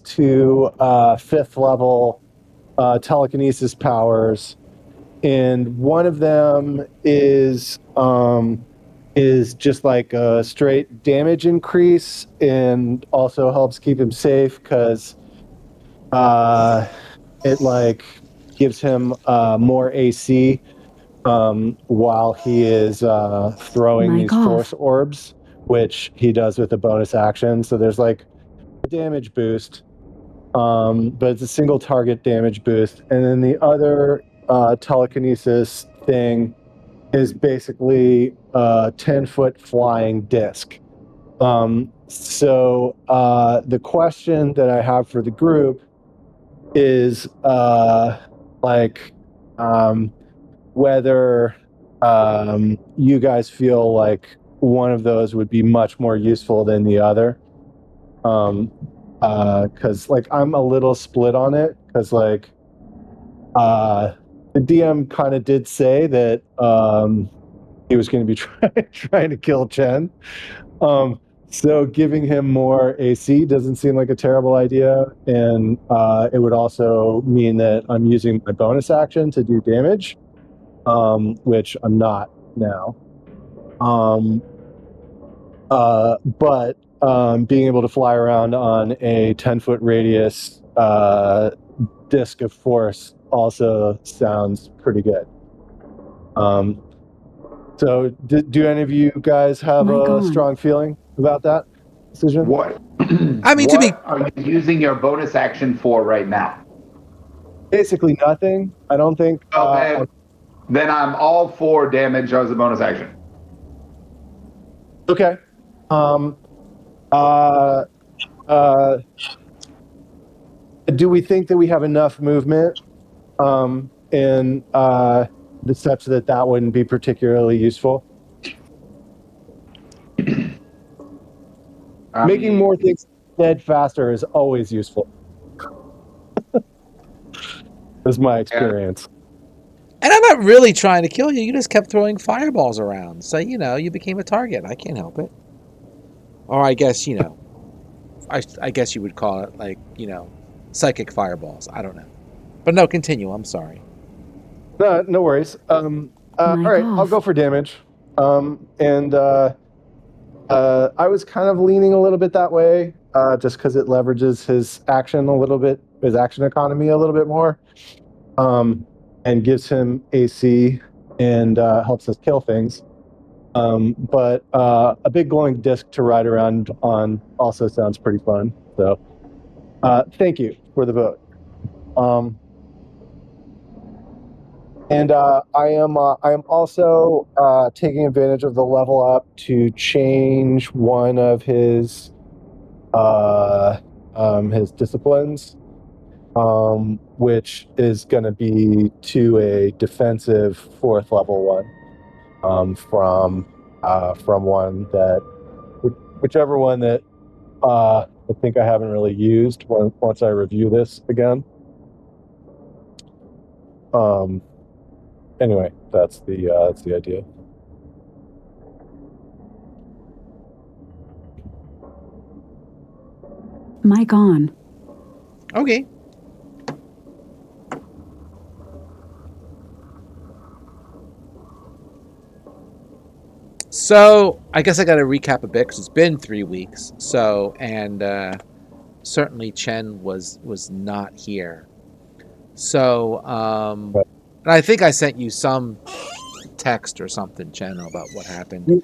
to 5th level telekinesis powers, and one of them is just like a straight damage increase, and also helps keep him safe because it like gives him more AC while he is throwing these force orbs, which he does with a bonus action. So there's like a damage boost, but it's a single target damage boost. And then the other telekinesis thing is basically a 10-foot flying disc. So the question that I have for the group is whether you guys feel like one of those would be much more useful than the other. Because like I'm a little split on it, because like the DM kind of did say that he was going to be trying to kill Chen. So giving him more AC doesn't seem like a terrible idea, and it would also mean that I'm using my bonus action to do damage, which I'm not now. But being able to fly around on a 10-foot radius disc of force also sounds pretty good. So do any of you guys have a strong feeling about that decision? What? I mean, what are you using your bonus action for right now? Basically nothing. I don't think. Then I'm all for damage as a bonus action. Okay. Do we think that we have enough movement in such that wouldn't be particularly useful? Making more things dead faster is always useful. That's my experience. And I'm not really trying to kill you. You just kept throwing fireballs around. So, you became a target. I can't help it. Or I guess, I guess you would call it like, psychic fireballs. I don't know. But no, continue. I'm sorry. No worries. All right, I'll go for damage. I was kind of leaning a little bit that way, just because it leverages his action a little bit, his action economy a little bit more, and gives him AC and helps us kill things. But a big glowing disc to ride around on also sounds pretty fun. So thank you for the vote. I am also taking advantage of the level up to change one of his disciplines, which is going to be to a defensive 4th level one, from one that whichever one that I think I haven't really used once I review this again. Anyway, that's the idea. Mic on. Okay. So I guess I got to recap a bit because it's been 3 weeks. So and certainly Chen was not here. So and I think I sent you some text or something, Chen, about what happened.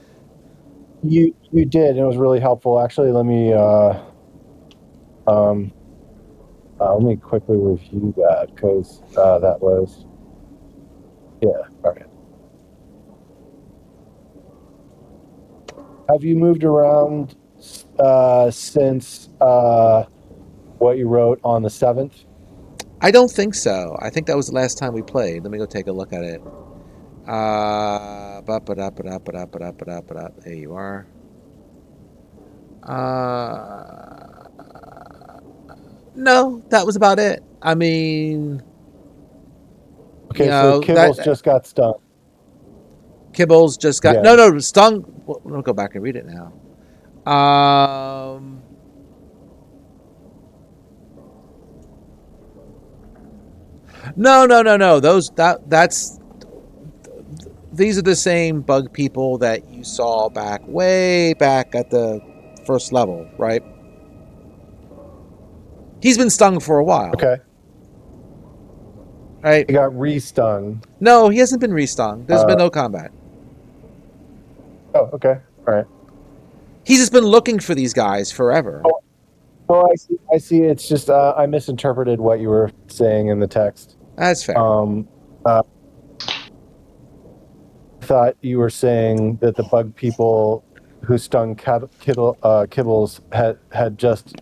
You did, and it was really helpful. Actually, let me quickly review that, because that was all right. Have you moved around since what you wrote on the 7th? I don't think so. I think that was the last time we played. Let me go take a look at it. There you are. No, that was about it. I mean, okay. So Kibbles just got stung. Kibbles just got no stung. Well, let me go back and read it now. No. These are the same bug people that you saw way back at the first level, right? He's been stung for a while. Okay. Right? He got re-stung. No, he hasn't been re-stung. There's been no combat. Oh, okay. All right. He's just been looking for these guys forever. Oh, I see. It's just I misinterpreted what you were saying in the text. That's fair. I thought you were saying that the bug people who stung Kibbles had just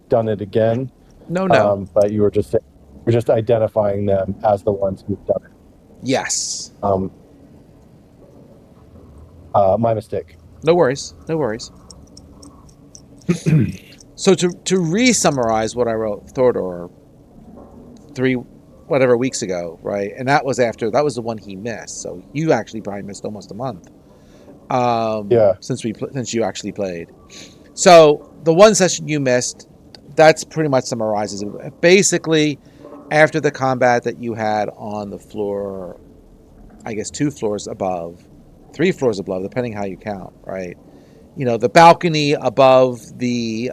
done it again. No. But you were just saying, you're just identifying them as the ones who've done it. Yes. My mistake. No worries. So to re-summarize what I wrote Thordor 3 weeks ago, right? And that was the one he missed. So you actually probably missed almost a month. Yeah. Since you actually played. So the one session you missed, that's pretty much summarizes it. Basically, after the combat that you had on the floor, I guess 2 floors above, 3 floors above, depending how you count, right? You know, the balcony above the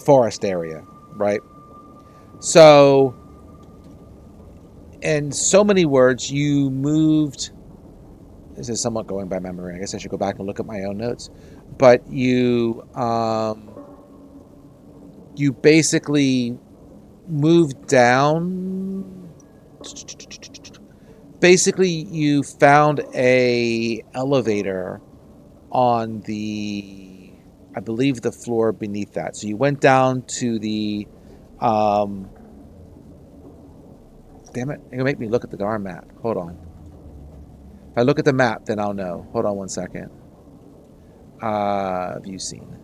forest area, right? So, in so many words, you moved. This is somewhat going by memory. I guess I should go back and look at my own notes. But you basically moved down. Basically, you found a elevator on the, I believe, the floor beneath that. So you went down to the, damn it, you're gonna make me look at the darn map. Hold on. If I look at the map, then I'll know. Hold on one second. View scene.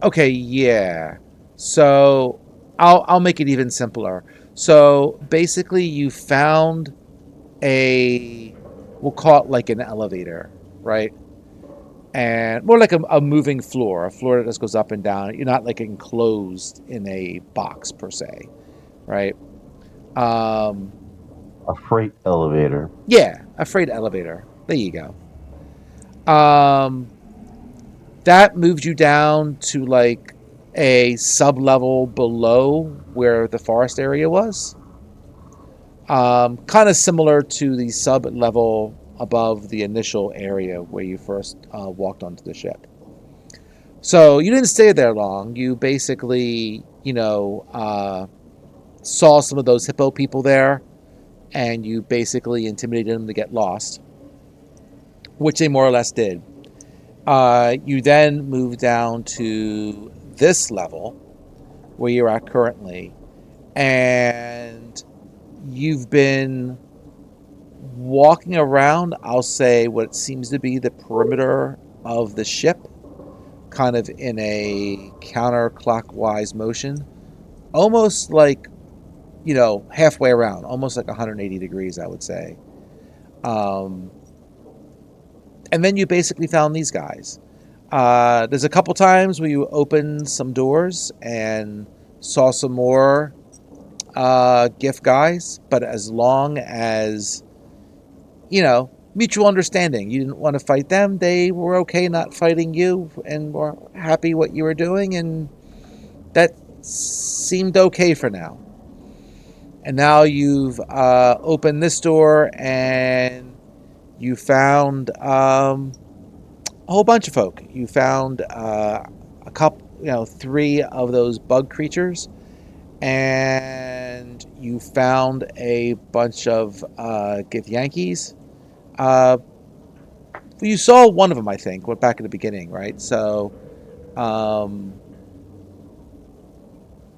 Okay, yeah. So I'll make it even simpler. So basically, you found we'll call it like an elevator, right? And more like a moving floor, a floor that just goes up and down. You're not like enclosed in a box per se, right? A freight elevator. Yeah, a freight elevator. There you go. That moved you down to like a sub-level below where the forest area was. Kind of similar to the sub-level above the initial area where you first walked onto the ship. So you didn't stay there long. You basically, saw some of those hippo people there, and you basically intimidated them to get lost, which they more or less did. You then move down to this level where you're at currently, and you've been walking around, I'll say, what seems to be the perimeter of the ship, kind of in a counterclockwise motion, almost like, halfway around, almost like 180 degrees, I would say. And then you basically found these guys. There's a couple times where you opened some doors and saw some more gift guys, but as long as, mutual understanding. You didn't want to fight them. They were okay not fighting you and were happy what you were doing, and that seemed okay for now. And now you've opened this door and you found a whole bunch of folk. You found a couple, 3 of those bug creatures, and you found a bunch of Githyankies. You saw one of them, I think, back at the beginning, right? So,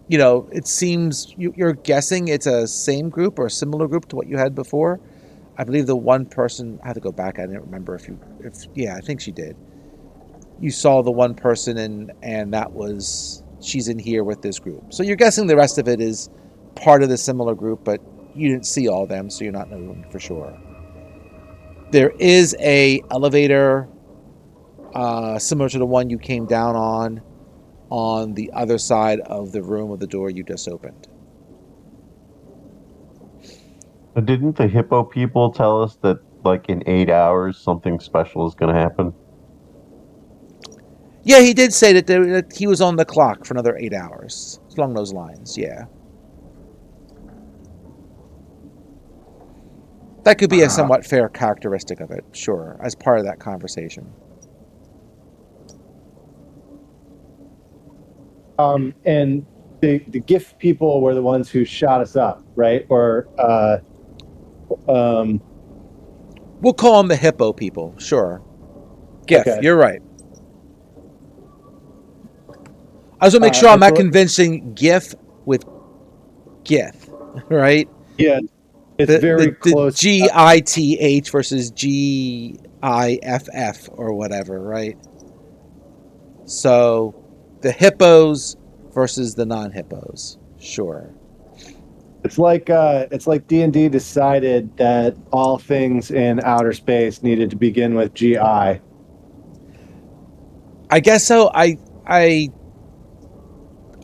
it seems you're guessing it's a same group or a similar group to what you had before. I believe the one person, I had to go back. I didn't remember I think she did. You saw the one person, and that was, she's in here with this group. So you're guessing the rest of it is part of the similar group, but you didn't see all of them, so you're not knowing for sure. There is a elevator similar to the one you came down on the other side of the room of the door you just opened. Didn't the hippo people tell us that, like, in 8 hours, something special is going to happen? Yeah, he did say that he was on the clock for another 8 hours. Along those lines, yeah. That could be a somewhat fair characteristic of it, sure, as part of that conversation. And the GIF people were the ones who shot us up, right? Or we'll call them the hippo people, sure. GIF, okay. You're right. I was going to make sure I'm not convincing GIF with GIF, right? Yeah, it's very close. The GITH versus GIFF or whatever, right? So the hippos versus the non-hippos, sure. It's like D&D decided that all things in outer space needed to begin with GI. I guess so.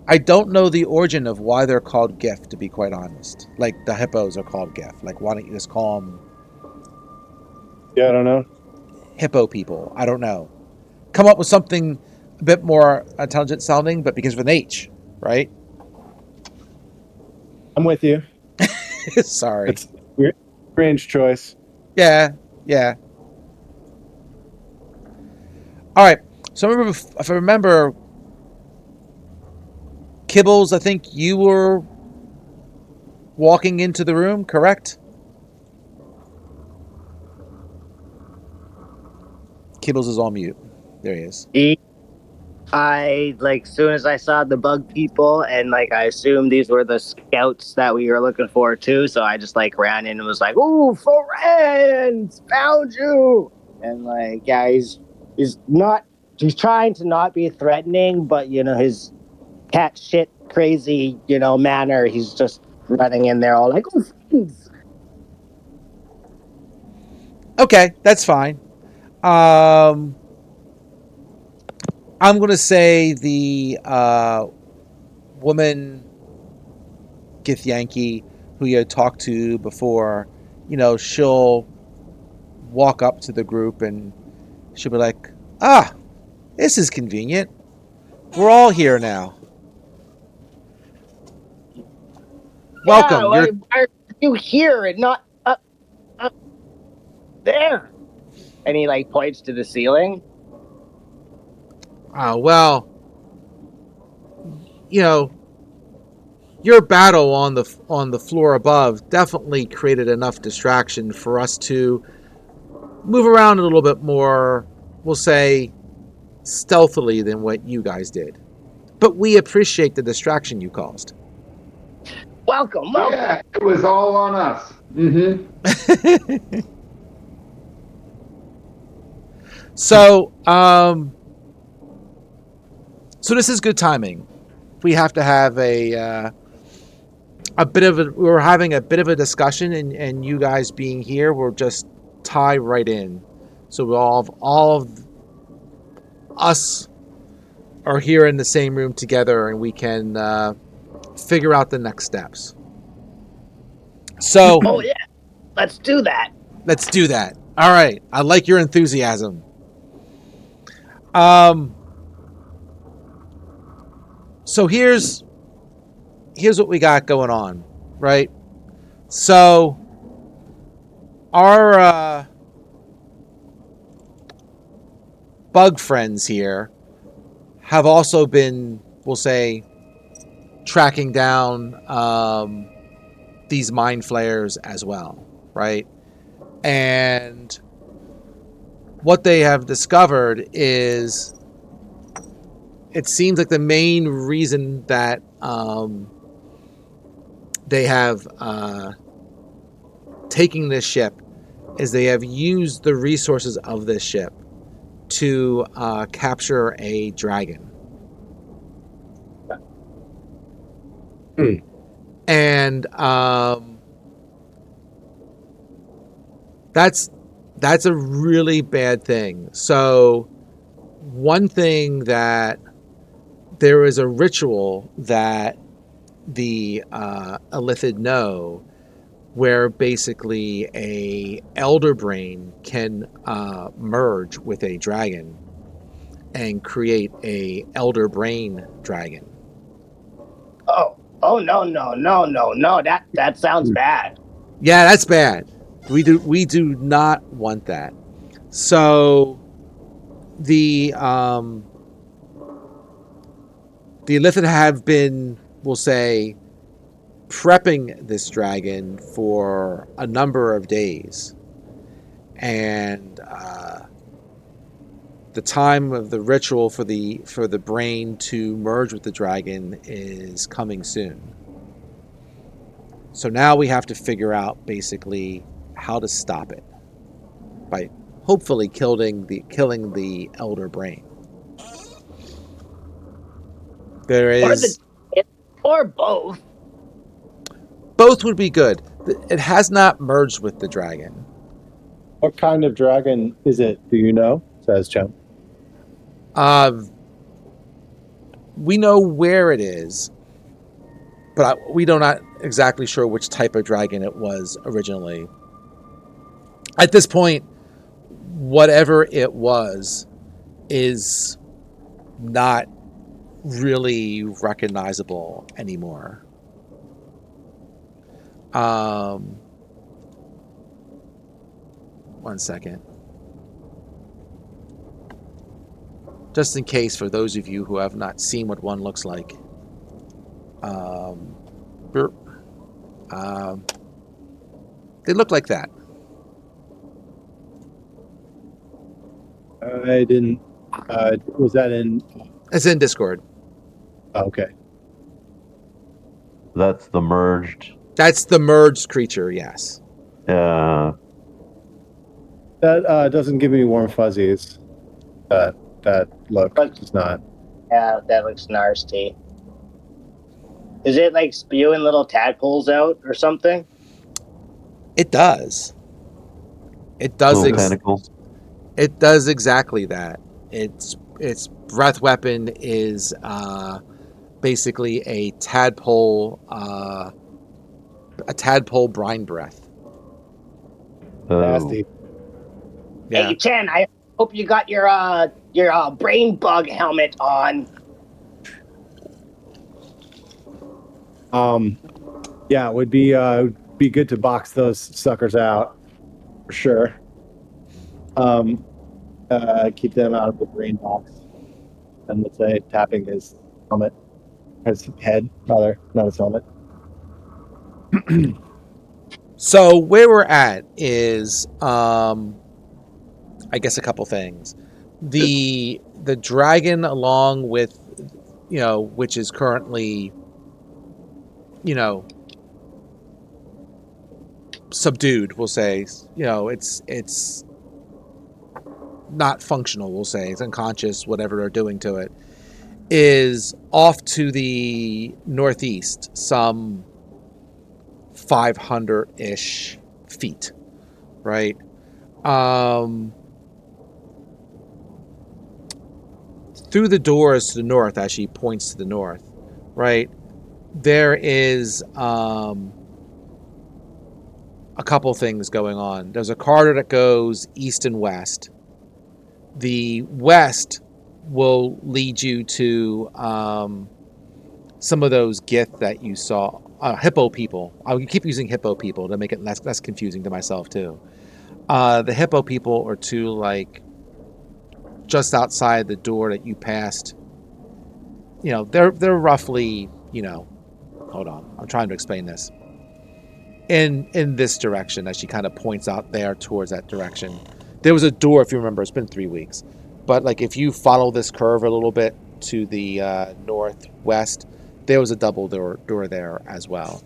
I don't know the origin of why they're called GIF, to be quite honest. Like the hippos are called GIF. Like, why don't you just call them? Yeah, I don't know. Hippo people. I don't know. Come up with something a bit more intelligent sounding, but begins with an H, right? I'm with you. Sorry. It's weird, strange choice. Yeah. All right. So if I remember, Kibbles, I think you were walking into the room, correct? Kibbles is on mute. There he is. I, like, soon as I saw the bug people, and, like, I assumed these were the scouts that we were looking for, too, so I just, like, ran in and was like, "Ooh, friends, found you!" And, like, yeah, he's trying to not be threatening, but, you know, his cat shit crazy, you know, manner, he's just running in there all like, "Oh, friends!" Okay, that's fine. I'm going to say the woman, Githyanki, who you had talked to before, you know, she'll walk up to the group and she'll be like, this is convenient. We're all here now. Welcome. Why are you here and not up there? And he, like, points to the ceiling. Well, you know, your battle on the floor above definitely created enough distraction for us to move around a little bit more, we'll say, stealthily than what you guys did. But we appreciate the distraction you caused. Welcome. Yeah, it was all on us. So this is good timing. We have to have we're having a bit of a discussion, and you guys being here will just tie right in. So all of us are here in the same room together, and we can figure out the next steps. So, oh yeah, let's do that. Let's do that. All right, I like your enthusiasm. So here's what we got going on, right? So our bug friends here have also been, we'll say, tracking down these mind flayers as well, right? And what they have discovered is it seems like the main reason that they have taken this ship is they have used the resources of this ship to capture a dragon. And that's a really bad thing. So one thing that there is a ritual that the Illithid know, where basically a elder brain can merge with a dragon and create a elder brain dragon. Oh no. That sounds bad. Yeah, that's bad. We do not want that. So the Illithid have been, we'll say, prepping this dragon for a number of days, and the time of the ritual for the brain to merge with the dragon is coming soon. So now we have to figure out basically how to stop it by hopefully killing the elder brain. There is Or both. both would be good. It has not merged with the dragon. What kind of dragon is it? Do you know? Says Chen. We know where it is, but we are not exactly sure which type of dragon it was originally. At this point, whatever it was is not really recognizable anymore. One second. Just in case, for those of you who have not seen what one looks like. They look like that. I didn't. Was that in? It's in Discord. Oh, okay. That's the merged. That's the merged creature, yes. Uh, That doesn't give me warm fuzzies. That look does not. Yeah, that looks nasty. Is it like spewing little tadpoles out or something? It does. It does. little tentacles. It does exactly that. Its breath weapon is basically a tadpole brine breath. Oh. Nasty. Yeah. Hey Chen, I hope you got your brain bug helmet on. Yeah, it would be good to box those suckers out for sure. Keep them out of the brain box, and let's say tapping his helmet, his head rather, not his helmet. So where we're at is, I guess, a couple things. The dragon, along with, which is currently, subdued, we'll say. It's not functional, we'll say. It's unconscious, whatever they're doing to it, is off to the northeast, some 500-ish feet, right? Through the doors to the north, as she points to the north, right, there is a couple things going on. There's a corridor that goes east and west. The west will lead you to some of those Gith that you saw. Hippo people. I will keep using hippo people to make it less confusing to myself too. The hippo people are two, like, just outside the door that you passed. They're roughly, hold on, I'm trying to explain this. In this direction, as she kind of points out there towards that direction. There was a door, if you remember. It's been 3 weeks, but like if you follow this curve a little bit to the northwest, there was a double door there as well.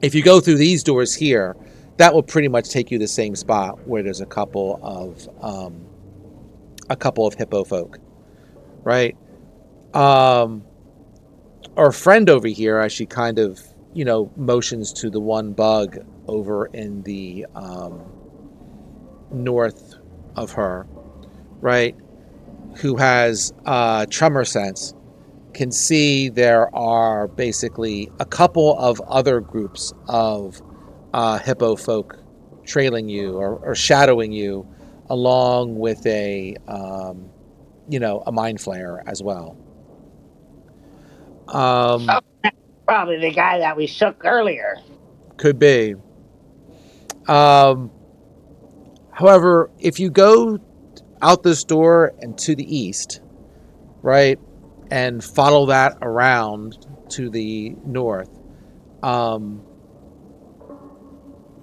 If you go through these doors here, that will pretty much take you to the same spot where there's a couple of hippo folk, right? Our friend over here, as she kind of motions to the one bug over in the north of her, right? who has tremor sense can see there are basically a couple of other groups of hippo folk trailing you or shadowing you, along with a mind flayer as well. Probably the guy that we shook earlier. Could be. However, if you go out this door and to the east, right, and follow that around to the north,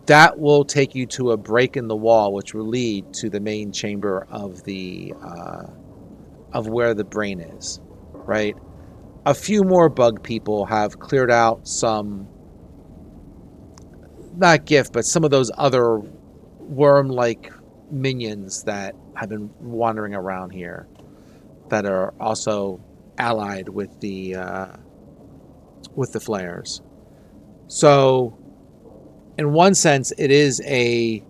that will take you to a break in the wall, which will lead to the main chamber of the of where the brain is, right? A few more bug people have cleared out some, not gift, but some of those other worm-like minions that have been wandering around here that are also allied with the flares. So in one sense, it is a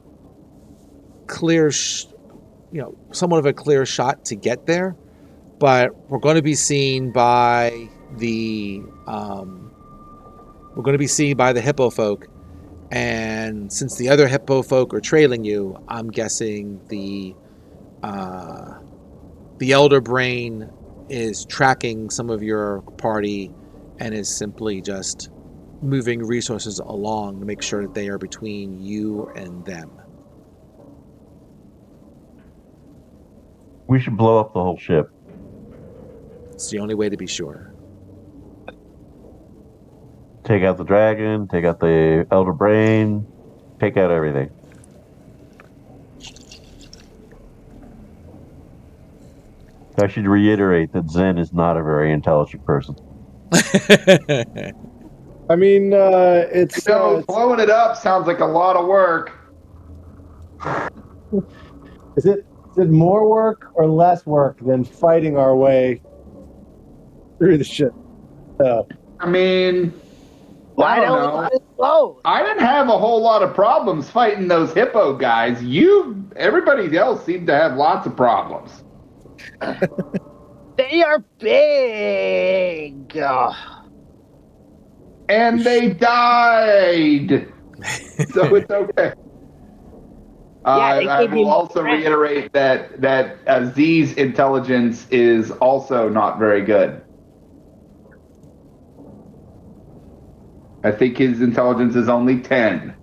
clear, somewhat of a clear shot to get there, but we're going to be seen by the hippo folk, and since the other hippo folk are trailing you, I'm guessing the elder brain is tracking some of your party and is simply just moving resources along to make sure that they are between you and them. We should blow up the whole ship. It's the only way to be sure. Take out the dragon, take out the elder brain, take out everything. I should reiterate that Zen is not a very intelligent person. I mean, it's blowing it up sounds like a lot of work. Is it more work or less work than fighting our way through the ship? I mean, Why I don't don't know. we let it float? I didn't have a whole lot of problems fighting those hippo guys. Everybody else seemed to have lots of problems. They are big. And they died. So it's okay. I will also reiterate that Z's intelligence is also not very good. I think his intelligence is only 10.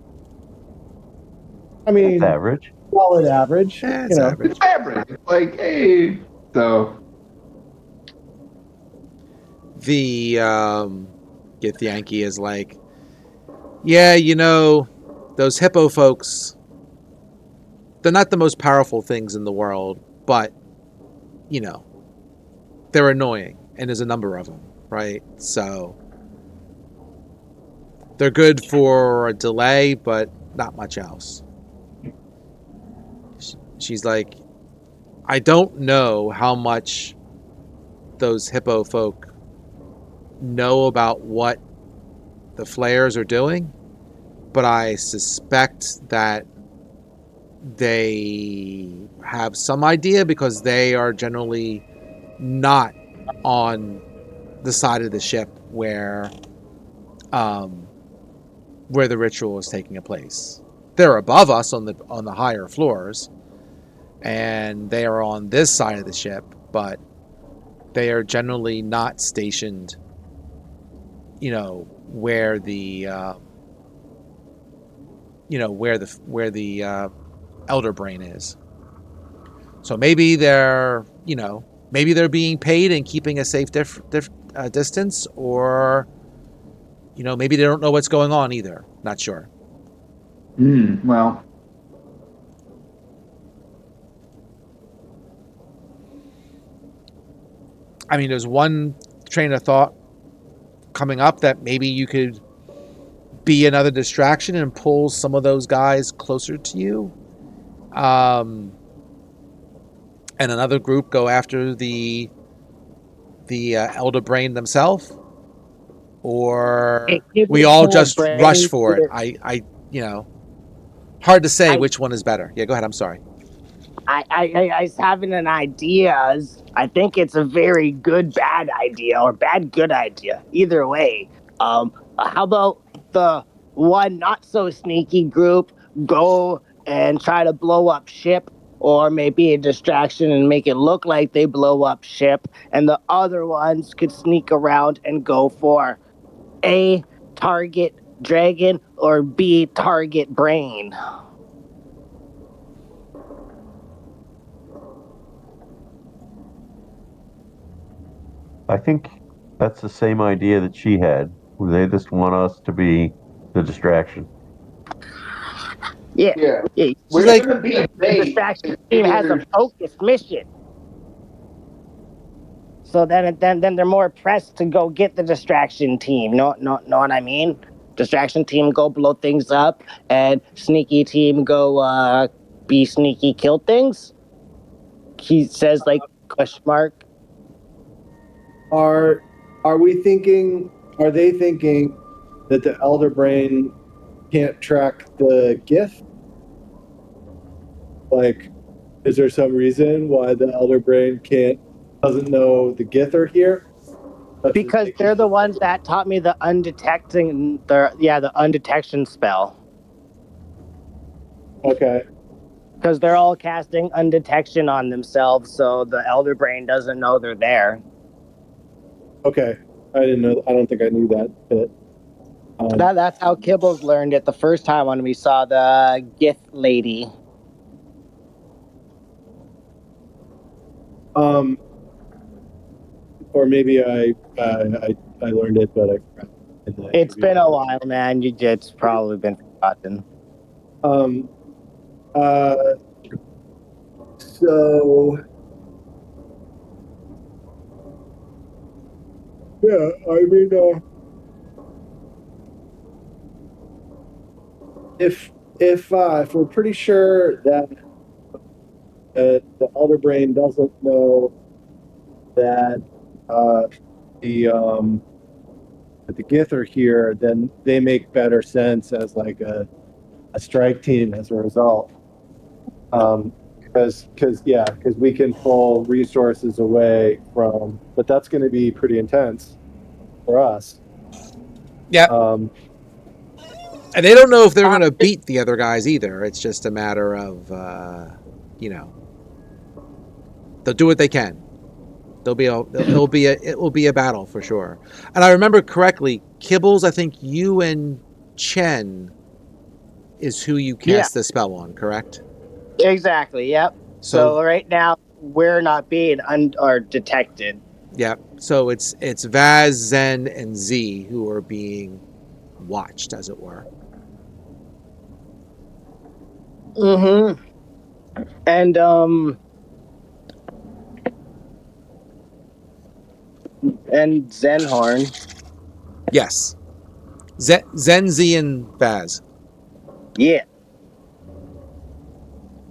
I mean, That's average. Solid average. Yeah, it's average. It's average. It's like, hey, so. The Githyanki is like, yeah, those hippo folks, they're not the most powerful things in the world, but, they're annoying, and there's a number of them, right? So they're good for a delay, but not much else. She's like, I don't know how much those hippo folk know about what the flares are doing, but I suspect that they have some idea because they are generally not on the side of the ship where the ritual is taking place. They're above us on the higher floors, and they are on this side of the ship, but they are generally not stationed, where the elder brain is. So maybe they're being paid and keeping a safe distance, or maybe they don't know what's going on either. Not sure. Well. I mean, there's one train of thought coming up that maybe you could be another distraction and pull some of those guys closer to you. And another group go after the elder brain themselves, or we all just rush for it. I hard to say which one is better. Yeah, go ahead. I'm sorry. I was having an idea. I think it's a very good bad idea or bad good idea. Either way. How about the one not so sneaky group go and try to blow up ship, or maybe a distraction and make it look like they blow up ship, and the other ones could sneak around and go for A, target dragon, or B, target brain. I think that's the same idea that she had. They just want us to be the distraction. Yeah, Yeah. yeah. We're like- going to be The bait. distraction team has a focused mission. So then they're more pressed to go get the distraction team. Know what I mean? Distraction team go blow things up, and sneaky team go be sneaky, kill things. He says like question mark. Are we thinking? Are they thinking that the Elder Brain can't track the gift? Like, is there some reason why the Elder Brain doesn't know the Gith are here? Because they're the ones that taught me the undetection spell. Okay. Because they're all casting undetection on themselves, so the Elder Brain doesn't know they're there. Okay. I didn't know. I don't think I knew that. But That's how Kibbles learned it the first time when we saw the Gith lady. or maybe I learned it, but I forgot. It's been a while, man. It's probably been forgotten. So yeah, I mean, if we're pretty sure that the Elder Brain doesn't know that the Gith are here, then they make better sense as like a strike team as a result. Because we can pull resources away from, but that's going to be pretty intense for us. Yeah. And they don't know if they're going to beat the other guys either. It's just a matter of, they'll do what they can. It will be a battle for sure. And I remember correctly, Kibbles, I think you and Chen is who you cast the spell on, correct? Exactly. Yep. So right now we're not being detected. Yeah. So it's Vaz, Zen, and Z who are being watched, as it were. Mm-hmm. And Zenhorn. Yes. Zen, Z, and Vaz. Yeah.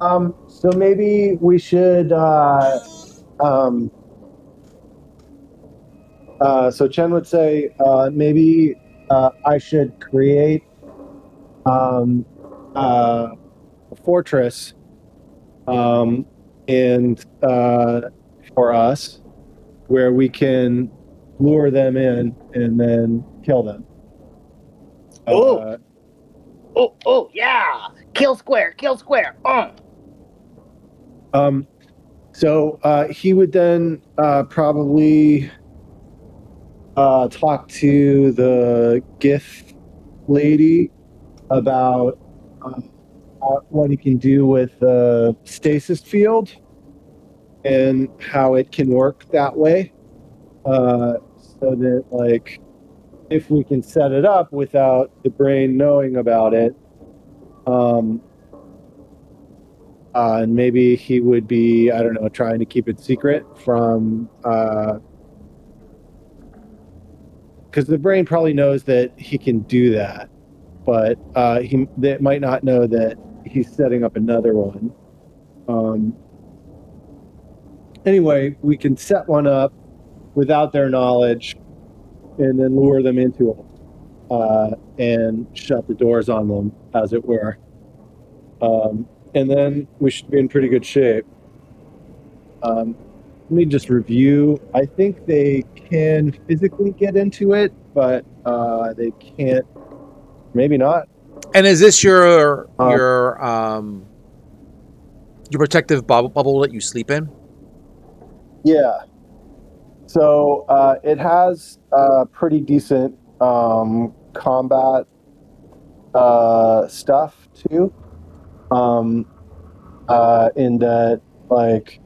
So maybe we should. So Chen would say maybe I should create a fortress, and for us, where we can lure them in and then kill them. Oh, yeah! Kill square. So he would then probably talk to the Gith lady about what he can do with the stasis field and how it can work that way. So that, like, if we can set it up without the brain knowing about it, and maybe he would be, I don't know, trying to keep it secret from, because the brain probably knows that he can do that, but they might not know that he's setting up another one. Anyway, we can set one up without their knowledge and then lure them into it, and shut the doors on them, as it were. and then we should be in pretty good shape. Let me just review. I think they can physically get into it, but they can't. Maybe not. And is this your protective bubble that you sleep in? Yeah. So it has pretty decent combat stuff too. In that, like,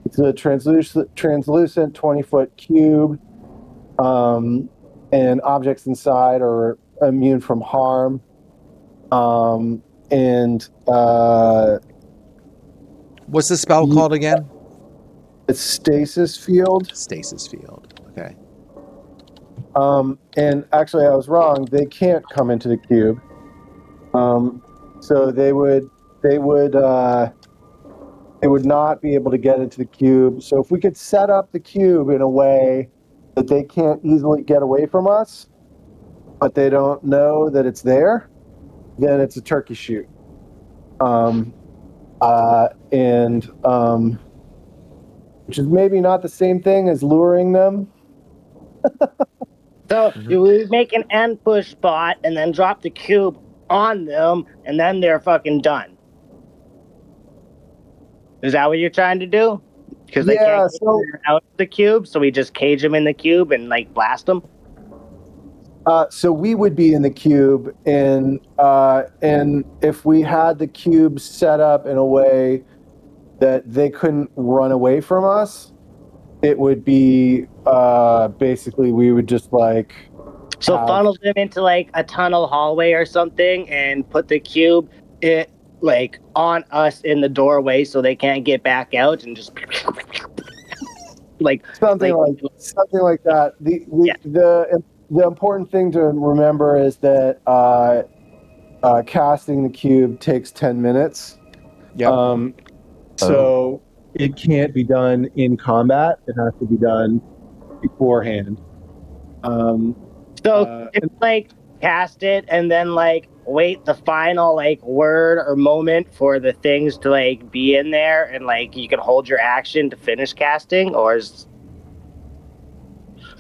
it's a translucent 20-foot cube, and objects inside are immune from harm. And What's the spell called again? it's stasis field. Stasis field. Okay. And actually, I was wrong. They can't come into the cube. So they would not be able to get into the cube. So if we could set up the cube in a way that they can't easily get away from us, but they don't know that it's there, then it's a turkey shoot. Which is maybe not the same thing as luring them. So do we make an ambush spot and then drop the cube on them, and then they're fucking done? Is that what you're trying to do? Because they can't get out of the cube, so we just cage them in the cube and like blast them. So we would be in the cube, and if we had the cube set up in a way that they couldn't run away from us, it would be basically we would just like. So funnel them into like a tunnel hallway or something, and put the cube like on us in the doorway, so they can't get back out, and just like something like that. The important thing to remember is that casting the cube takes 10 minutes. Yeah. So it can't be done in combat. It has to be done beforehand. So it's like cast it and then like wait the final like word or moment for the things to like be in there, and like you can hold your action to finish casting, or is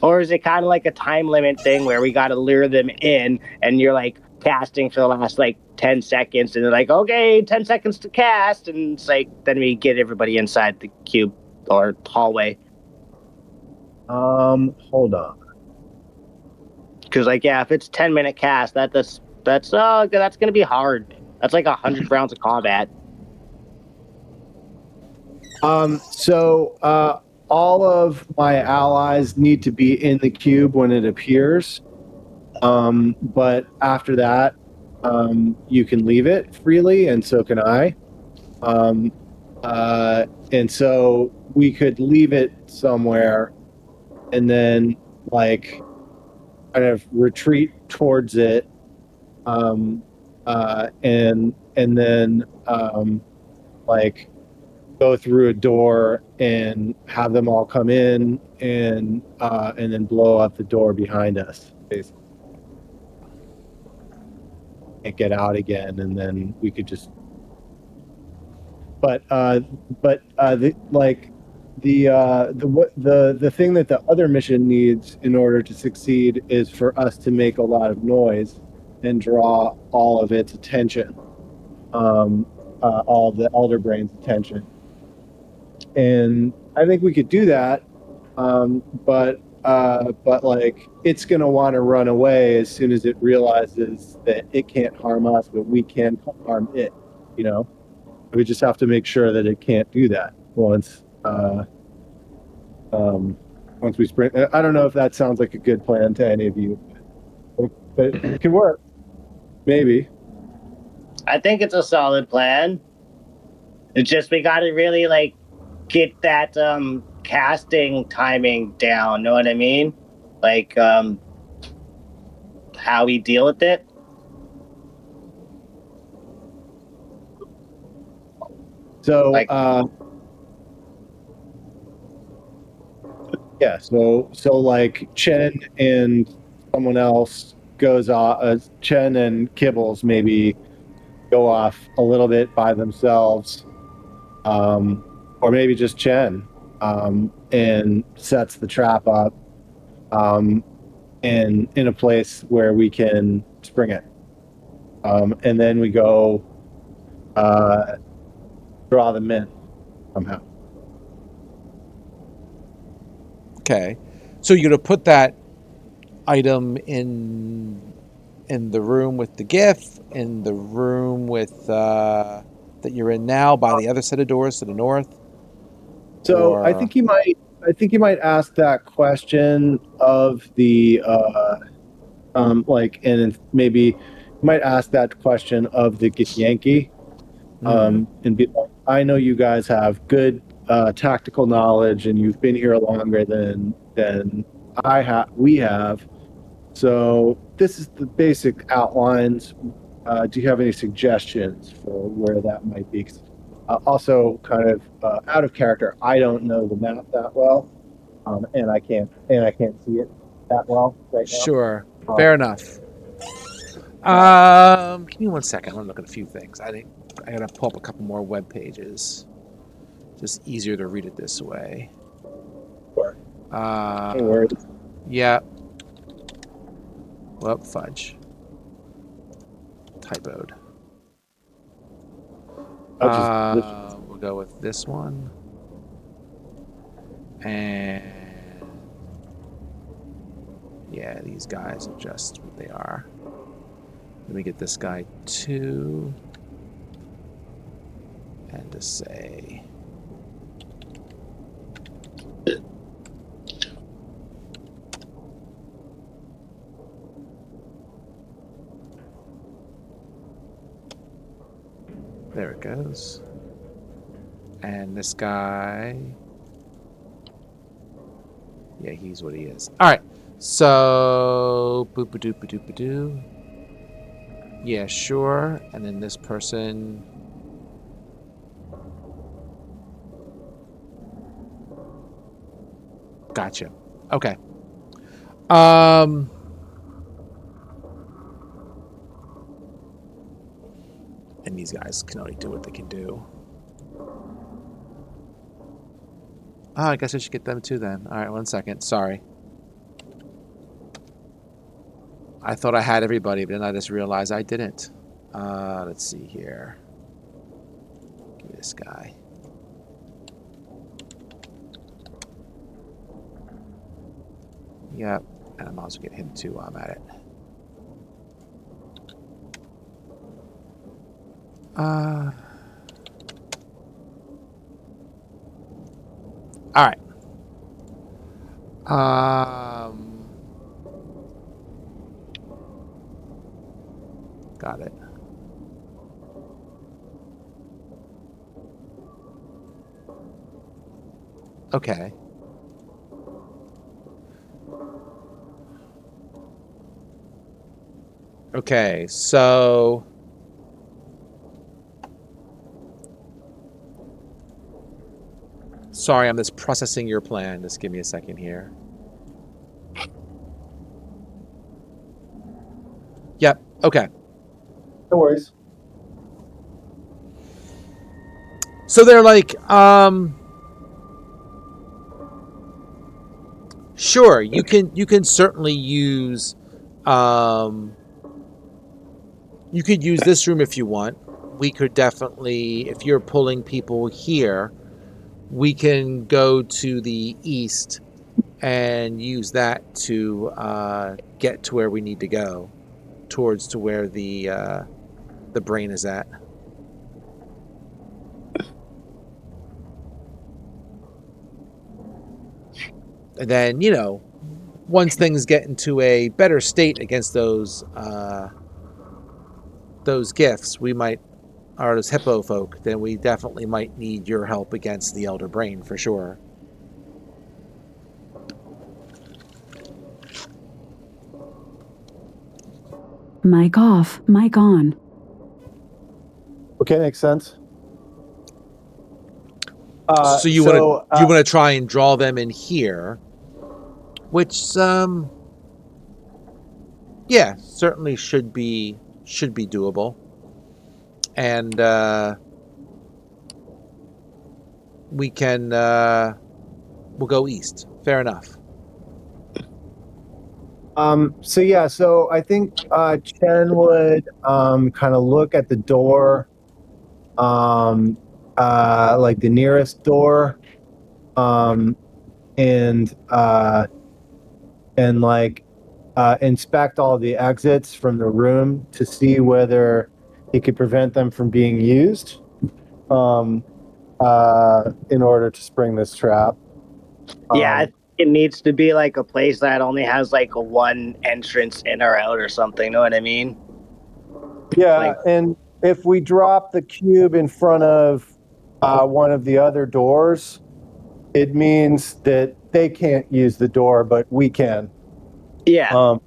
it kind of like a time limit thing where we got to lure them in and you're like casting for the last like 10 seconds and they're like, okay, 10 seconds to cast, and it's like then we get everybody inside the cube or hallway. Hold on. Because like, yeah, if it's 10-minute cast, that's gonna be hard. That's like 100 rounds of combat. So all of my allies need to be in the cube when it appears. But after that, you can leave it freely, and so can I. And so we could leave it somewhere, and then like kind of retreat towards it, and then like go through a door and have them all come in, and then blow up the door behind us, basically. And get out again, and then we could just. But the thing that the other mission needs in order to succeed is for us to make a lot of noise and draw all of its attention, all the Elder Brain's attention. And I think we could do that, but like it's gonna want to run away as soon as it realizes that it can't harm us, but we can harm it. You know, we just have to make sure that it can't do that once we sprint. I don't know if that sounds like a good plan to any of you, but it can work. Maybe. I think it's a solid plan. It's just we got to really like get that casting timing down. Know what I mean? Like how we deal with it. So like, yeah. So like Chen and someone else goes off. Chen and Kibbles maybe go off a little bit by themselves, or maybe just Chen, and sets the trap up in a place where we can spring it. And then we go draw them in somehow. Okay. So you're going to put that item in the room with the GIF, in the room with that you're in now by the other set of doors to the north? So Or... I think he might ask that question of the and maybe you might ask that question of the Yankee, and be like, I know you guys have good tactical knowledge, and you've been here longer than we have. So this is the basic outlines. Do you have any suggestions for where that might be? Also, kind of out of character, I don't know the map that well, and I can't see it that well right now. Sure. Fair enough. Give me 1 second. I'm gonna look at a few things. I gotta pull up a couple more web pages. Just easier to read it this way. Sure. No worries. Yeah. Well, fudge. Typoed. We'll go with this one. And yeah, these guys are just what they are. Let me get this guy too. And to say... There it goes. And this guy... Yeah, he's what he is. Alright. So... Boop-a-doop-a-doop-a-doo. Yeah, sure. And then this person... Gotcha. Okay. And these guys can only do what they can do. Oh, I guess I should get them too then. All right, 1 second. Sorry. I thought I had everybody, but then I just realized I didn't. Let's see here. Give me this guy. Yep, and I might as well get him too while I'm at it. All right. Got it. Okay. Okay, so... Sorry, I'm just processing your plan. Just give me a second here. Yep, okay. No worries. So they're like, sure, you can certainly use, you could use this room if you want. We could definitely, if you're pulling people here, we can go to the east and use that to get to where we need to go, towards to where the brain is at. And then, you know, once things get into a better state against those gifts, we might, or those hippo folk, then we definitely might need your help against the elder brain for sure. Mic off, mic on. Okay, makes sense. So you want to try and draw them in here, which yeah, certainly should be doable. and we can we'll go east. Fair enough. So I think Chen would kind of look at the door, like the nearest door, and like inspect all the exits from the room to see whether he could prevent them from being used in order to spring this trap. Yeah, I think it needs to be like a place that only has like a one entrance in or out or something. Know what I mean? Yeah, Like- and if we drop the cube in front of one of the other doors, it means that they can't use the door, but we can. Yeah.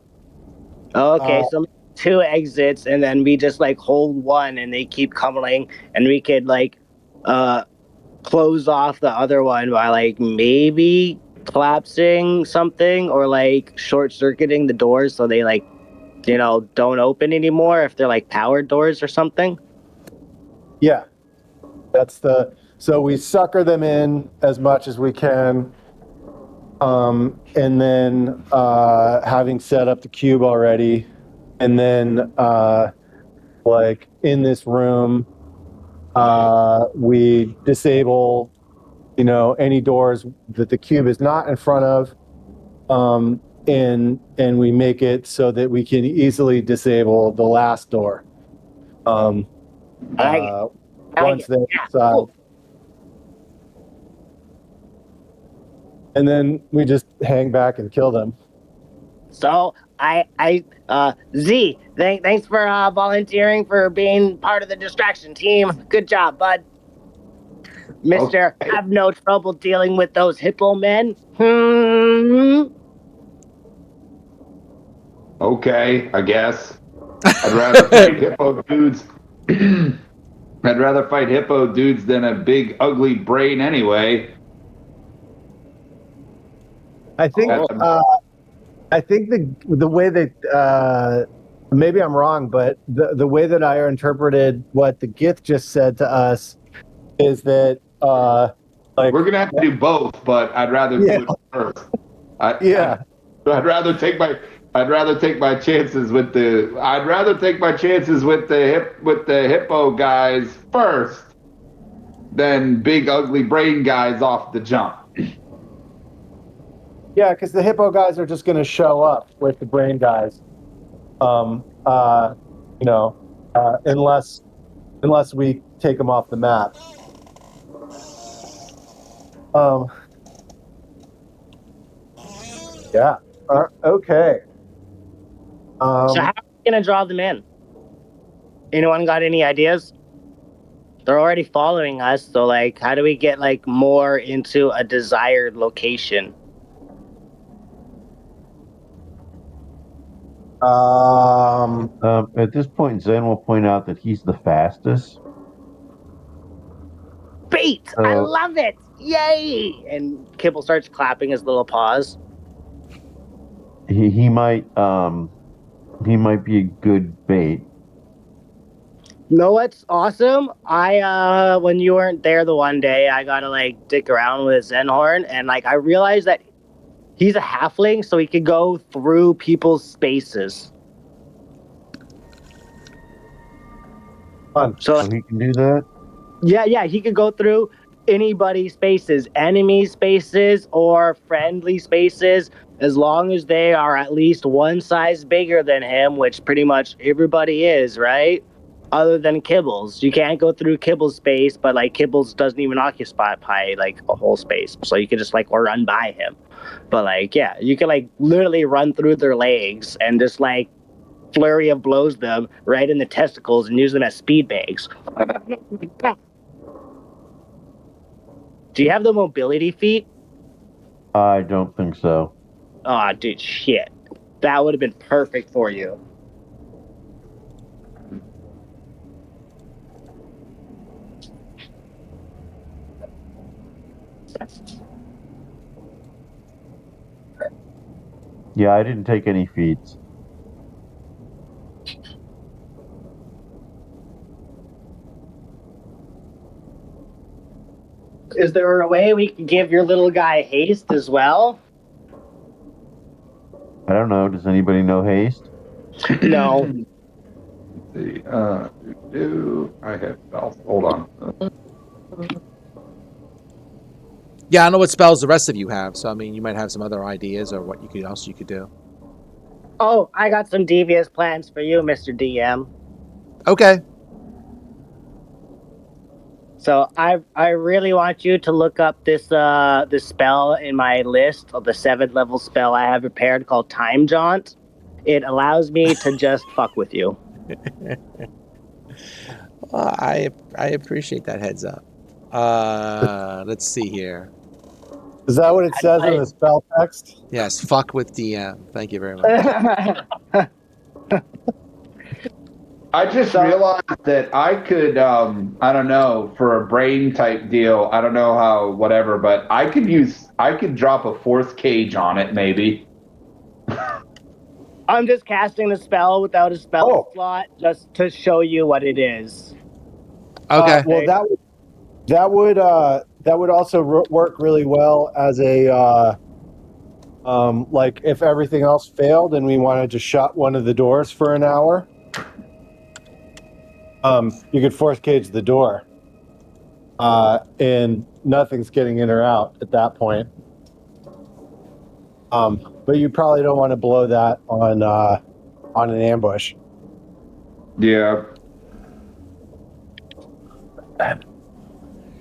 Okay, uh, so two exits, and then we just like hold one, and they keep coming, and we could like close off the other one by like maybe collapsing something or like short circuiting the doors so they like don't open anymore if they're like powered doors or something. Yeah, so we sucker them in as much as we can, and then having set up the cube already, and then like in this room, we disable any doors that the cube is not in front of, and we make it so that we can easily disable the last door once they're inside. Cool. And then we just hang back and kill them. So Z, thanks for volunteering for being part of the distraction team. Good job, bud. Mister, Okay. have no trouble dealing with those hippo men. Okay, I guess. I'd rather fight hippo dudes. I'd rather fight hippo dudes than a big ugly brain anyway. I think the way that maybe I'm wrong, but the way that I interpreted what the Gith just said to us is that like We're gonna have to do both, but I'd rather do it first. I'd rather take my chances with the hippo guys first than big ugly brain guys off the jump. Yeah, because the hippo guys are just going to show up with the brain guys, unless we take them off the map. Yeah. Okay. So how are we gonna draw them in? Anyone got any ideas? They're already following us, so like, how do we get like more into a desired location? At this point, Zen will point out that he's the fastest. Bait! I love it! Yay! And Kibble starts clapping his little paws. He might be a good bait. Know what's awesome? I when you weren't there the one day, I got to like dick around with Zenhorn, and like I realized that he's a halfling, so he could go through people's spaces. Fun. So he can do that? Yeah, he could go through anybody's spaces, enemy spaces or friendly spaces, as long as they are at least one size bigger than him, which pretty much everybody is, right? Other than Kibbles. You can't go through Kibbles' space, but like Kibbles doesn't even occupy like a whole space. So you could just like run by him. But like, yeah, you can like literally run through their legs and just like flurry of blows them right in the testicles and use them as speed bags. Do you have the mobility feat? I don't think so. Aw, dude, shit. That would have been perfect for you. Yeah, I didn't take any feats. Is there a way we can give your little guy haste as well? I don't know. Does anybody know haste? No. Let's see. I have spells. Hold on. Yeah, I don't know what spells the rest of you have. So I mean, you might have some other ideas or what else you could do. Oh, I got some devious plans for you, Mr. DM. Okay. So I really want you to look up this spell in my list of the 7th level spell I have prepared called Time Jaunt. It allows me to just fuck with you. Well, I appreciate that heads up. Let's see here. Is that what it says in the spell text? Yes, fuck with DM. Thank you very much. I just realized that I could, I don't know, for a brain type deal, I don't know how, whatever, but I could drop a 4th cage on it, maybe. I'm just casting the spell without a spell slot just to show you what it is. Okay. Well, that would also work really well as a like if everything else failed and we wanted to shut one of the doors for an hour. You could force cage the door, and nothing's getting in or out at that point. But you probably don't want to blow that on an ambush. Yeah.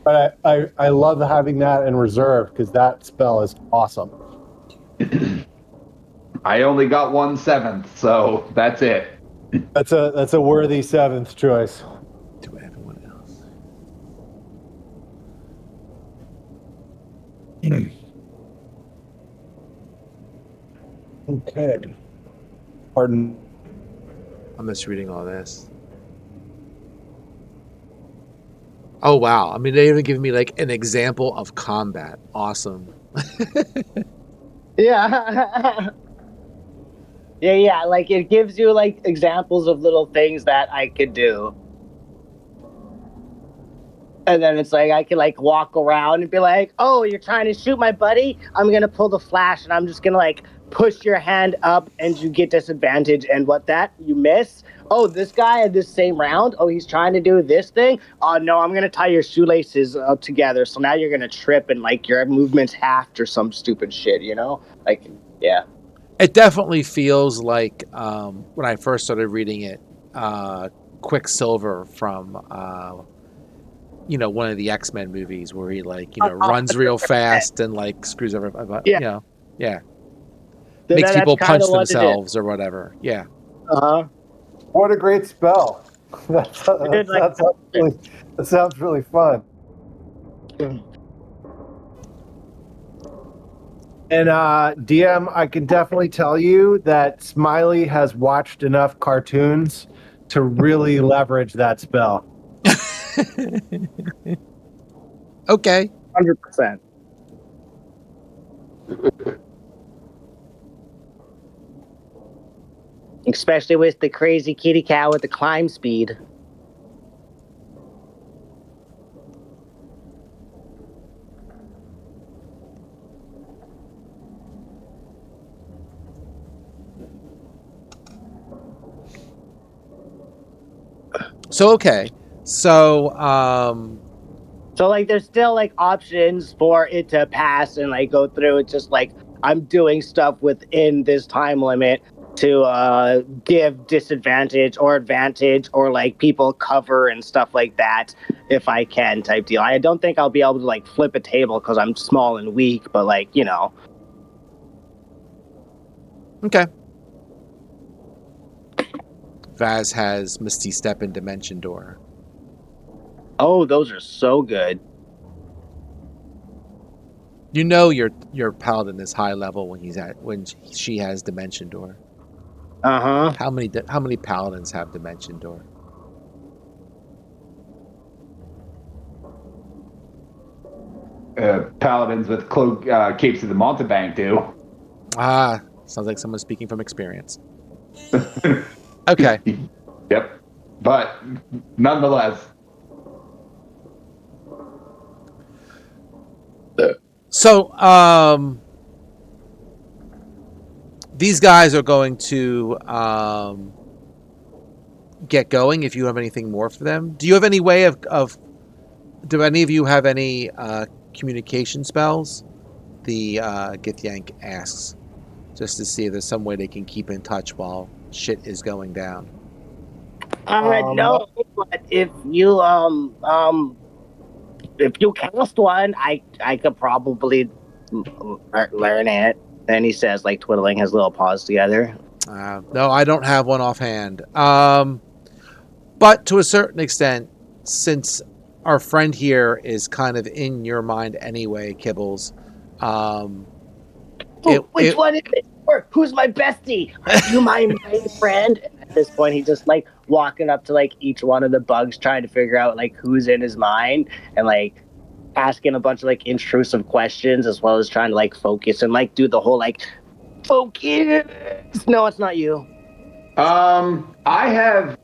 But I love having that in reserve because that spell is awesome. I only got 1/7, so that's it. That's a worthy 7th choice. To everyone else. Okay. Pardon. I'm just reading all this. Oh wow! I mean, they even give me like an example of combat. Awesome. Yeah. Yeah. Like it gives you like examples of little things that I could do. And then it's like I can like walk around and be like, "Oh, you're trying to shoot my buddy? I'm gonna pull the flash and I'm just gonna like push your hand up and you get disadvantage. And what that you miss? Oh, this guy had this same round. Oh, he's trying to do this thing. Oh no, I'm gonna tie your shoelaces up together. So now you're gonna trip and like your movement's halved or some stupid shit. You know? Like, yeah. It definitely feels like when I first started reading it, Quicksilver from one of the X-Men movies where he like runs real fast and like screws over. Yeah. Makes people punch kinda what it is. themselves or whatever. Yeah. What a great spell! That sounds really fun. And DM, I can definitely tell you that Smiley has watched enough cartoons to really leverage that spell. Okay. 100%. Especially with the crazy kitty cat with the climb speed. So okay. So So like there's still like options for it to pass and like go through. It's just like I'm doing stuff within this time limit to give disadvantage or advantage or like people cover and stuff like that if I can type deal. I don't think I'll be able to like flip a table because I'm small and weak, but like, you know. okay. Vaz has Misty Step and Dimension Door. Oh, those are so good. You know your paladin is high level when she has Dimension Door. Uh-huh. How many paladins have Dimension Door? Paladins with cloak capes of the Montebank do. Ah, sounds like someone speaking from experience. Okay. Yep. But nonetheless. So, these guys are going to get going. If you have anything more for them, do you have any way of do any of you have any communication spells? The Githyank asks, just to see if there's some way they can keep in touch while shit is going down. No, but if you cast one, I could probably learn it. Then he says, like twiddling his little paws together. No, I don't have one offhand. But to a certain extent, since our friend here is kind of in your mind anyway, Kibbles. Which one is it? Or who's my bestie? Are you my main friend? And at this point, he's just like walking up to like each one of the bugs, trying to figure out like who's in his mind, and like asking a bunch of like intrusive questions, as well as trying to like focus and like do the whole like focus. No, it's not you. I have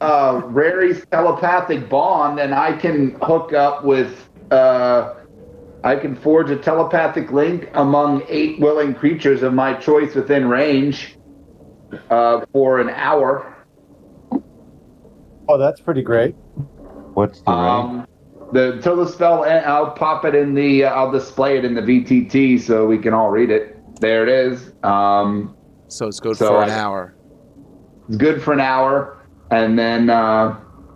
Rary's telepathic bond, and I can hook up with. I can forge a telepathic link among 8 willing creatures of my choice within range for an hour. Oh, that's pretty great. What's the range? Until the spell, I'll pop it in the. I'll display it in the VTT so we can all read it. There it is. So it's good for an hour. It's good for an hour, and then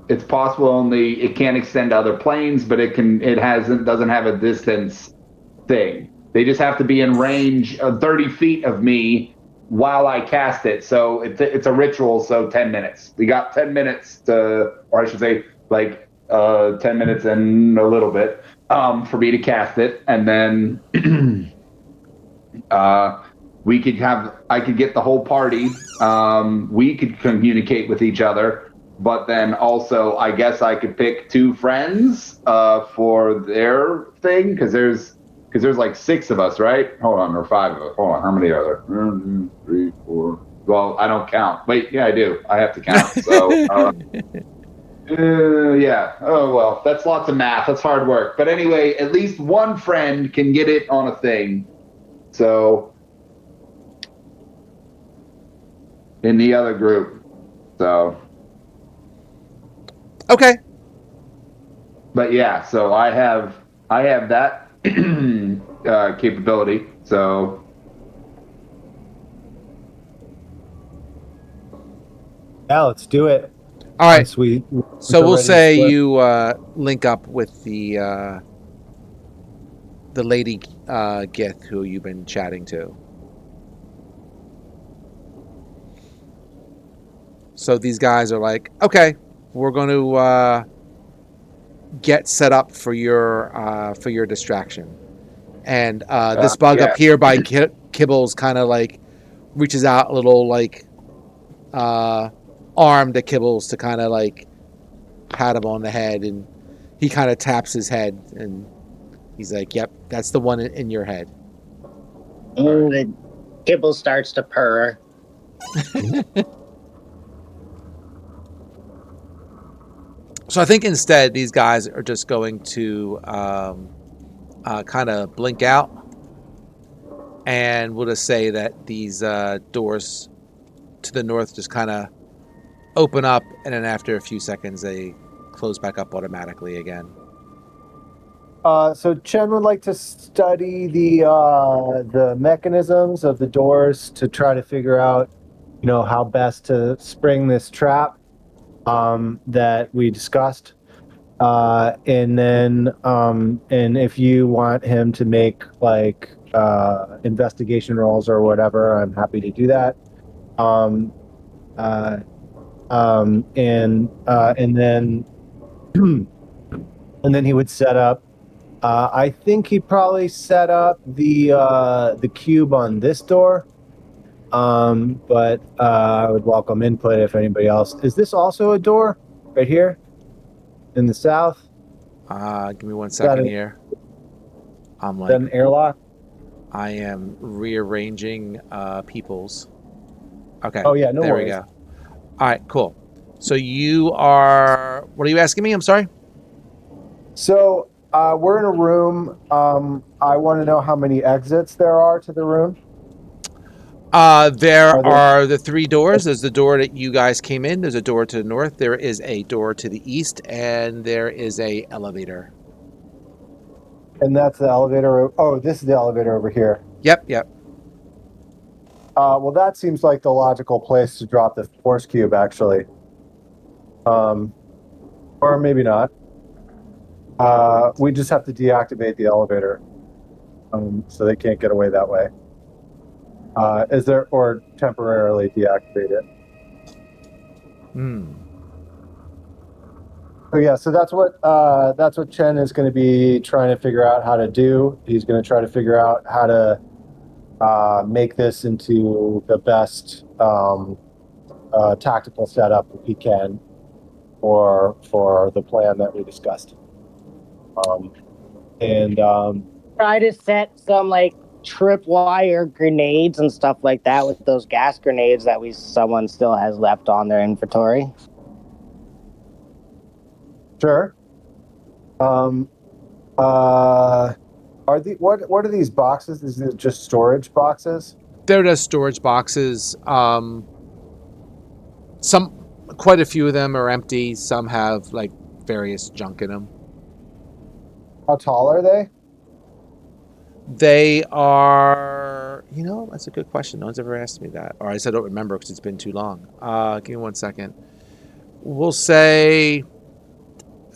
it's possible it can't extend to other planes, but doesn't have a distance thing. They just have to be in range of 30 feet of me while I cast it. So it's a ritual. So 10 minutes. We got 10 minutes or I should say, like 10 minutes and a little bit for me to cast it, and then I could get the whole party. We could communicate with each other, but then also I guess I could pick 2 friends for their thing, because there's like 6 of us, right? Hold on, or 5 of us. Hold on, how many are there? 1, 2, 3, 4. Well, I don't count. Wait, yeah, I do. I have to count. So, yeah. Oh well, that's lots of math. That's hard work. But anyway, at least one friend can get it on a thing. So. In the other group, so okay. But yeah, so I have that capability. So Yeah, let's do it. All right. Sweet. So we'll say you link up with the lady Gith who you've been chatting to. So these guys are like, okay, we're going to get set up for your distraction. And this bug up here by Kibbles kind of like reaches out a little like arm to Kibbles to kind of like pat him on the head, and he kind of taps his head, and he's like, yep, that's the one in your head. And Kibbles starts to purr. So I think instead these guys are just going to kind of blink out, and we'll just say that these doors to the north just kind of open up, and then after a few seconds they close back up automatically again. So Chen would like to study the mechanisms of the doors to try to figure out, how best to spring this trap that we discussed, and then and if you want him to make like investigation rolls or whatever, I'm happy to do that. And then and then he would set up. I think he probably set up the cube on this door. But I would welcome input if anybody else. Is this also a door right here in the south? Give me 1 second here. I'm like, an airlock? I am rearranging peoples. Okay. Oh yeah, no there worries. we go. All right, cool. So you are. What are you asking me? I'm sorry. So we're in a room. I want to know how many exits there are to the room. There Are there- are the 3 doors. There's the door that you guys came in. There's a door to the north. There is a door to the east, and there is a elevator. And that's the elevator. Oh, this is the elevator over here. Yep. Well, that seems like the logical place to drop the force cube, actually. Or maybe not. We just have to deactivate the elevator, so they can't get away that way. Is there, or temporarily deactivate it? Oh yeah, so that's what Chen is going to be trying to figure out how to do. He's going to try to figure out how to make this into the best tactical setup that he can for the plan that we discussed. Try to set some like tripwire grenades and stuff like that with those gas grenades that someone still has left on their inventory. Sure. What are these boxes? Is it just storage boxes? They're just storage boxes. Quite a few of them are empty. Some have like various junk in them. How tall are they? They are, that's a good question. No one's ever asked me that. Or I said I don't remember because it's been too long. Give me 1 second. We'll say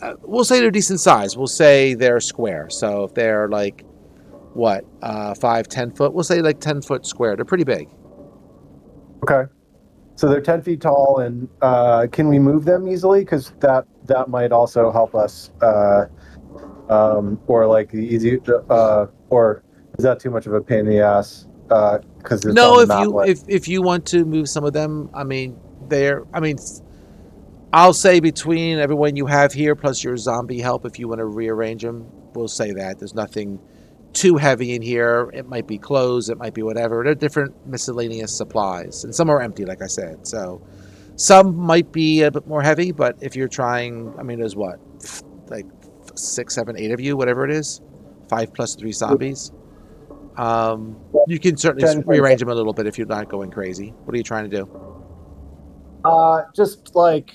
they're decent size. We'll say they're square. So if they're like, 5-10 foot, we'll say like 10-foot square. They're pretty big. Okay. So they're 10 feet tall, and can we move them easily? Because that might also help us. Or like the easy, or is that too much of a pain in the ass? Because No, if you want to move some of them, I'll say between everyone you have here plus your zombie help, if you want to rearrange them, we'll say that there's nothing too heavy in here. It might be clothes, it might be whatever. They're different miscellaneous supplies, and some are empty, like I said. So some might be a bit more heavy, but if you're trying, there's like 6, 7, 8 of you, whatever it is, 5 plus 3 zombies. You can certainly rearrange them a little bit if you're not going crazy. What are you trying to do? Just like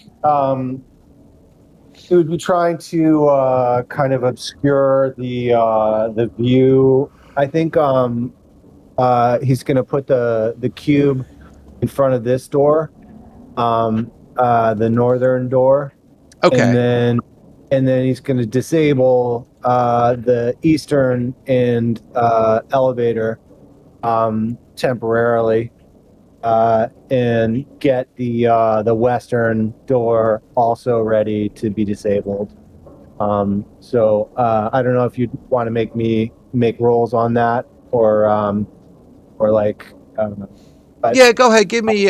it would be trying to kind of obscure the view. I think he's going to put the cube in front of this door, the northern door. Okay. And then he's going to disable the eastern and elevator temporarily, and get the western door also ready to be disabled. So I don't know if you'd want to make rolls on that, or like I don't know. Yeah, go ahead. Give me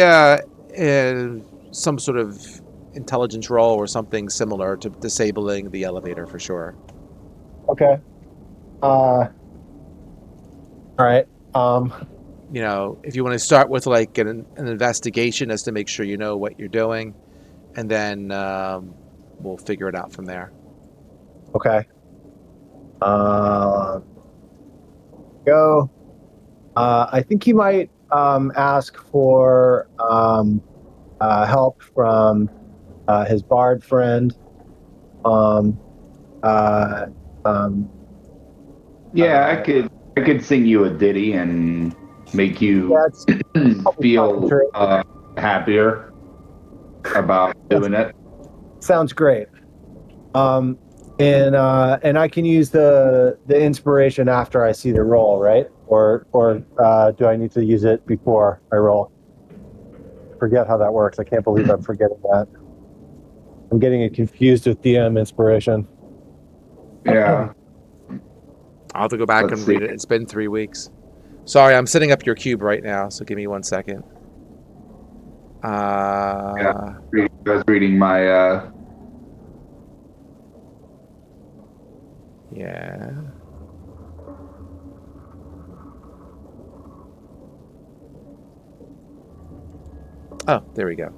some sort of intelligence roll or something similar to disabling the elevator for sure. Okay. All right. If you want to start with like an investigation as to make sure you know what you're doing, and then we'll figure it out from there. Okay. Go. I think he might ask for help from his bard friend. Yeah, I could sing you a ditty and make you feel happier about doing it. Sounds great. And I can use the inspiration after I see the roll, right? Or do I need to use it before I roll? Forget how that works. I can't believe I'm forgetting that. I'm getting it confused with DM inspiration. Yeah. I'll have to go back and read it. It's been 3 weeks. Sorry, I'm setting up your cube right now, so give me 1 second. I was reading my yeah. Oh, there we go.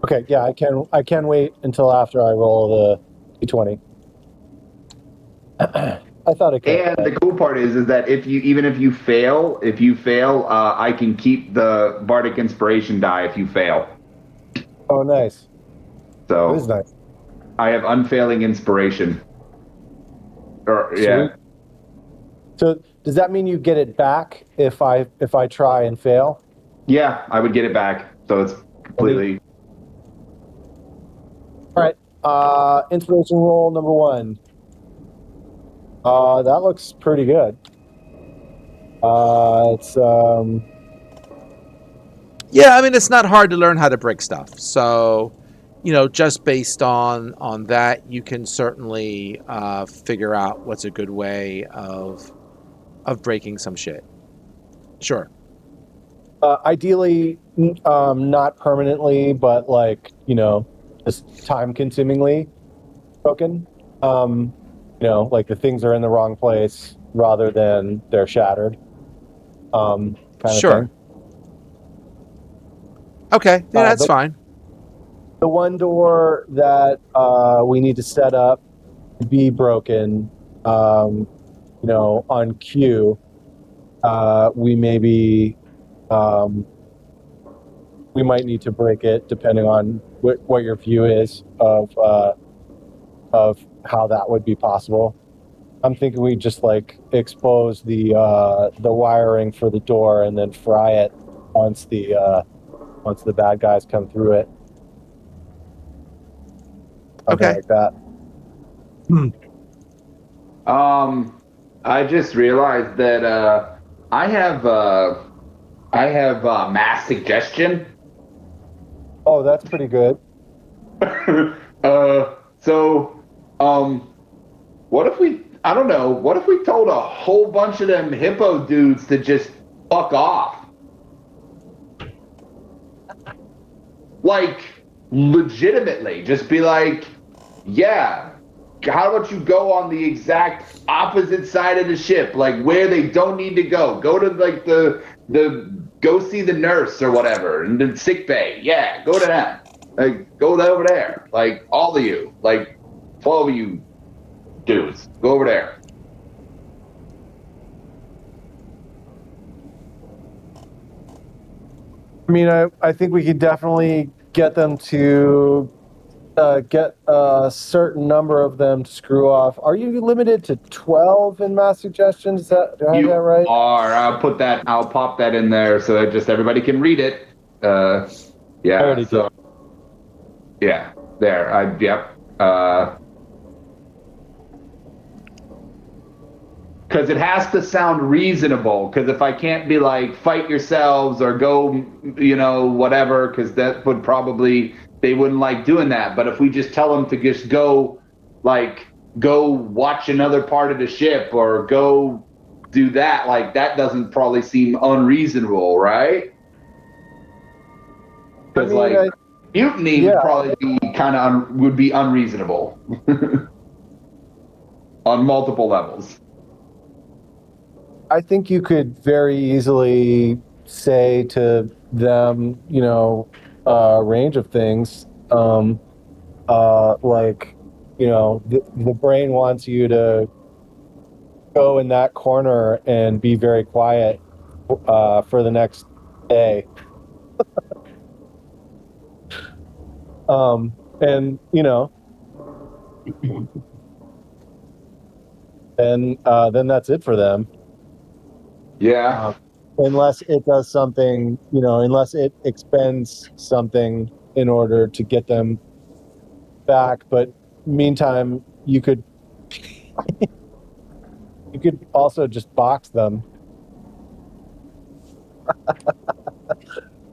Okay, yeah, I can wait until after I roll the d20. I thought it could. And the cool part is that if you fail, I can keep the bardic inspiration die if you fail. Oh, nice. That is So nice. I have unfailing inspiration. Or yeah, Sweet. So does that mean you get it back if I try and fail? yeah, I would get it back. So it's completely. All right. Inspiration roll number 1. That looks pretty good. It's Yeah, I mean it's not hard to learn how to break stuff. So, just based on that, you can certainly figure out what's a good way of breaking some shit. Sure. ideally not permanently, but like just time-consumingly broken. Like the things are in the wrong place rather than they're shattered. Kind of Sure. thing. Okay, yeah, that's fine. The one door that we need to set up to be broken, on cue, we might need to break it depending on what your view is of how that would be possible. I'm thinking we just like expose the wiring for the door and then fry it once the bad guys come through it. Something Okay. like that. I just realized that I have mass suggestion. Oh, that's pretty good. So, what if we? I don't know. What if we told a whole bunch of them hippo dudes to just fuck off? Like, legitimately, just be like, yeah. How about you go on the exact opposite side of the ship, like where they don't need to go? Go to like the go see the nurse or whatever, and the sick bay. Yeah, go to them. Like go over there. Like all of you, like 12 of you dudes, go over there. I mean, I think we could definitely get them to get a certain number of them to screw off. Are you limited to 12 in mass suggestions? Do I have that right? Are. I'll pop that in there so that just everybody can read it. I Yeah. already So did. yeah, there. Yep. Because it has to sound reasonable. Because if I can't be like, fight yourselves or go, whatever, because that would probably, they wouldn't like doing that. But if we just tell them to just go watch another part of the ship or go do that, like that doesn't probably seem unreasonable, right? Because mutiny would probably be would be unreasonable on multiple levels. I think you could very easily say to them, a range of things. Like, the brain wants you to go in that corner and be very quiet for the next day. And, then that's it for them. Yeah. Unless it does something, unless it expends something in order to get them back. But meantime, you could also just box them.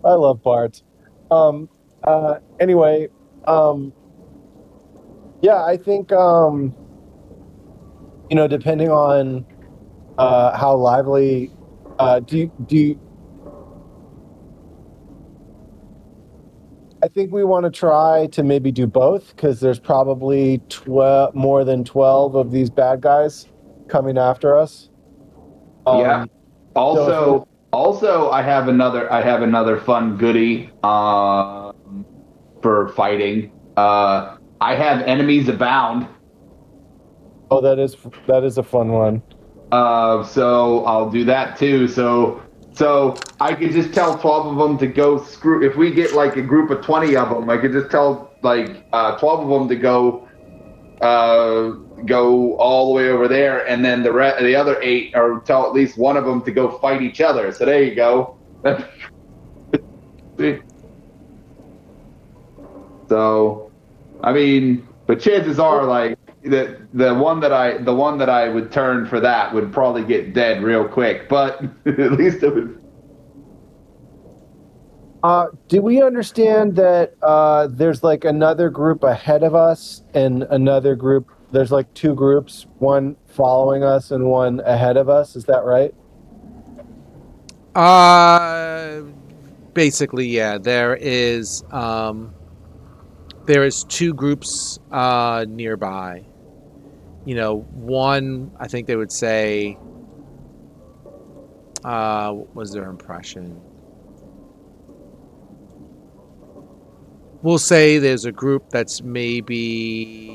I love Bart. Anyway, yeah, I think depending on how lively, do you I think we want to try to maybe do both because there's probably more than 12 of these bad guys coming after us. Yeah. Also, I have another fun goodie for fighting. I have enemies abound. Oh, that is a fun one. So I'll do that too. So I could just tell 12 of them to go screw. If we get like a group of 20 of them, I could just tell like 12 of them to go all the way over there, and then the other 8, or tell at least one of them to go fight each other. So there you go. So, I mean, but chances are like the one that I would turn for that would probably get dead real quick. But at least it would. Do we understand that there's like another group ahead of us and another group? There's like 2 groups, one following us and one ahead of us. Is that right? Basically, yeah. There is 2 groups nearby. One, I think they would say, what was their impression? We'll say there's a group that's maybe,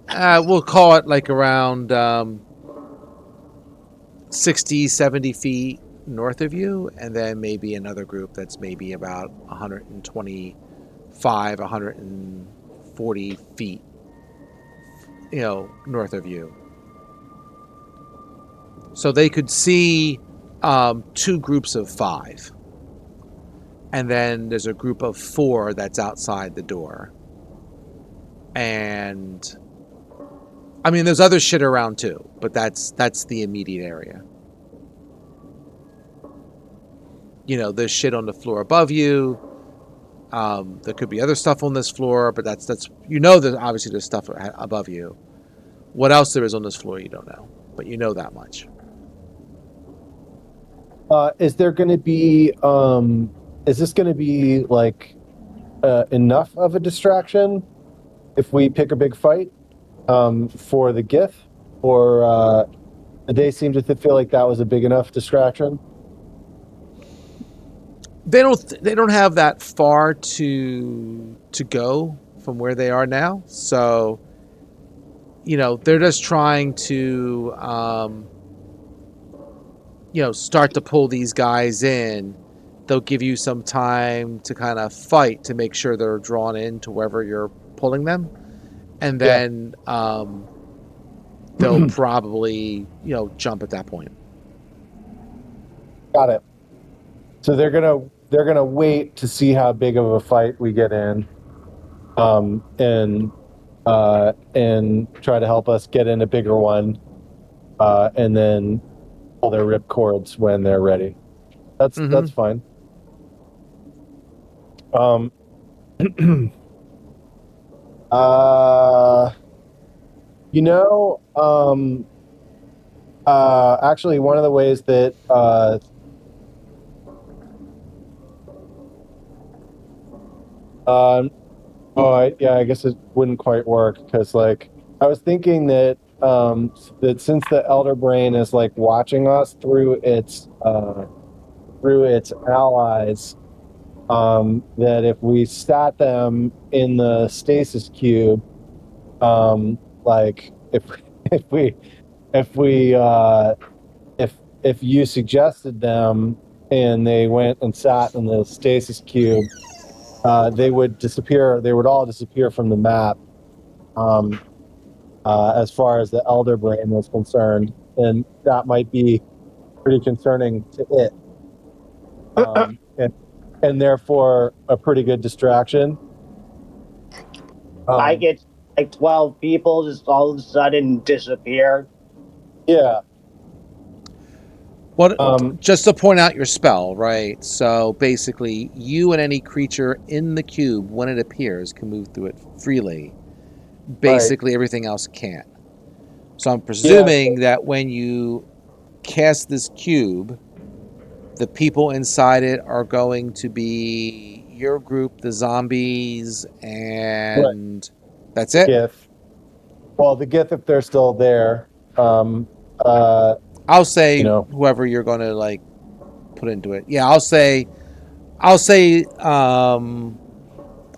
we'll call it like around 60, 70 feet north of you, and then maybe another group that's maybe about 125, 140 feet, north of you. So they could see 2 groups of 5. And then there's a group of 4 that's outside the door. And I mean, there's other shit around too, but that's the immediate area. There's shit on the floor above you. There could be other stuff on this floor, but that's there's obviously there's stuff above you. What else there is on this floor, you don't know, but you know that much. Is there going to be? Is this going to be like enough of a distraction if we pick a big fight for the GIF, or they seem to feel like that was a big enough distraction? They don't have that far to go from where they are now, so they're just trying to start to pull these guys in. They'll give you some time to kind of fight to make sure they're drawn into wherever you're pulling them, and then they'll probably jump at that point. Got it. So they're gonna wait to see how big of a fight we get in, and try to help us get in a bigger one, and then pull their rip cords when they're ready. That's fine. Actually, one of the ways that I guess it wouldn't quite work, because like I was thinking that that since the Elder Brain is like watching us through its allies, that if we sat them in the stasis cube, like if you suggested them and they went and sat in the stasis cube, they would disappear. They would all disappear from the map, as far as the Elder Brain was concerned, and that might be pretty concerning to it, and therefore a pretty good distraction. I get like 12 people just all of a sudden disappear. Yeah. Well, just to point out your spell, right? So basically, you and any creature in the cube, when it appears, can move through it freely. Basically, everything else can't. So I'm presuming that when you cast this cube, the people inside it are going to be your group, the zombies, and that's it? GIF. Well, the GIF, if they're still there. I'll say whoever you're going to like put into it. Yeah, I'll say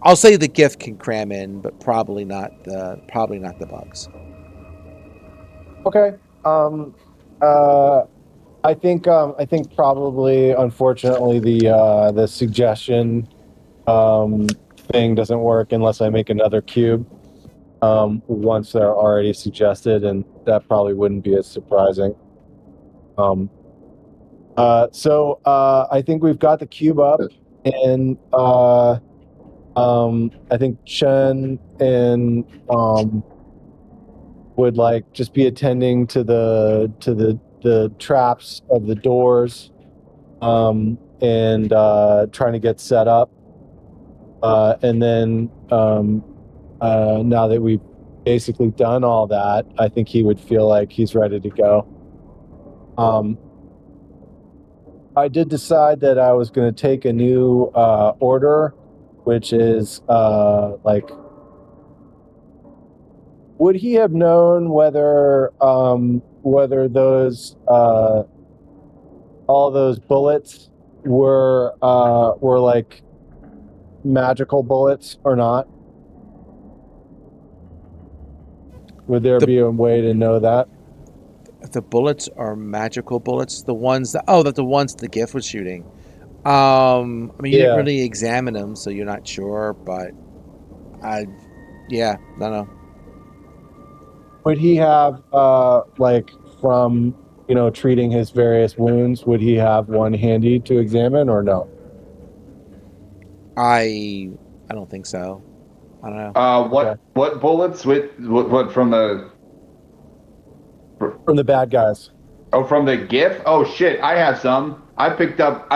I'll say the gift can cram in, but probably not the bugs. Okay. I think probably, unfortunately, the suggestion thing doesn't work unless I make another cube once they're already suggested, and that probably wouldn't be as surprising. So I think we've got the cube up, and I think Chen and would like just be attending to the traps of the doors, and trying to get set up, and then now that we've basically done all that, I think he would feel like he's ready to go. I did decide that I was going to take a new order, which is like, would he have known whether those all those bullets were like magical bullets or not? Would there be a way to know that? The bullets are magical bullets. The ones that the ones the gift was shooting. I mean, you didn't really examine them, so you're not sure. But I don't know. Would he have like from treating his various wounds? Would he have one handy to examine or no? I don't think so. I don't know. What bullets? What from the bad guys? Oh, from the gift? Oh shit! I have some. I picked up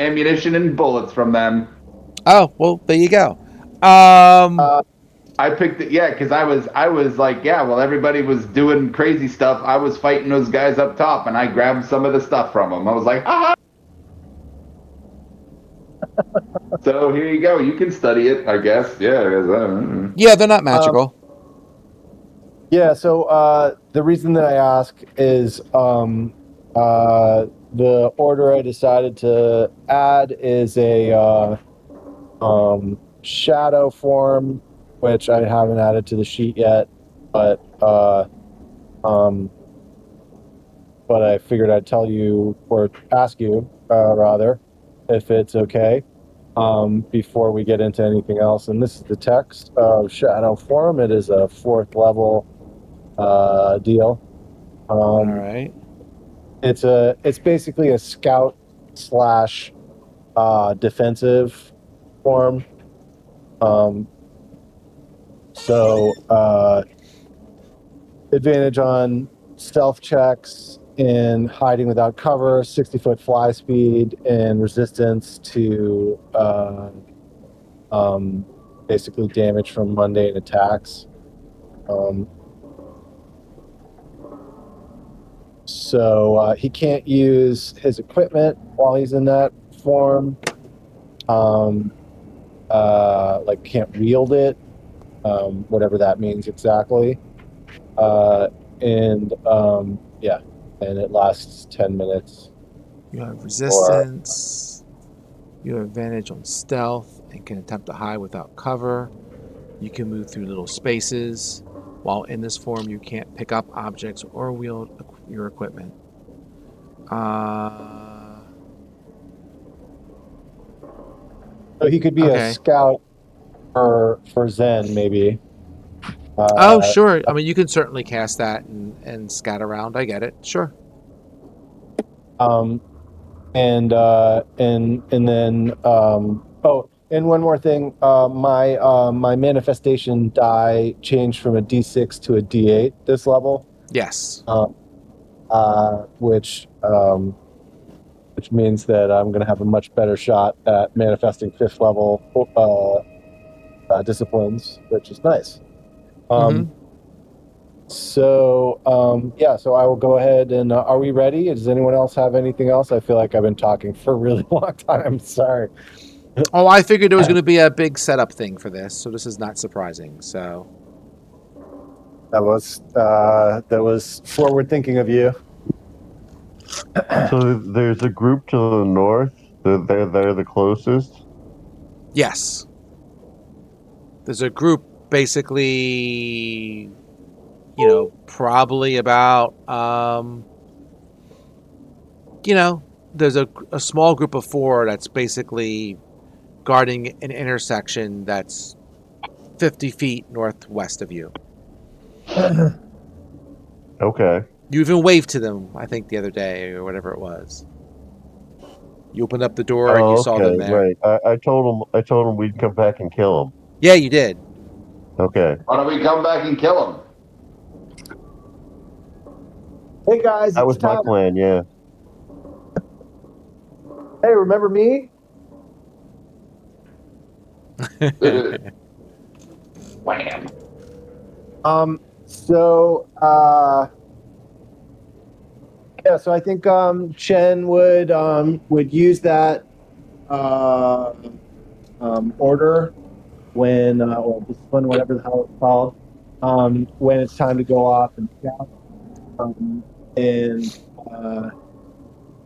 ammunition and bullets from them. Oh well, there you go. I picked it, because I was like, well, everybody was doing crazy stuff. I was fighting those guys up top, and I grabbed some of the stuff from them. I was like, ha. So here you go. You can study it, I guess. Yeah. Yeah, they're not magical. Yeah. So the reason that I ask is the order I decided to add is a shadow form, which I haven't added to the sheet yet, but I figured I'd tell you or ask you rather if it's okay before we get into anything else. And this is the text of shadow form. It is a 4th level deal. All right. It's basically a scout / defensive form. So advantage on stealth checks and hiding without cover, 60-foot fly speed, and resistance to basically damage from mundane attacks. So he can't use his equipment while he's in that form. Like can't wield it, whatever that means exactly. And it lasts 10 minutes. You have resistance. You have advantage on stealth and can attempt to hide without cover. You can move through little spaces. While in this form, you can't pick up objects or wield your equipment. So he could be a scout for Zen, maybe. Sure. I mean, you can certainly cast that and scout around. I get it. Sure. And then and one more thing. My manifestation die changed from a D6 to a D8 this level. Yes. Which means that I'm going to have a much better shot at manifesting 5th level disciplines, which is nice. So I will go ahead and are we ready? Does anyone else have anything else? I feel like I've been talking for a really long time. Sorry. Oh, I figured there was going to be a big setup thing for this, so this is not surprising. So that was forward thinking of you. So there's a group to the north. They're the closest. Yes. There's a group basically, probably about, there's a small group of 4 that's basically guarding an intersection that's 50 feet northwest of you. Okay. You even waved to them, I think, the other day or whatever it was. You opened up the door and you saw them there. Right. I told him we'd come back and kill him. Yeah, you did. Okay. Why don't we come back and kill him? Hey guys, That it's was my Tom. plan, yeah. Hey, remember me? Wham. So so I think Chen would use that order when or discipline, whatever the hell it's called, when it's time to go off and scout, and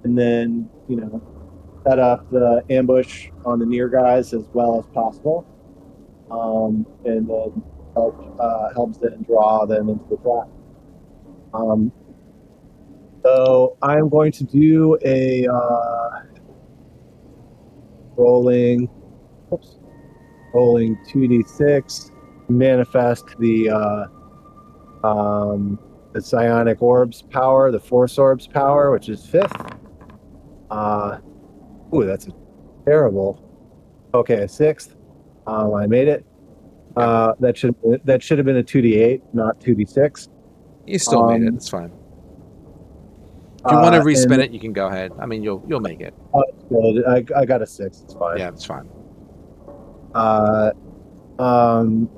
then set up the ambush on the near guys as well as possible, and then helps then draw them into the trap. So I'm going to do a rolling 2d6, manifest the psionic orbs power, the force orbs power, which is 5th. That's a terrible. Okay, a 6th. I made it. That should have been a 2d8, not 2d6. You still made it. It's fine. If you want to respin it, you can go ahead. I mean, you'll make it. It's good. I got a 6. It's fine. Yeah, it's fine. And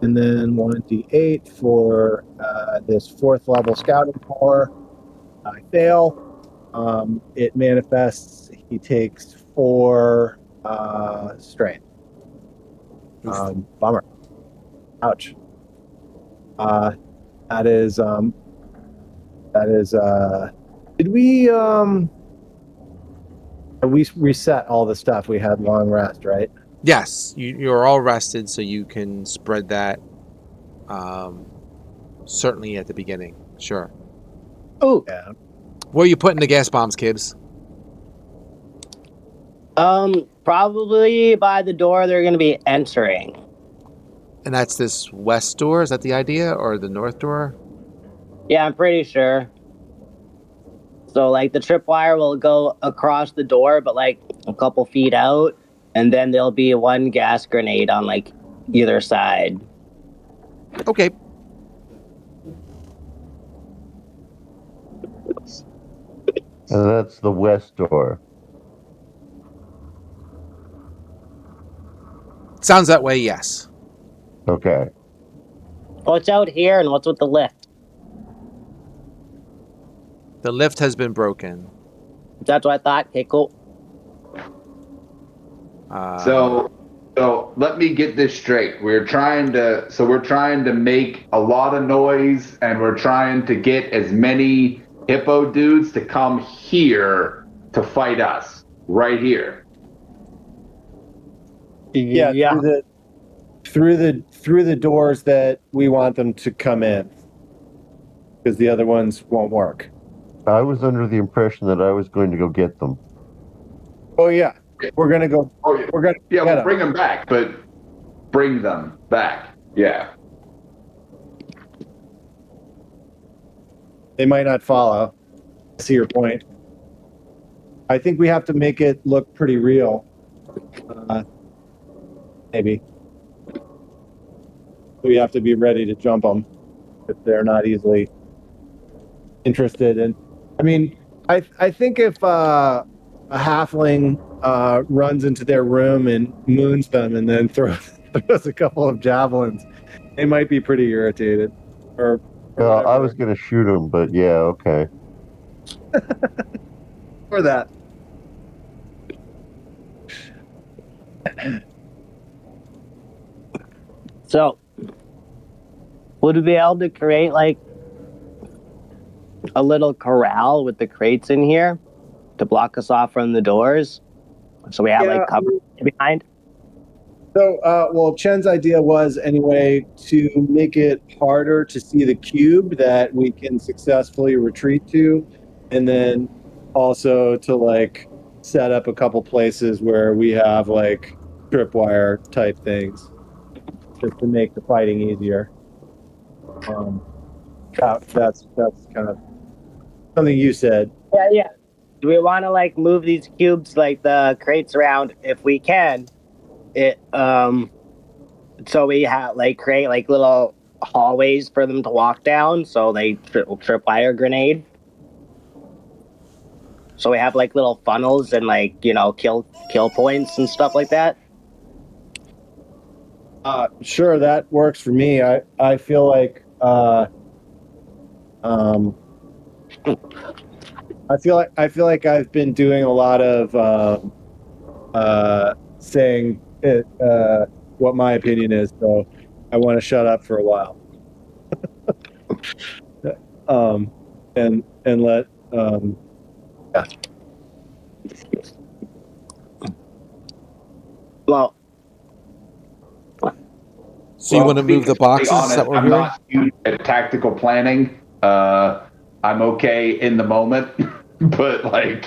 then 1d8 for this 4th level scouting power. I fail. It manifests. He takes 4 strain. Bummer. Ouch. That is. Did we reset all the stuff? We had long rest, right? Yes, you're all rested, so you can spread that. Certainly at the beginning, sure. Oh, Yeah. Where are you putting the gas bombs, Kibbs? probably by the door they're going to be entering. And that's this west door? Is that the idea? Or the north door? Yeah, I'm pretty sure. So, like, the tripwire will go across the door, but, like, a couple feet out, and then there'll be one gas grenade on, like, either side. Okay. And that's the west door. Sounds that way, yes. Okay. What's out here and what's with the lift? The lift has been broken. That's what I thought. Okay, cool. So let me get this straight. We're trying to make a lot of noise, and we're trying to get as many hippo dudes to come here to fight us right here. Yeah. Through the doors that we want them to come in, because the other ones won't work. I was under the impression that I was going to go get them. Oh yeah, we're gonna go. Oh, yeah. We're gonna We'll bring them back, but bring them back. Yeah. They might not follow. I see your point. I think we have to make it look pretty real. Maybe. We have to be ready to jump them if they're not easily interested in. I mean, I think if a halfling runs into their room and moons them and then throws a couple of javelins, they might be pretty irritated. Or I was going to shoot them, but yeah, okay. or that. So, would we be able to create, like, a little corral with the crates in here to block us off from the doors? So we have, like, cover behind? So, well, Chen's idea was anyway to make it harder to see the cube that we can successfully retreat to, and then also to like set up a couple places where we have like tripwire type things just to make the fighting easier. That's kind of something you said. Yeah. Do we want to like move these cubes, like the crates, around if we can? It so we have like create like little hallways for them to walk down, so they tripwire grenade. So we have like little funnels and like kill points and stuff like that. Sure, that works for me. I feel like I feel like I've been doing a lot of saying it, what my opinion is, so I want to shut up for a while. And let yeah. Well, So you want to move the boxes? Honest, Is that what I'm we're hearing? not huge at tactical planning. I'm okay in the moment, but like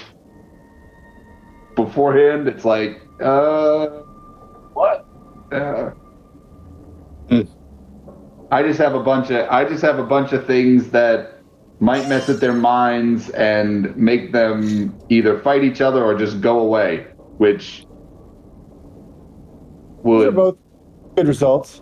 beforehand, it's like, what? I just have a bunch of things that might mess with their minds and make them either fight each other or just go away, which These are would both good results.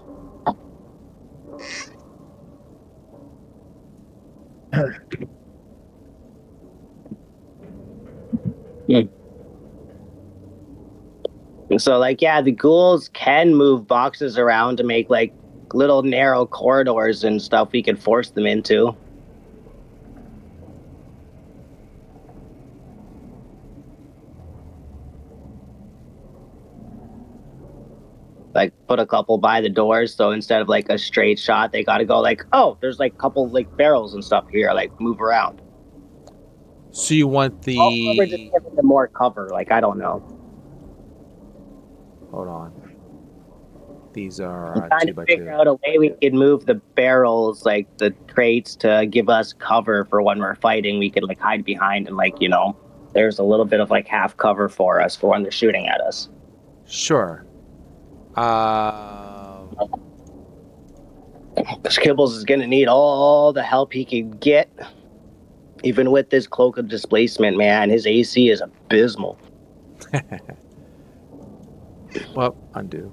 so like the ghouls can move boxes around to make like little narrow corridors and stuff we could force them into. Like put a couple by the doors, so instead of like a straight shot, they got to go like, oh, there's like a couple like barrels and stuff here, like move around. So you want Or we're just giving them more cover, like I don't know. Hold on. These are I'm trying 2 to by figure 2. out a way we can move the barrels, like the crates, to give us cover for when we're fighting. We could like hide behind and like there's a little bit of like half cover for us for when they're shooting at us. Sure. Because Kibbles is gonna need all the help he can get. Even with this cloak of displacement, man, his AC is abysmal. Well, undo.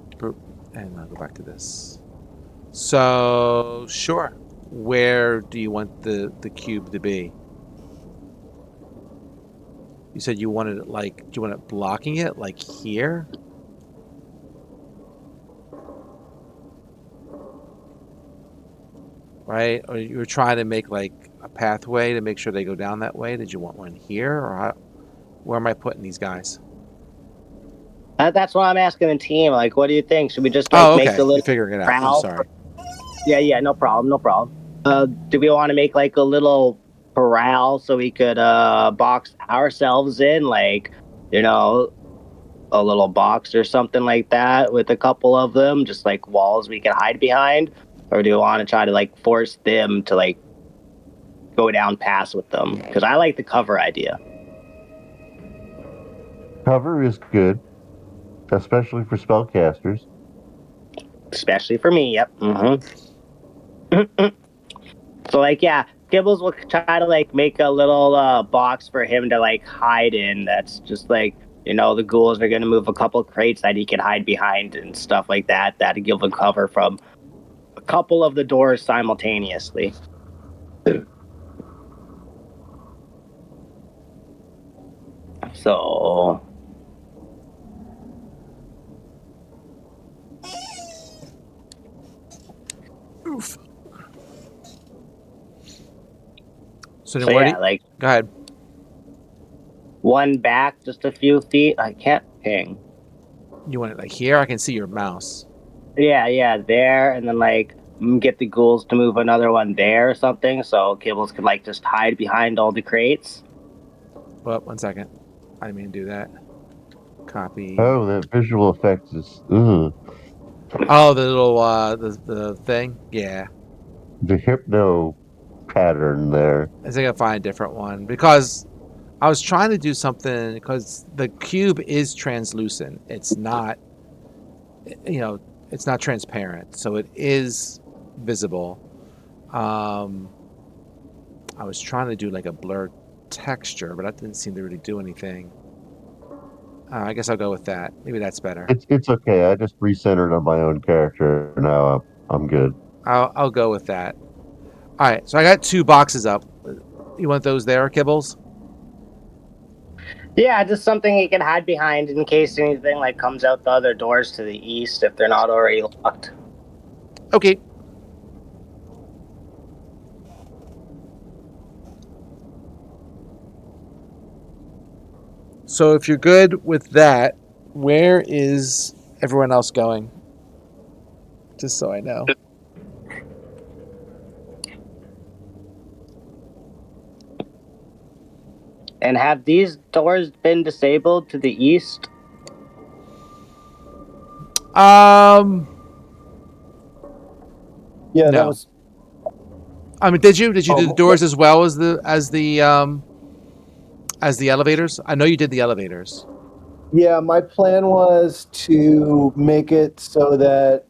And I'll go back to this. So, sure. Where do you want the cube to be? You said you wanted it like, do you want it blocking it like here? Right? Or you were trying to make like a pathway to make sure they go down that way? Did you want one here? Or where am I putting these guys? That's what I'm asking the team. Like, what do you think? Should we just like make the You're little figuring it out. I'm corral? sorry. Yeah, no problem. Do we want to make like a little corral so we could box ourselves in, like a little box or something like that with a couple of them, just like walls we can hide behind? Or do you want to try to like force them to like go down past with them? Because I like the cover idea. Cover is good, especially for spellcasters. Especially for me, yep. So like Gibbles will try to like make a little box for him to like hide in. That's just like the ghouls are gonna move a couple crates that he can hide behind and stuff like that. That'll give him cover from a couple of the doors simultaneously. So Oof. So then where like go ahead. one back just a few feet. I can't ping. You want it like here? I can see your mouse. Yeah, there, and then like get the ghouls to move another one there or something, so Kibbles could like just hide behind all the crates. Well, 1 second. I didn't mean to do that. Copy. Oh, that visual effect is. Ugh. Oh, the little the thing. Yeah, The hypno pattern there. I think I'll find a different one because I was trying to do something because the cube is translucent. It's not, it's not transparent, so it is visible. I was trying to do like a blur texture, but that didn't seem to really do anything. I guess I'll go with that. Maybe that's better. It's okay. I just recentered on my own character. Now I'm good. I'll go with that. All right, so I got 2 boxes up. You want those there, Kibbles? Yeah, just something you can hide behind in case anything like comes out the other doors to the east if they're not already locked. Okay. So if you're good with that, where is everyone else going? Just so I know. And have these doors been disabled to the east? Yeah, that No. was. I mean, did you do the doors as well as the elevators? I know you did the elevators. Yeah, my plan was to make it so that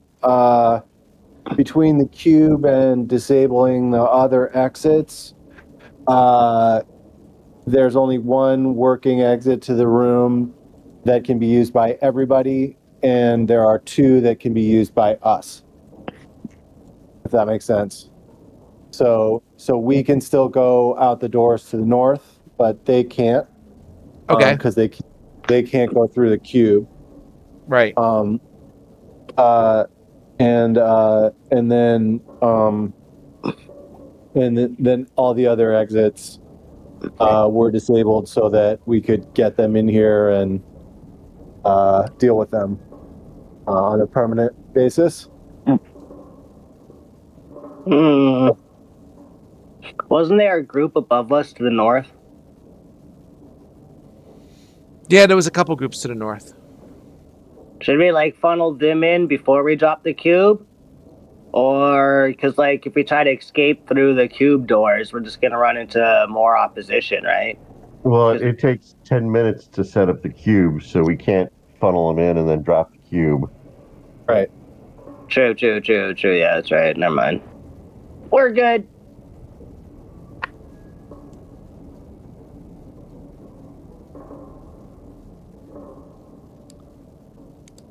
between the cube and disabling the other exits, there's only one working exit to the room that can be used by everybody, and there are 2 that can be used by us. If that makes sense. So we can still go out the doors to the north, but they can't. Okay. Because they can't go through the cube. Right. And then then all the other exits were disabled so that we could get them in here and deal with them on a permanent basis. Wasn't there a group above us to the north? Yeah, there was a couple groups to the north. Should we like funnel them in before we drop the cube? Or, because like if we try to escape through the cube doors, we're just going to run into more opposition, right? Well, it takes 10 minutes to set up the cube, so we can't funnel them in and then drop the cube. Right. True. Yeah, that's right. Never mind. We're good.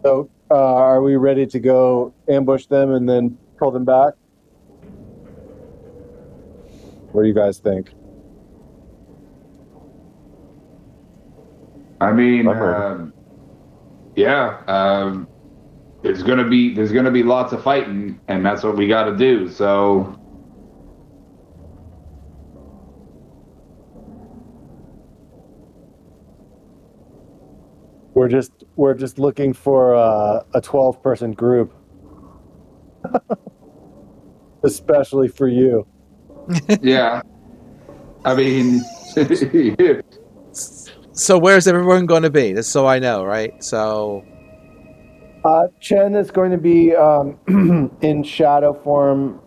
So are we ready to go ambush them and then pull them back? What do you guys think? I mean, I'm ready. yeah, there's gonna be lots of fighting, and that's what we got to do. So We're just looking for a 12-person group, especially for you. yeah, I mean, So where's everyone going to be? Just so I know, right? So Chen is going to be in shadow form,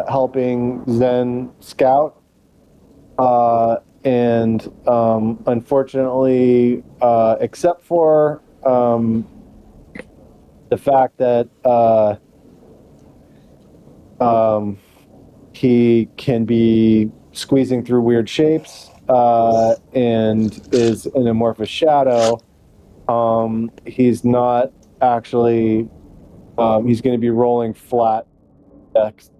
helping Zen scout, and unfortunately, except for the fact that he can be squeezing through weird shapes and is an amorphous shadow, he's not actually. He's going to be rolling flat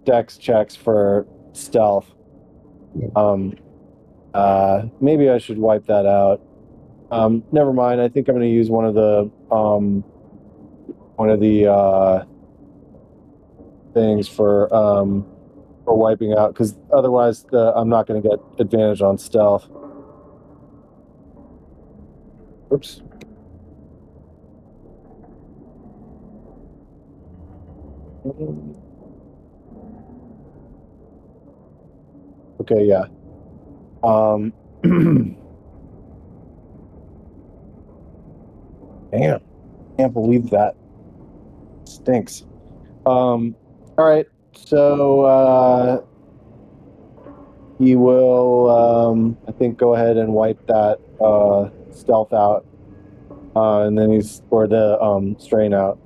dex checks for stealth. Maybe I should wipe that out. Never mind. I think I'm going to use one of the things for wiping out, because otherwise I'm not going to get advantage on stealth. Oops. Okay, yeah. Damn. Can't believe that stinks. All right, so he will, I think, go ahead and wipe that stealth out, and then or the strain out,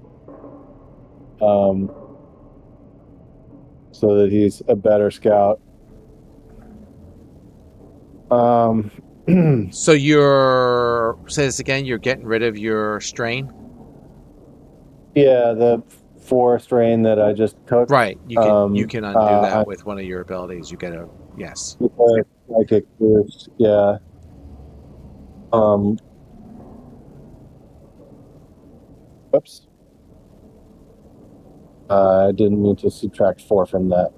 so that he's a better scout. So say this again, you're getting rid of your strain? Yeah, the 4 strain that I just took. Right. You can undo that with one of your abilities. You get a yes. Psychic boost, yeah. Oops. I didn't mean to subtract 4 from that.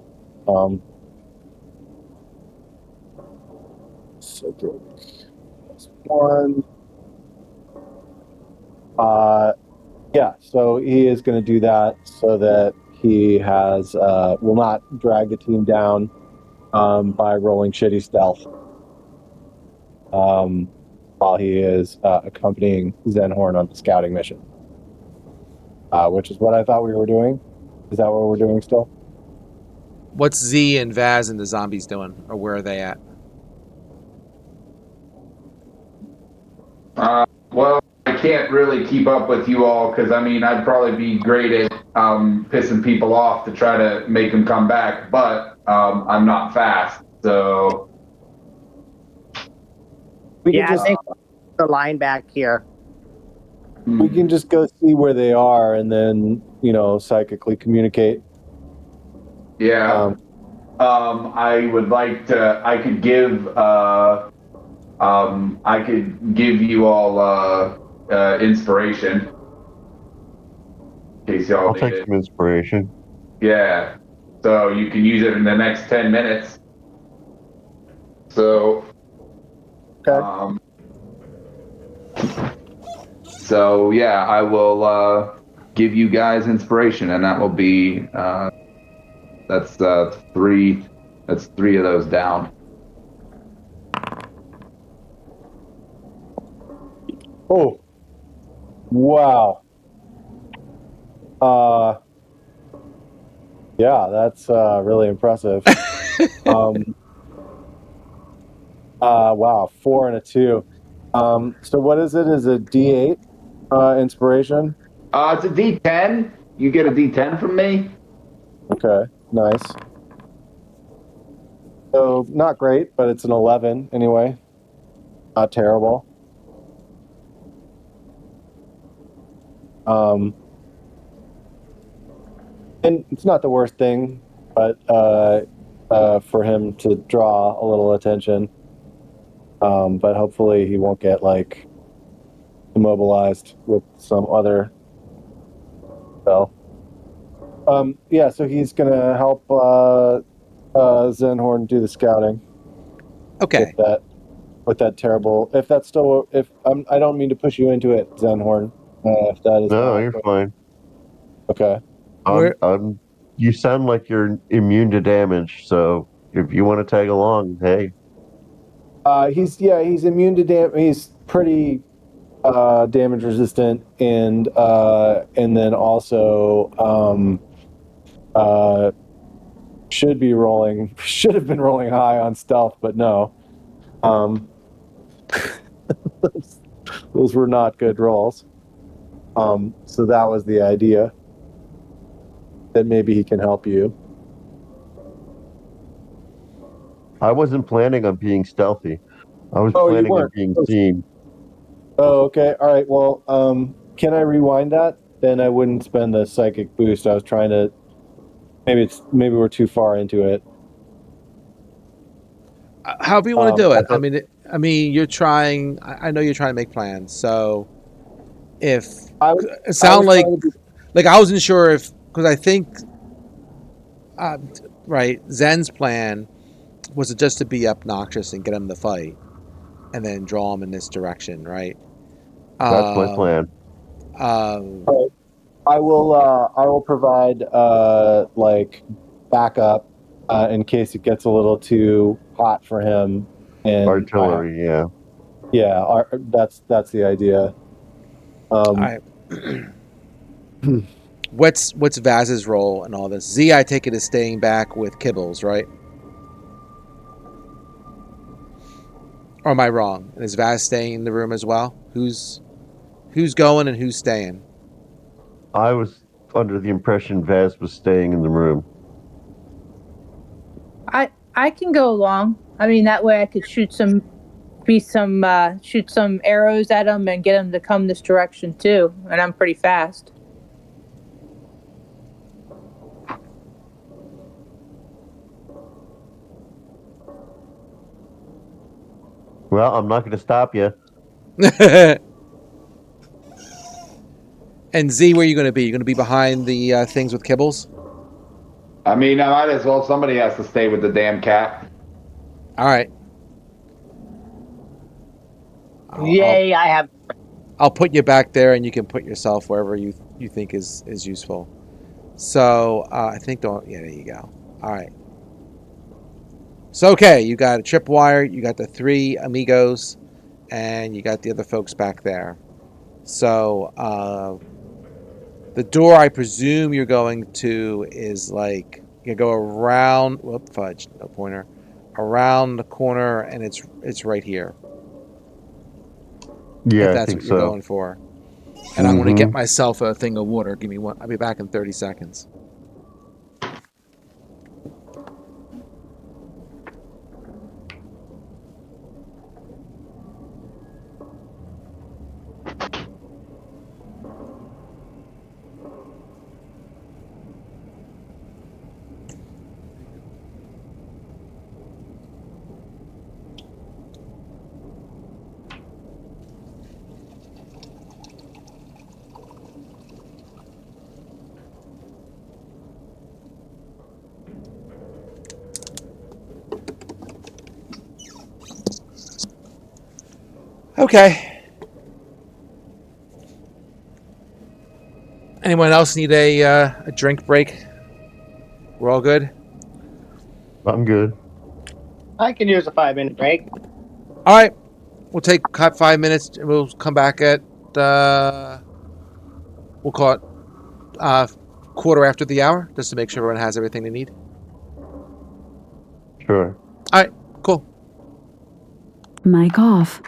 Psychic +1. Yeah, so he is going to do that so that he will not drag the team down by rolling shitty stealth while he is accompanying Zenhorn on the scouting mission, which is what I thought we were doing. Is that what we're doing still? What's Z and Vaz and the zombies doing, or where are they at? Well, I can't really keep up with you all because I'd probably be great at pissing people off to try to make them come back, but I'm not fast, so. I think the line back here. We can just go see where they are and then, psychically communicate. Yeah. I would like to. I could give you all inspiration in case y'all I'll need take it. some inspiration. Yeah. So you can use it in the next 10 minutes. So. Okay. So yeah, I will give you guys inspiration, and that will be that's 3. That's 3 of those down. Oh, wow. Yeah, that's really impressive. Wow, 4 and a 2. So what is it? Is it D8 inspiration? It's a D10. You get a D10 from me. Okay, nice. So not great, but it's an 11 anyway. Not terrible. And it's not the worst thing, but for him to draw a little attention. But hopefully he won't get immobilized with some other spell. Yeah, so he's gonna help Zenhorn do the scouting. Okay. With that terrible. If that's still, I don't mean to push you into it, Zenhorn. If that is. No, you're fine. Okay. You sound like you're immune to damage, so if you want to tag along, hey. He's immune to damage. He's pretty damage resistant, and then also should have been rolling high on stealth, but no. Those were not good rolls. So that was the idea, that maybe he can help you. I wasn't planning on being stealthy. I was planning on being seen. Oh, okay. All right. Well, can I rewind that? Then I wouldn't spend the psychic boost. I was trying to. Maybe we're too far into it. However you want to do it. I mean, you're trying. I know you're trying to make plans. So, if it sounds like I wasn't sure if, because I think, right, Zen's plan was just to be obnoxious and get him to fight, and then draw him in this direction, right? That's my plan. I will provide backup in case it gets a little too hot for him. And artillery, yeah. Yeah, that's the idea. All right. What's Vaz's role in all this? Z, I take it, is staying back with Kibbles, right? Or am I wrong? Is Vaz staying in the room as well? Who's going and who's staying? I was under the impression Vaz was staying in the room. I can go along. I mean, that way I could shoot some arrows at them and get them to come this direction too. And I'm pretty fast. Well, I'm not going to stop you. And Z, where are you going to be? You're going to be behind the things with Kibbles? I mean, I might as well. Somebody has to stay with the damn cat. All right. Yay! I have. I'll put you back there, and you can put yourself wherever you think is useful. So I think yeah, there you go. All right. So okay, you got a tripwire, you got the 3 amigos, and you got the other folks back there. So the door I presume you're going to is like you go around. Whoop, fudge, no pointer. Around the corner, and it's right here. Yeah, If that's I think what you're so. going for. And I'm going to get myself a thing of water. Give me one. I'll be back in 30 seconds. Okay. Anyone else need a drink break? We're all good? I'm good. I can use a 5-minute break. All right. We'll take 5 minutes. And we'll come back at, we'll call it quarter after the hour, just to make sure everyone has everything they need. Sure. All right. Cool. Mic off.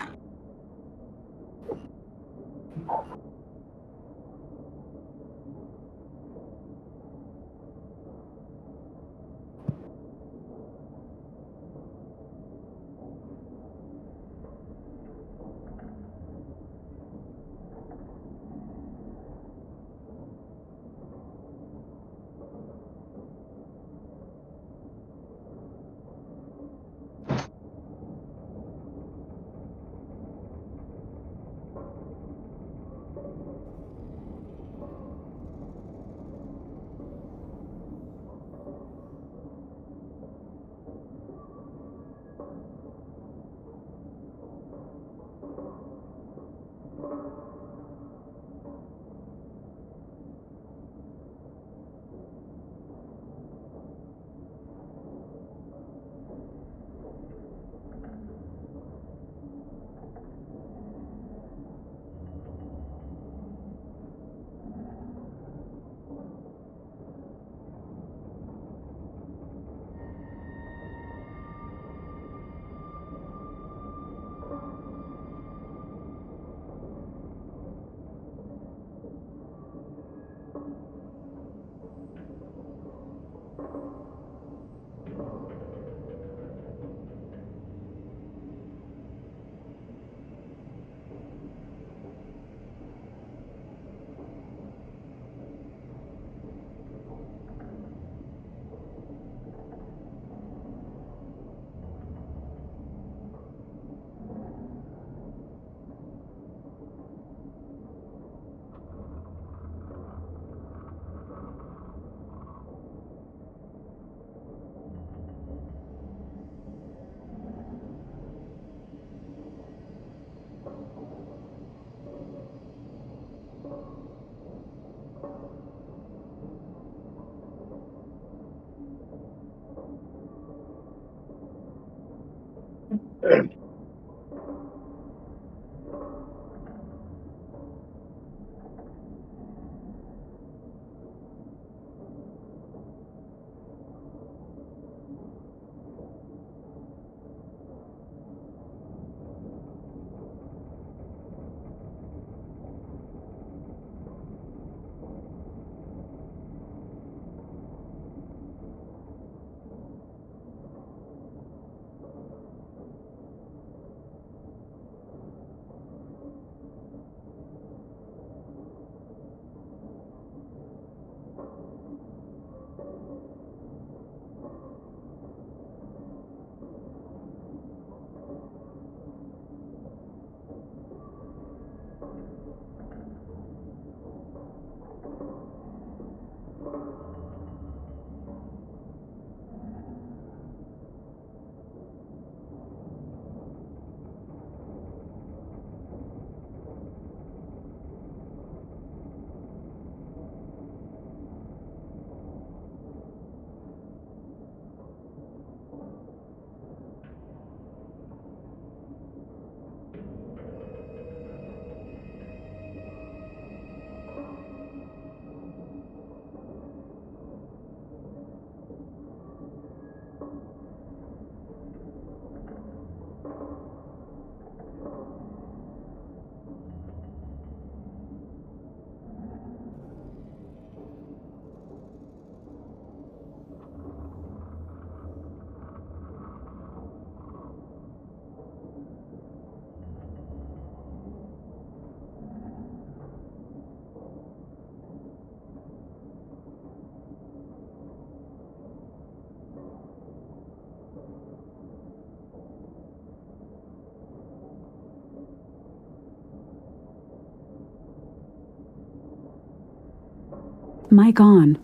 Mic on.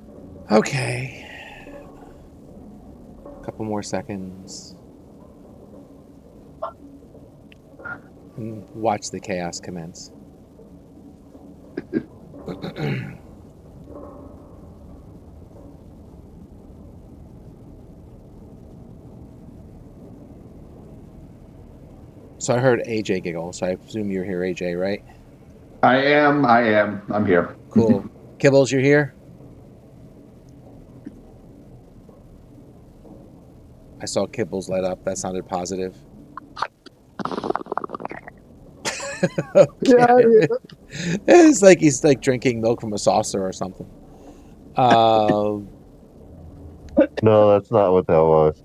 Okay. A couple more seconds. And watch the chaos commence. So I heard AJ giggle, so I presume you're here, AJ, right? I am. I'm here. Cool. Kibbles, you're here? I saw Kibbles light up. That sounded positive. Okay. It's like he's like drinking milk from a saucer or something. No, that's not what that was.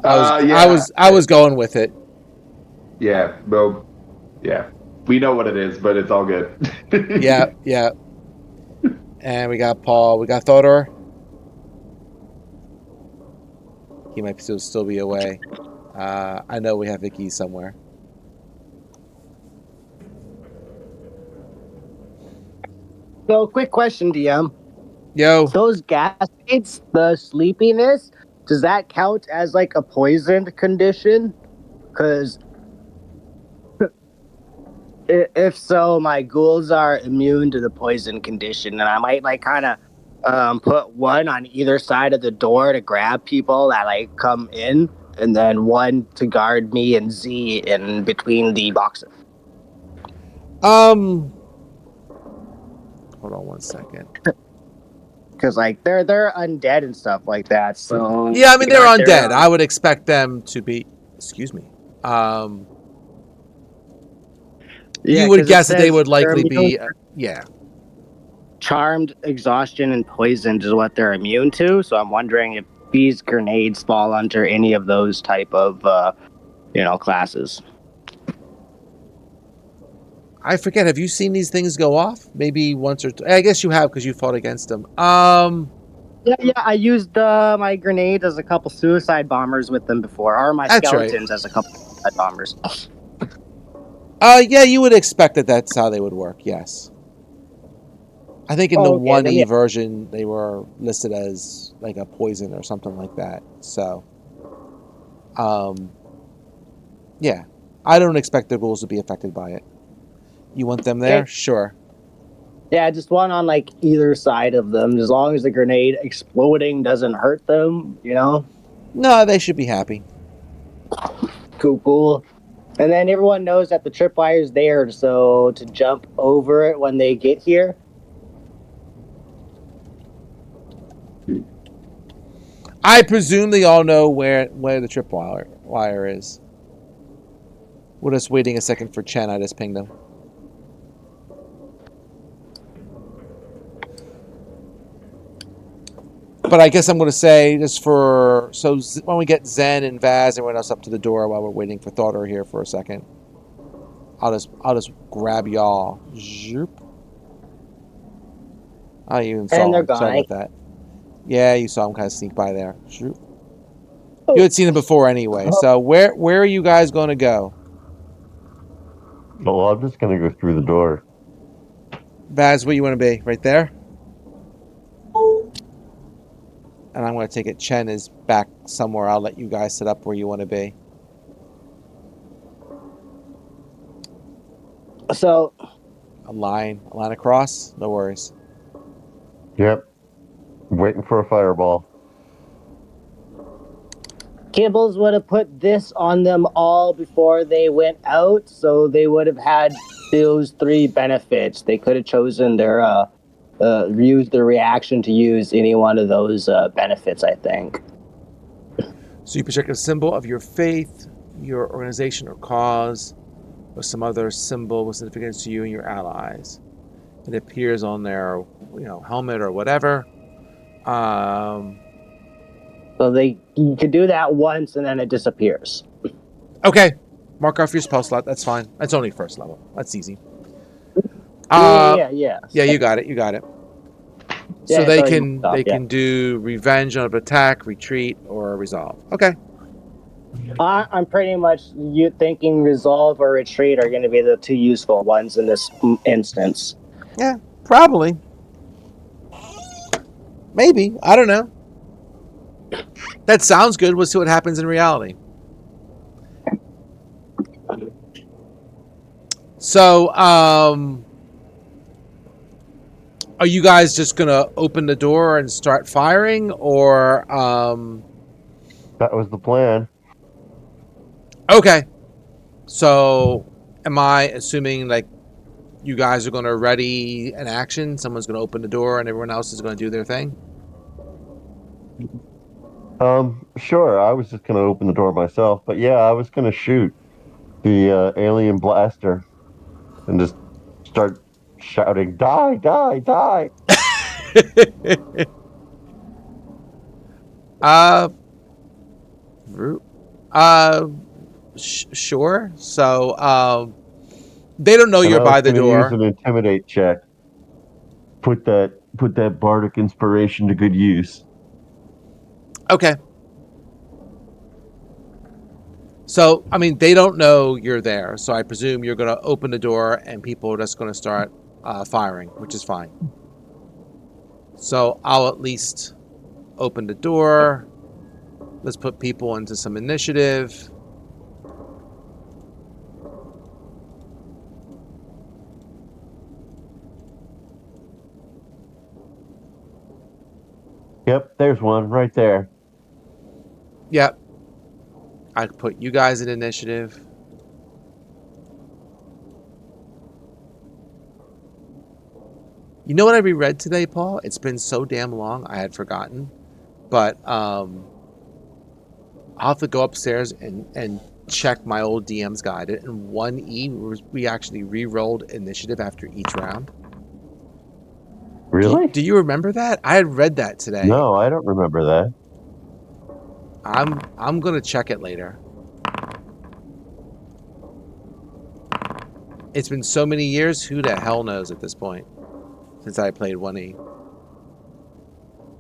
I was going with it. Yeah. Well, yeah. We know what it is, but it's all good. Yeah. And we got Paul. We got Thodor. He might still be away. I know we have Vicky somewhere. So, quick question, DM. Yo. Those gas states, the sleepiness, does that count as like a poisoned condition? Because if so, my ghouls are immune to the poison condition, and I might like kind of put one on either side of the door to grab people that like come in, and then one to guard me and Z in between the boxes. Hold on one second. Because like they're undead and stuff like that. So yeah, I mean they're undead. I would expect them to be. Excuse me. You would guess that they would likely be. Yeah. Charmed, exhaustion, and poisoned is what they're immune to. So I'm wondering if these grenades fall under any of those type of classes. I forget. Have you seen these things go off? Maybe once or I guess you have because you fought against them. Yeah. I used my grenades as a couple suicide bombers with them before, or my skeletons as a couple suicide bombers. Yeah, you would expect that that's how they would work. Yes. I think in the 1E version they were listed as like a poison or something like that. So, yeah, I don't expect the ghouls to be affected by it. You want them there? Okay. Sure. Yeah, just one on like either side of them. As long as the grenade exploding doesn't hurt them, No, they should be happy. Cool. And then everyone knows that the tripwire's there, so to jump over it when they get here. I presume they all know where the tripwire is. We're just waiting a second for Chen. I just pinged him. But I guess I'm going to say just so when we get Zen and Vaz, everyone else up to the door while we're waiting for Thodor here for a second. I'll just grab y'all. Zoop. I even saw him. Sorry about that. Yeah, you saw him kind of sneak by there. Zoop. You had seen him before anyway. So where are you guys going to go? Well, I'm just going to go through the door. Vaz, where you want to be? Right there? And I'm going to take it. Chen is back somewhere. I'll let you guys set up where you want to be. So, a line across. No worries. Yep. Waiting for a fireball. Kibbles would have put this on them all before they went out, so they would have had those 3 benefits. They could have chosen their use the reaction to use any one of those benefits, I think. So you project a symbol of your faith, your organization or cause, or some other symbol with significance to you and your allies. It appears on their, helmet or whatever. So you could do that once and then it disappears. Okay. Mark off your spell slot. That's fine. That's only first level. That's easy. Yeah. Yeah, you got it. So they can do revenge on an attack, retreat, or resolve. Okay. I'm pretty much thinking resolve or retreat are going to be the 2 useful ones in this instance. Yeah, probably. Maybe. I don't know. That sounds good. We'll see what happens in reality. So, are you guys just going to open the door and start firing, or That was the plan. okay. So, am I assuming like you guys are going to ready an action? Someone's going to open the door and everyone else is going to do their thing? Sure. I was just gonna open the door myself, but yeah, I was gonna shoot the alien blaster and just start shouting, "Die! Die! Die!" uh, uh, sure. So, they don't know And you're I was by the gonna use door. an intimidate check. Put that bardic inspiration to good use. Okay. So, I mean, they don't know you're there. So I presume you're going to open the door and people are just going to start firing, which is fine. So I'll at least open the door. Let's put people into some initiative. Yep, there's one right there. Yep. I put you guys in initiative. You know what I reread today, Paul? It's been so damn long, I had forgotten. But I'll have to go upstairs and check my old DM's guide. In 1E, we actually re-rolled initiative after each round. Really? Do you remember that? I had read that today. No, I don't remember that. I'm gonna check it later. It's been so many years, who the hell knows at this point? Since I played 1E.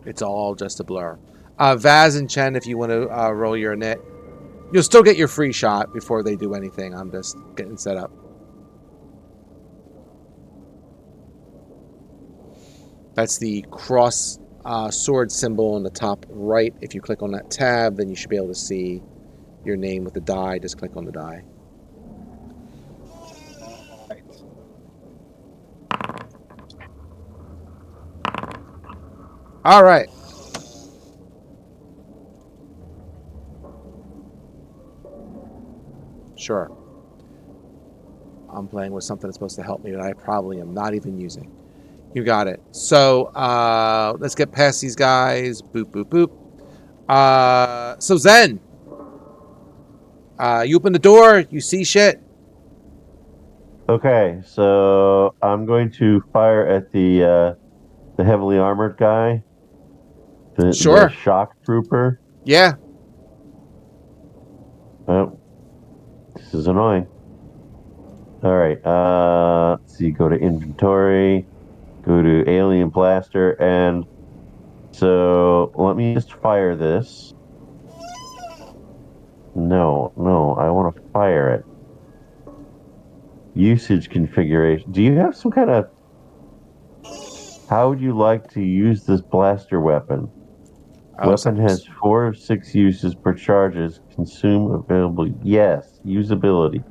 It's all just a blur. Vaz and Chen, if you want to roll your init, you'll still get your free shot before they do anything. I'm just getting set up. That's the cross sword symbol on the top right. If you click on that tab, then you should be able to see your name with the die. Just click on the die. All right. Sure. I'm playing with something that's supposed to help me that I probably am not even using. You got it. So let's get past these guys. Boop, boop, boop. So Zen, you open the door. You see shit. Okay, so I'm going to fire at the heavily armored guy, the Sure. shock trooper. Yeah. Oh, this is annoying. All right, let's see. Go to inventory. Go to alien blaster, and so let me just fire this. No, I want to fire it. Usage configuration. Do you have some kind of... How would you like to use this blaster weapon? Weapon has 4 of 6 uses per charges. Consume available. Yes, usability.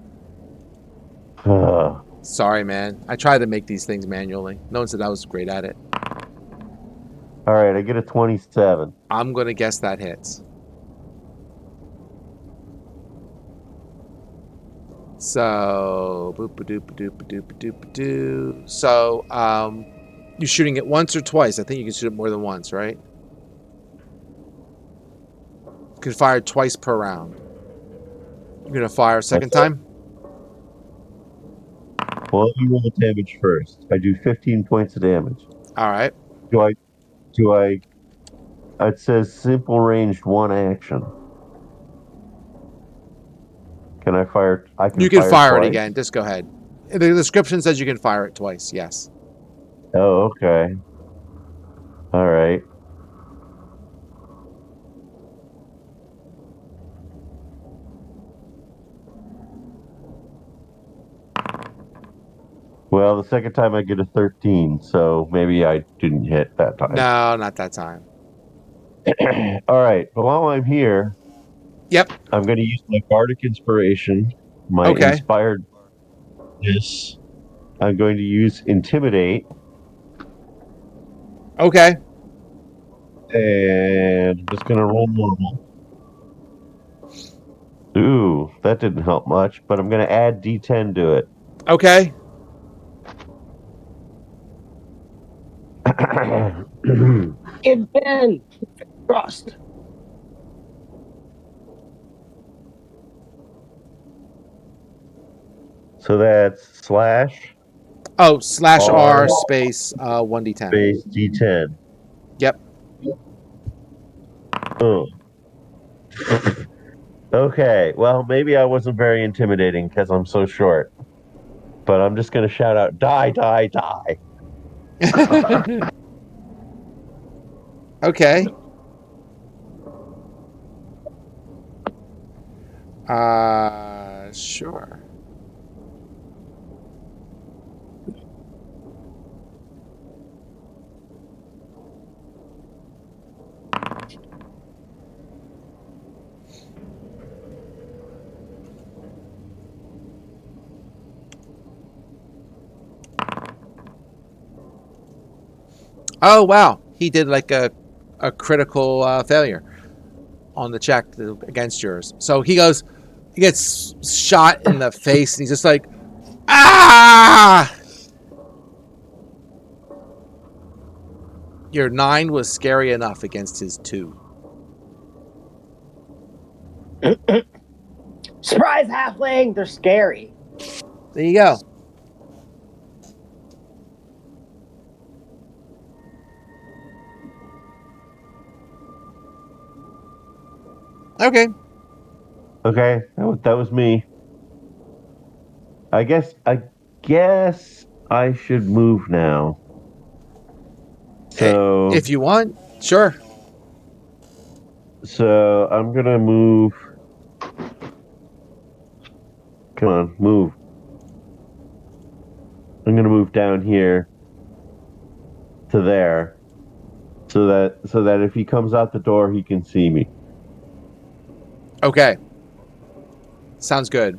Sorry, man. I tried to make these things manually. No one said I was great at it. All right, I get a 27. I'm gonna guess that hits. So boop a doop a doop a doop a doop a doo. So you're shooting it once or twice. I think you can shoot it more than once, right? You can fire twice per round. You're gonna fire a second time? Well, let me roll the damage first. I do 15 points of damage. All right. Do I it says simple ranged 1 action. Can I fire? You can fire it twice? again. Just go ahead. The description says you can fire it twice. Yes. Oh, okay. All right. Well, the second time I get a 13, so maybe I didn't hit that time. No, not that time. All right. But while I'm here, Yep. I'm going to use my bardic inspiration, my Okay. inspiredness. I'm going to use intimidate, Okay. and I'm just going to roll normal. Ooh, that didn't help much, but I'm going to add D10 to it. Okay. Get Ben. Frost. So that's slash Oh, /R R space 1d10. space D10. Yep. Oh. Okay, well, maybe I wasn't very intimidating because I'm so short. But I'm just going to shout out, die, die, die. Okay. Sure. Oh wow, he did like a critical failure on the check against yours. So he gets shot in the face, and he's just like, ah! Your 9 was scary enough against his 2. Surprise, halfling! They're scary. There you go. Okay. Okay, that was me. I guess I should move now. So If you want, sure. So I'm gonna move. Come on, move. I'm gonna move down here to there, so that if he comes out the door, he can see me. Okay. Sounds good.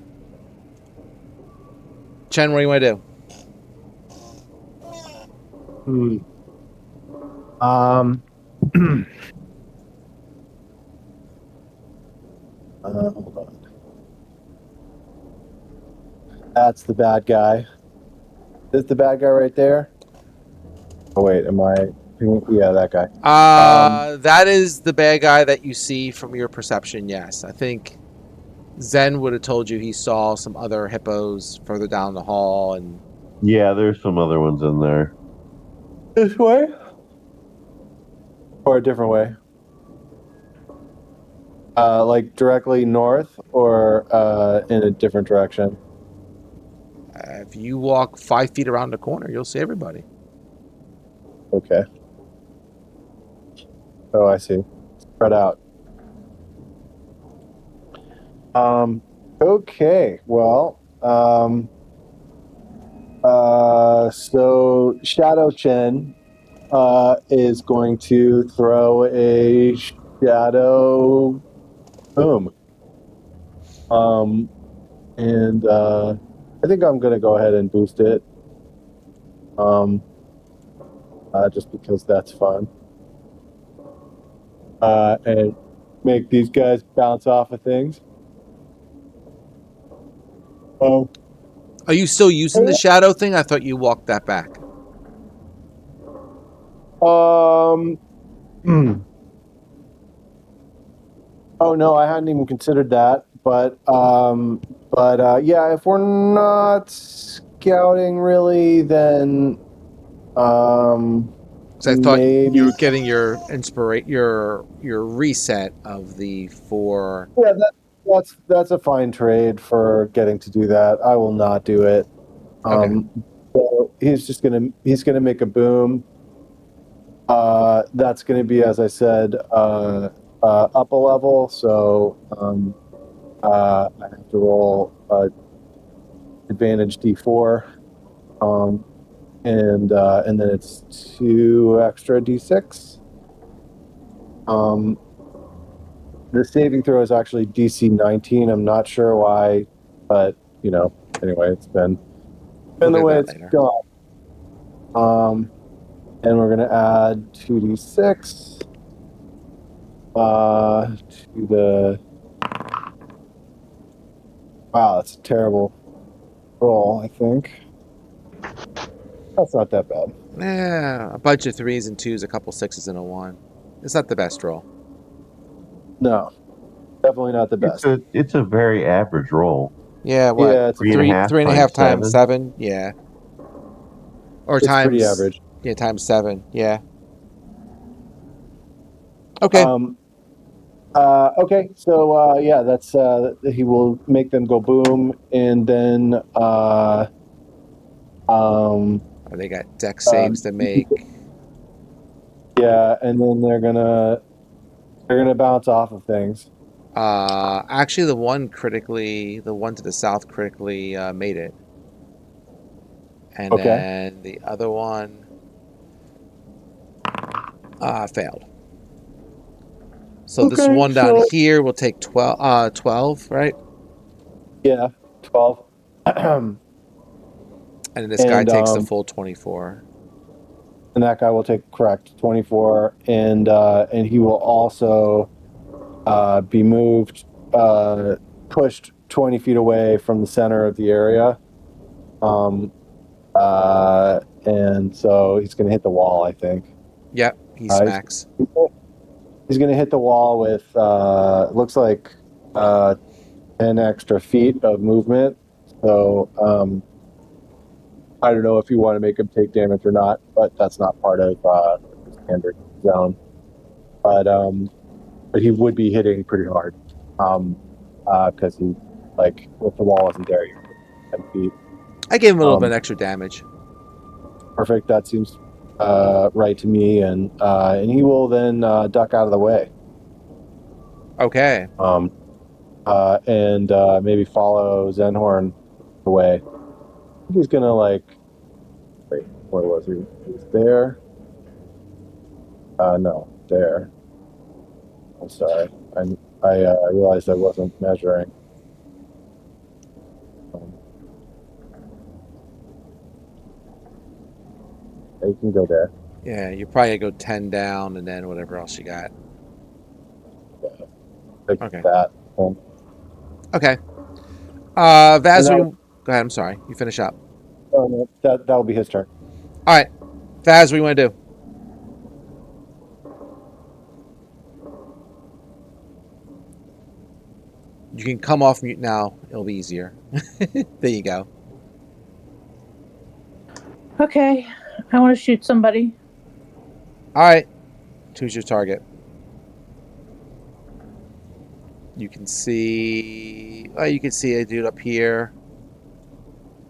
Chen, what do you want to do? Hold on. That's the bad guy. Is the bad guy right there? Oh wait, am I? Yeah, that guy. That is the bad guy that you see from your perception. Yes, I think Zen would have told you he saw some other hippos further down the hall, and Yeah, there's some other ones in there. This way, or a different way? Like directly north, or in a different direction? if you walk 5 feet around the corner, you'll see everybody. Okay. Oh, I see. Spread out. Okay. Well. So Shadow Chen is going to throw a shadow boom. And I think I'm gonna go ahead and boost it. Just because that's fun. And make these guys bounce off of things. Are you still using the shadow thing? I thought you walked that back. Oh no, I hadn't even considered that. But yeah, if we're not scouting really, then Because I thought maybe you were getting your your reset of the 4. yeah, that's a fine trade for getting to do that. I will not do it. So he's gonna make a boom. That's gonna be, as I said, up a level. So I have to roll advantage D4. And then it's 2 extra d6. The saving throw is actually DC 19. I'm not sure why, but anyway, it's been We'll the do way that it's later. gone. And we're gonna add 2d6 to the. Wow, that's a terrible roll. I think that's not that bad. Yeah, a bunch of 3s and 2s, a couple 6s and a 1. It's not the best roll. No, definitely not the best. It's a very average roll. Yeah, what? Yeah, it's 3.5 3.5 times times 7. Yeah. Or it's pretty times average. times 7. Yeah. Okay. Okay, so yeah, that's he will make them go boom, and then They got deck saves to make. yeah, and then they're gonna bounce off of things. Actually, the one to the south critically made it, and Okay. then the other one failed. So this one down here will take 12, right? Yeah, 12. And then this guy takes the full 24. And that guy will take 24, and he will also be moved, pushed 20 feet away from the center of the area. And so he's going to hit the wall, I think. Yep, he smacks. He's going to hit the wall with, looks like 10 extra feet of movement. So I don't know if you want to make him take damage or not, but that's not part of the standard zone. But he would be hitting pretty hard because he, like, if the wall wasn't there, you're 10 feet. I gave him a little bit extra damage. Perfect. That seems right to me, and he will then duck out of the way. Okay. And maybe follow Zenhorn away. He's gonna wait. Where was he? He was there. No, there. I'm sorry. I realized I wasn't measuring. You can go there. Yeah, you probably go 10 down and then whatever else you got. Like okay. That. Okay. Vaz, go ahead. I'm sorry. You finish up. Oh, no, that will be his turn. All right. Vaz, what do you want to do? You can come off mute now. It'll be easier. There you go. Okay. I want to shoot somebody. All right. Choose your target. You can see... Oh, you can see a dude up here.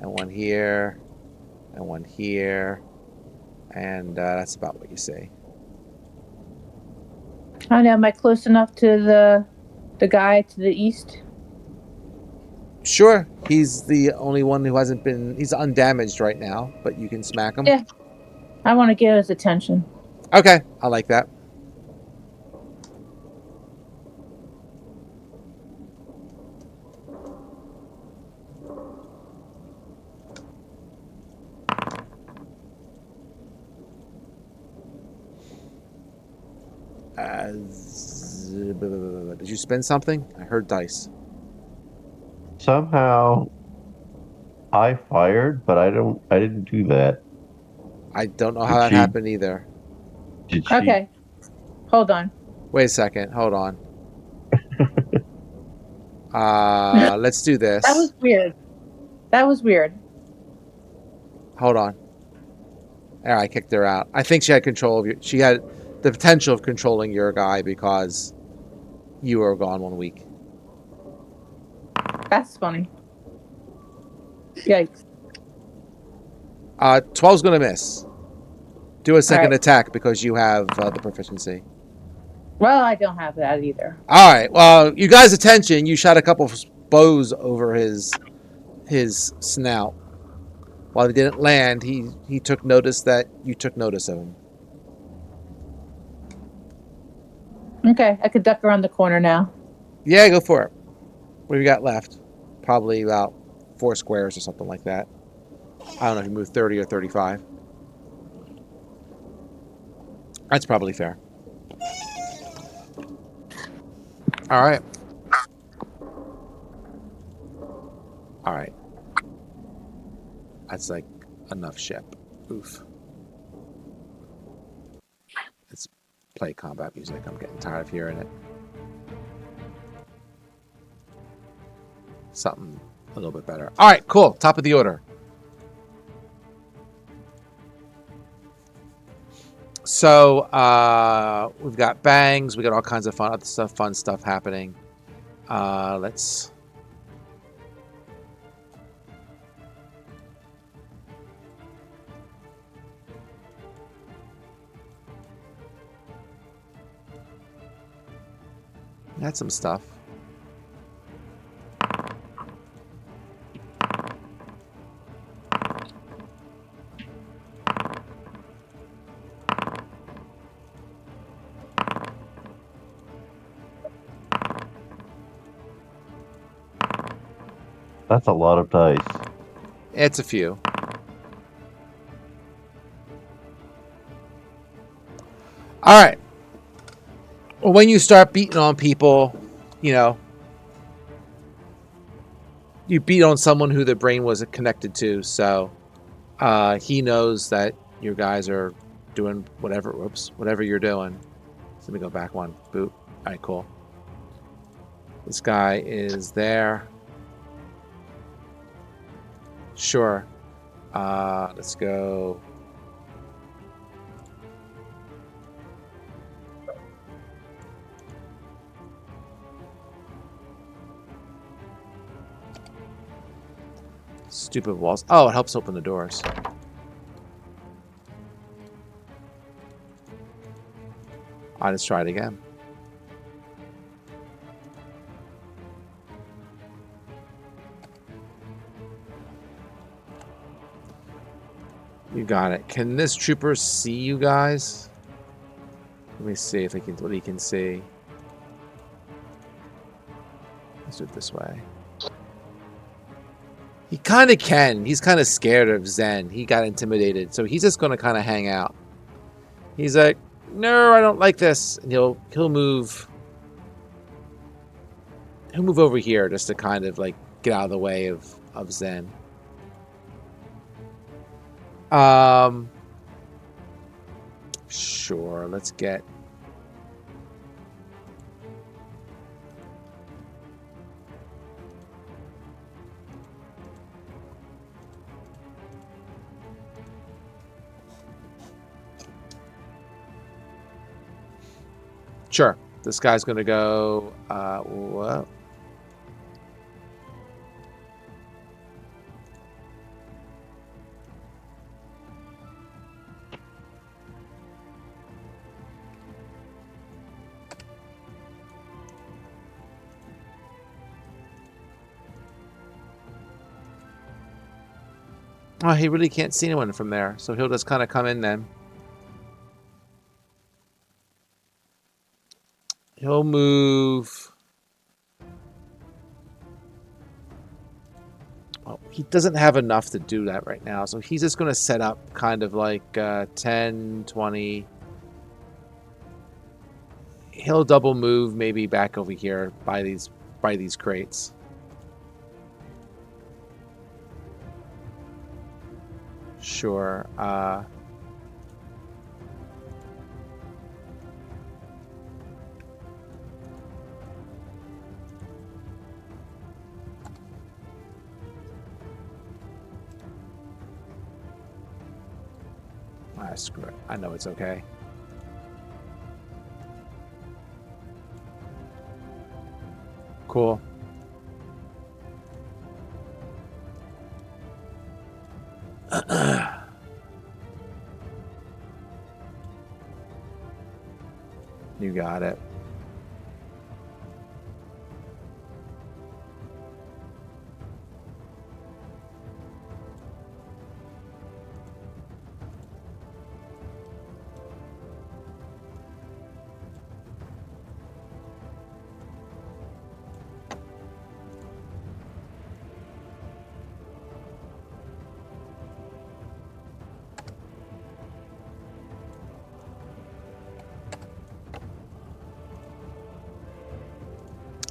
And one here. And one here. And that's about what you see. I know. Am I close enough to the guy to the east? Sure. He's the only one who hasn't been... He's undamaged right now, but you can smack him. Yeah. I want to get his attention. Okay. I like that. Did you spend something? I heard dice. Somehow I fired, but I didn't do that. I don't know how that happened either. Did she? Okay. Hold on. Wait a second. Hold on. Let's do this. That was weird. Hold on. There, I kicked her out. I think she had control of you. She had the potential of controlling your guy because you were gone 1 week. That's funny. Yikes. 12's going to miss. Do a second attack because you have the proficiency. Well, I don't have that either. All right. Well, you guys' attention. You shot a couple of bows over his snout. while they didn't land, he took notice that you took notice of him. Okay, I could duck around the corner now. Yeah, go for it. What do you got left? Probably about 4 squares or something like that. I don't know if you move 30 or 35. That's probably fair. All right. All right. That's like enough ship. Oof. Let's play combat music. I'm getting tired of hearing it. Something a little bit better. All right, cool. Top of the order. So we've got bangs. We got all kinds of fun stuff happening. Let's. That's some stuff. That's a lot of dice. It's a few. All right. Well, when you start beating on people, you know, you beat on someone who the brain wasn't connected to, so he knows that you guys are doing whatever. Whoops, whatever you're doing. So let me go back one. Boop. All right, cool. This guy is there. Sure. Let's go. Stupid walls. Oh, it helps open the doors. Let's try it again. You got it. Can this trooper see you guys? Let me see if what he can see. Let's do it this way. He kind of can. He's kind of scared of Zen. He got intimidated, so he's just going to kind of hang out. He's like, "No, I don't like this," and he'll move. He'll move over here just to kind of like get out of the way of Zen. Sure. Let's get. Sure. This guy's going to go, what? Oh, he really can't see anyone from there, so he'll just kind of come in then. He'll move. Well, he doesn't have enough to do that right now, so he's just going to set up kind of like 10, 20. He'll double move maybe back over here by these crates. Sure. Screw it. I know it's okay. Cool. You got it.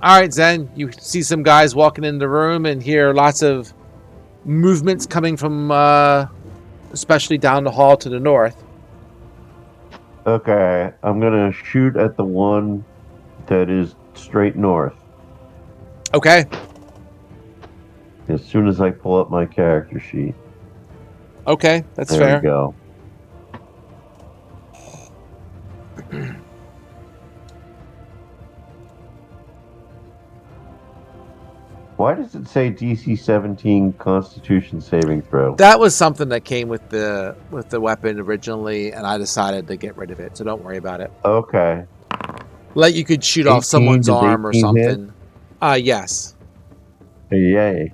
All right, Zen. You see some guys walking in the room and hear lots of movements coming from, especially down the hall to the north. Okay, I'm gonna shoot at the one that is straight north. Okay. As soon as I pull up my character sheet. Okay, that's There fair. we go. Why does it say DC 17 Constitution saving throw? That was something that came with the weapon originally, and I decided to get rid of it. So don't worry about it. Okay. Like you could shoot 18, off someone's does arm or 18 hit? something. Yes. Yay.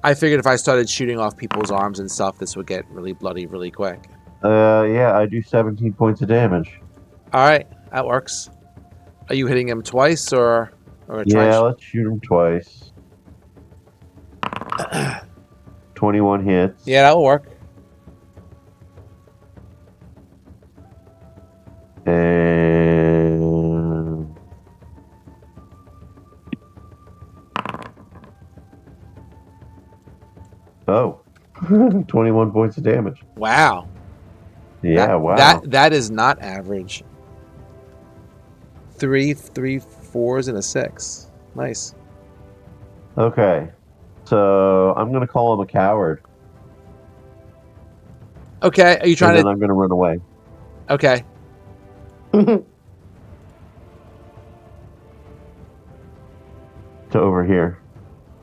I figured if I started shooting off people's arms and stuff, this would get really bloody really quick. Yeah, I do 17 points of damage. All right, that works. Are you hitting him twice or Yeah, twice? let's shoot him twice. 21 hits. Yeah, that will work. And oh, 21 points of damage. Wow. Yeah, wow. That is not average. 3 4s and a 6. Nice. Okay, so I'm gonna call him a coward. Okay, are you trying and then to? I'm gonna run away. Okay. To over here.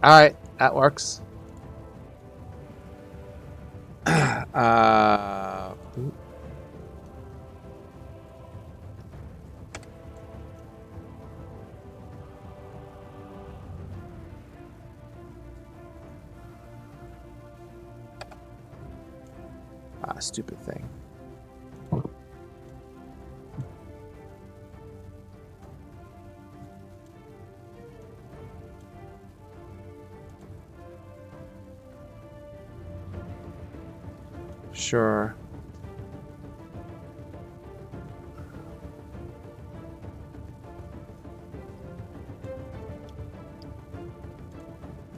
All right, that works. uh, stupid thing. Sure.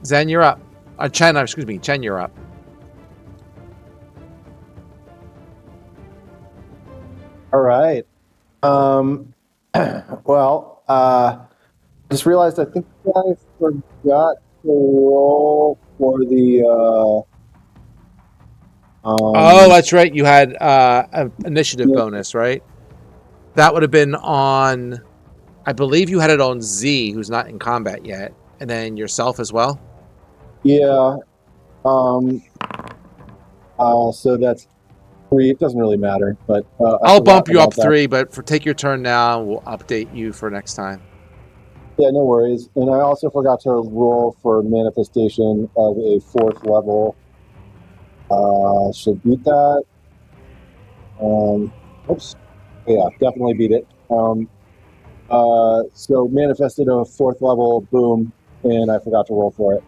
Zen, you're up. Chen, excuse me. Chen, you're up. All right. Well, just realized I think I forgot to roll for the. Oh, that's right. You had an initiative bonus, right? That would have been on. I believe you had it on Z, who's not in combat yet, and then yourself as well. Yeah. So that's 3. It doesn't really matter, but I'll bump you up 3, but take your turn now. And we'll update you for next time. Yeah, no worries. And I also forgot to roll for manifestation of a 4th level. Should beat that. Oops. Yeah, definitely beat it. So manifested a 4th level, boom, and I forgot to roll for it.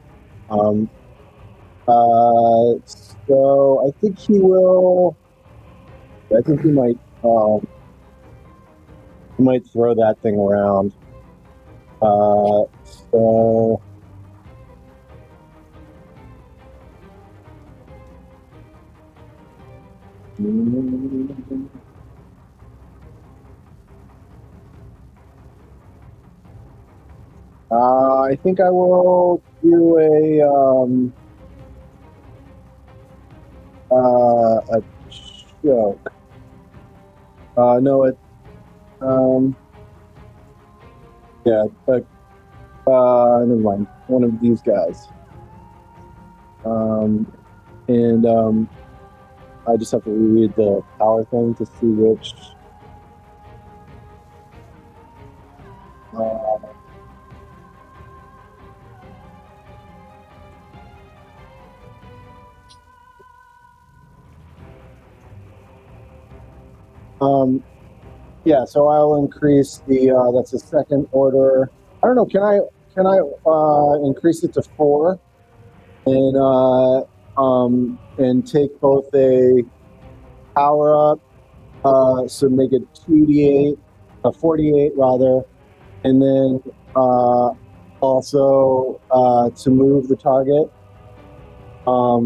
So I think he will. I think he might throw that thing around. So I think I will do a joke. No, it. Yeah, never mind. One of these guys. And I just have to reread the power thing to see which. Yeah, so I'll increase the. That's a second order. I don't know. Can I increase it to 4, and take both a power up, so make it 2d8, 48 rather, And then also to move the target, I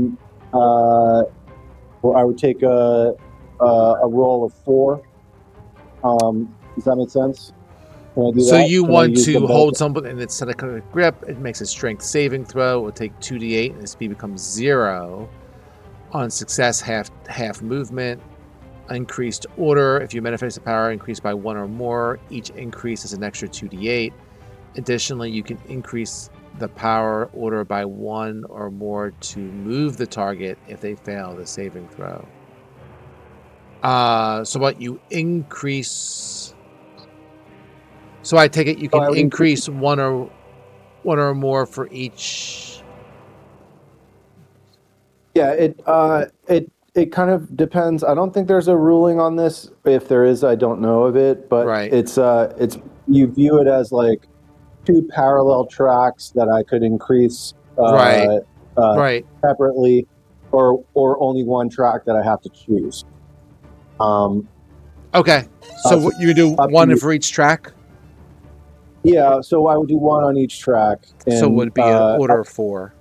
would take a roll of 4. Does that make sense? Can I do So that? you Can I want use the to both? hold someone and it's set a kind of grip. It makes a strength saving throw. It will take 2d8 and the speed becomes 0. On success, half movement. Increased order. If you manifest a power increased by 1 or more, each increase is an extra 2d8. Additionally, you can increase the power order by 1 or more to move the target if they fail the saving throw. So what you increase? So I take it you can increase one or more for each. Yeah, it kind of depends. I don't think there's a ruling on this. If there is, I don't know of it. But Right. it's you view it as like 2 parallel tracks that I could increase Right. Right. separately, or only one track that I have to choose. Okay. So what you do one for each track? Yeah, so I would do 1 on each track. And, so it would be an order of 4.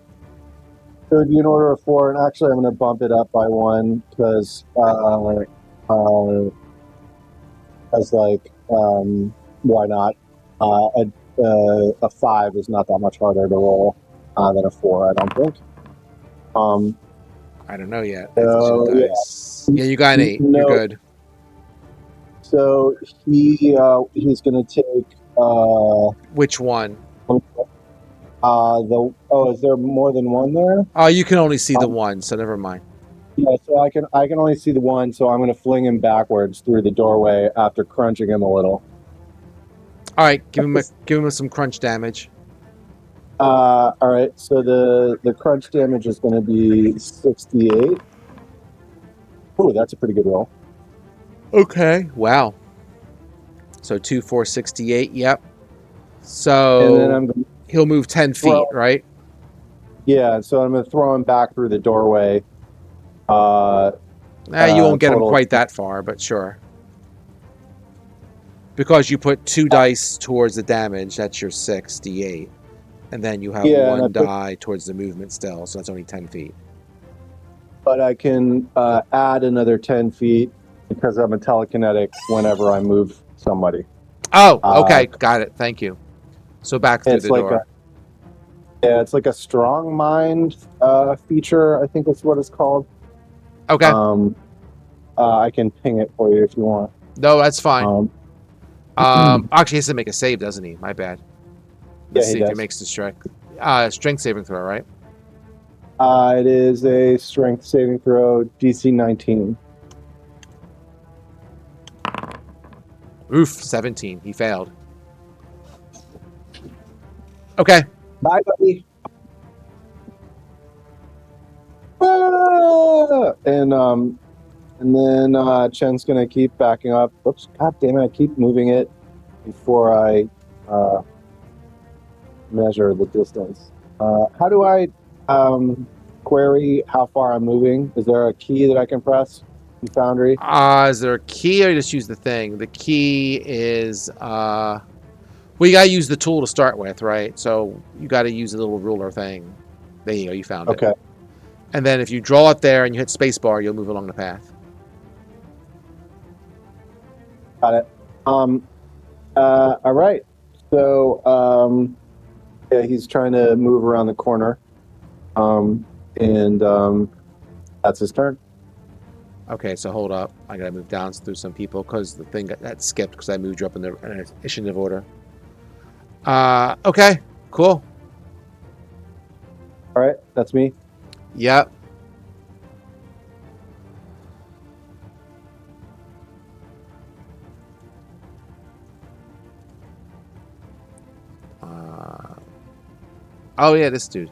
It would be an order of 4, and actually I'm going to bump it up by 1 because why not? A 5 is not that much harder to roll than a 4, I don't think. I don't know yet. So, yeah, you got an 8. No. You're good. So he's going to take Which one? Is there more than one there? Oh, you can only see the one, so never mind. Yeah, so I can only see the one, so I'm going to fling him backwards through the doorway after crunching him a little. All right, give him some crunch damage. All right, so the crunch damage is going to be 68. Ooh, that's a pretty good roll. Okay. Wow. So 2, 4, 68. Yep. So and then he'll move 10 feet, right? Yeah. So I'm going to throw him back through the doorway. You won't get him quite that far, but sure. Because you put 2 dice towards the damage, that's your 68. And then you have 1 die towards the movement still, so that's only 10 feet. But I can add another 10 feet because I'm a telekinetic whenever I move somebody. Oh, okay. Got it. Thank you. So back through the door. It's like a strong mind feature, I think that's what it's called. Okay. I can ping it for you if you want. No, that's fine. Actually, he has to make a save, doesn't he? My bad. Let's see if he makes the strength saving throw, right? It is a strength saving throw, DC 19. Oof, 17. He failed. Okay. Bye, buddy. And then Chen's gonna keep backing up. Oops, god damn it, I keep moving it before I measure the distance. How do I query how far I'm moving? Is there a key that I can press in Foundry? Is there a key, or you just use the thing? The key is well, you gotta use the tool to start with, right? So you gotta use a little ruler thing. There you go, you found it. Okay. And then if you draw it there and you hit spacebar, you'll move along the path. Got it. All right. So yeah, he's trying to move around the corner. And that's his turn. Okay, so hold up. I gotta move down through some people because the thing got skipped because I moved you up in the initiative order. Okay, cool. All right, that's me. Yep. Oh yeah, this dude.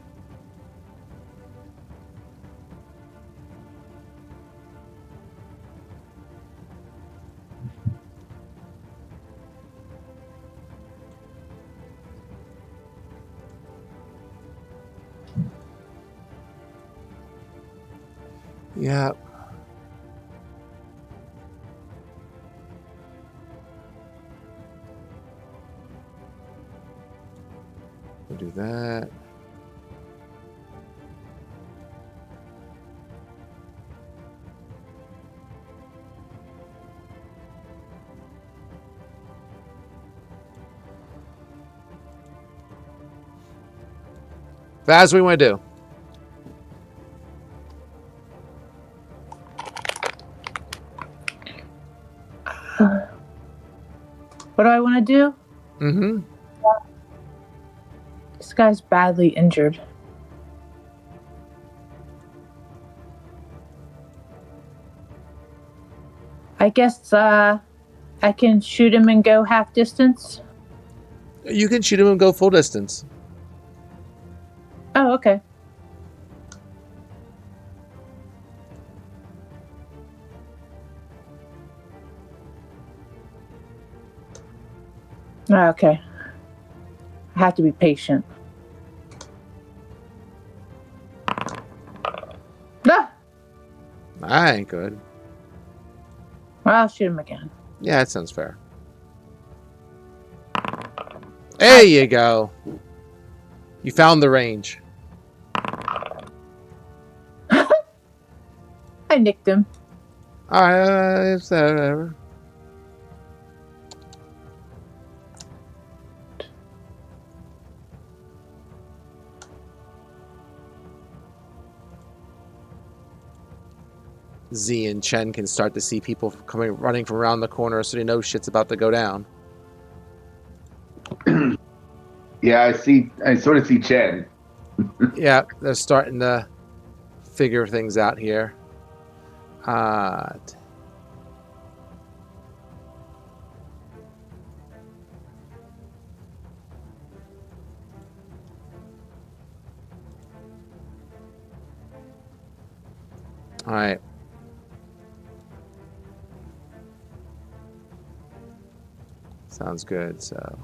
Yeah. We'll do that. Vaz, what do you want to do? What do I want to do? Mm-hmm. This guy's badly injured. I guess I can shoot him and go half distance. You can shoot him and go full distance. Oh, okay. Okay. I have to be patient. Ah! That ain't good. Well, I'll shoot him again. Yeah, that sounds fair. There you go. You found the range. I nicked him. All right, it's whatever. Z and Chen can start to see people running from around the corner, so they know shit's about to go down. Yeah, I sort of see Chen. Yeah, they're starting to figure things out here. All right. Sounds good. So.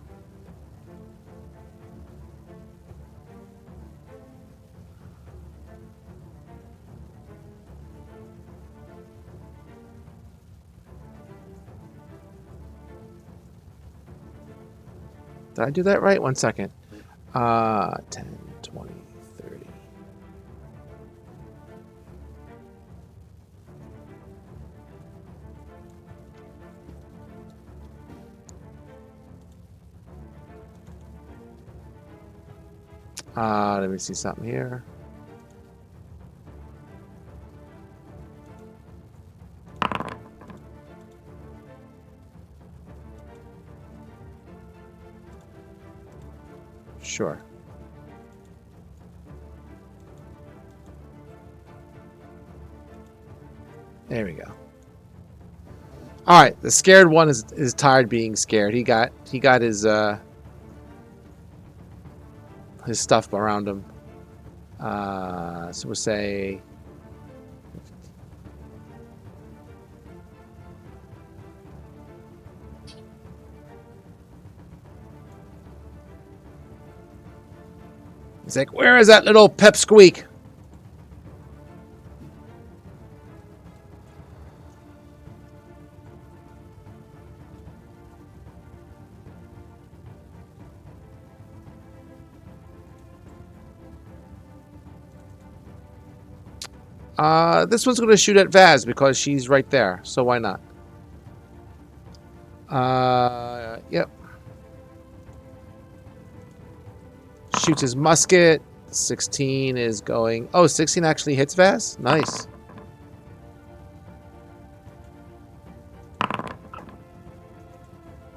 Did I do that right? 1 second. 10, 20, 30. Let me see something here. Sure. There we go. All right, the scared one is tired being scared. He got his stuff around him. So we'll say he's like, where is that little pipsqueak? This one's going to shoot at Vaz because she's right there. So why not? Yep. Shoots his musket. 16 is going... Oh, 16 actually hits Vaz? Nice.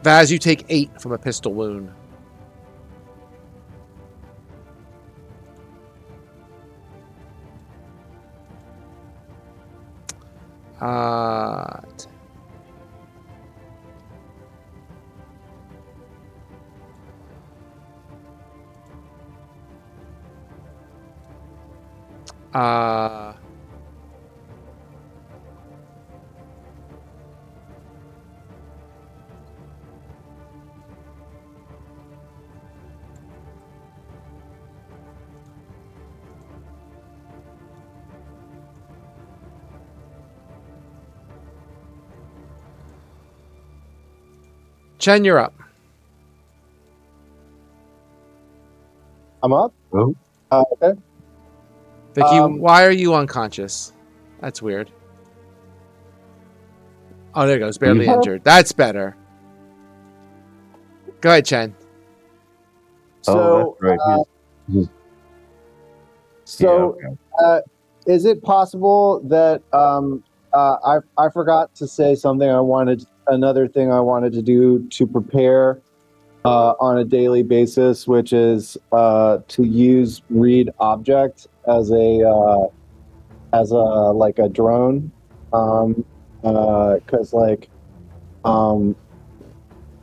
Vaz, you take 8 from a pistol wound. Chen, you're up. I'm up. Oh, Okay. Vicky, Um, why are you unconscious? That's weird. Oh, there it goes. Barely Yeah. injured. That's better. Go ahead, Chen. So, that's right. He's so, okay. is it possible that I forgot to say something another thing I wanted to do to prepare on a daily basis, which is to use read object as a like a drone, because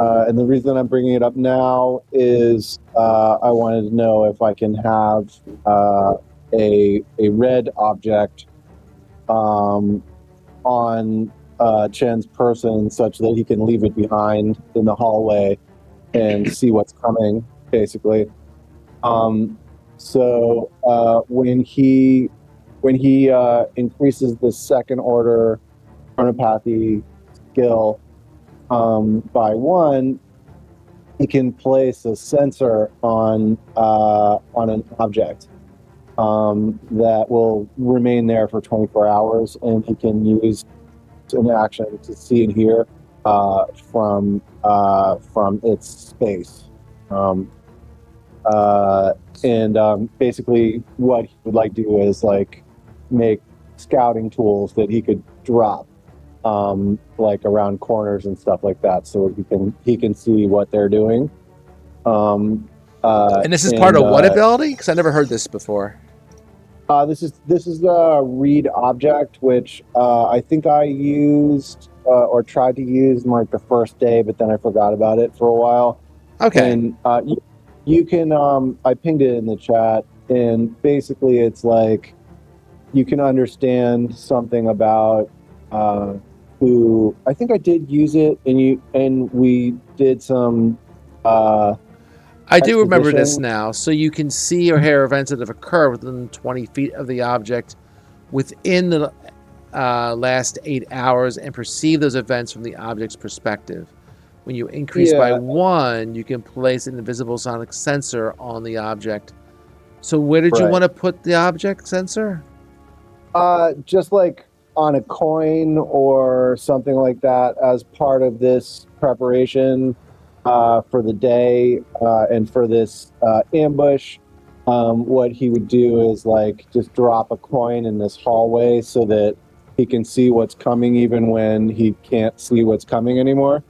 and the reason I'm bringing it up now is I wanted to know if I can have a red object on Chen's person such that he can leave it behind in the hallway and see what's coming, basically. So when he increases the second order chronopathy skill by 1, he can place a sensor on an object that will remain there for 24 hours, and he can use an action to see and hear from its space. Basically, what he would like to do is like make scouting tools that he could drop like around corners and stuff like that, so he can see what they're doing. And this is part of what ability? Because I never heard this before. This is a read object, which I think I used or tried to use in like the first day, but then I forgot about it for a while. Okay. And you can I pinged it in the chat, and basically it's like you can understand something about who I think I did use it, and we did some. I do remember this exposition. now. So you can see or hear events that have occurred within 20 feet of the object within the last 8 hours and perceive those events from the object's perspective. When you increase by 1, you can place an invisible sonic sensor on the object. So where did you Right. want to put the object sensor? Just like on a coin or something like that as part of this preparation for the day and for this ambush. What he would do is like just drop a coin in this hallway so that he can see what's coming even when he can't see what's coming anymore.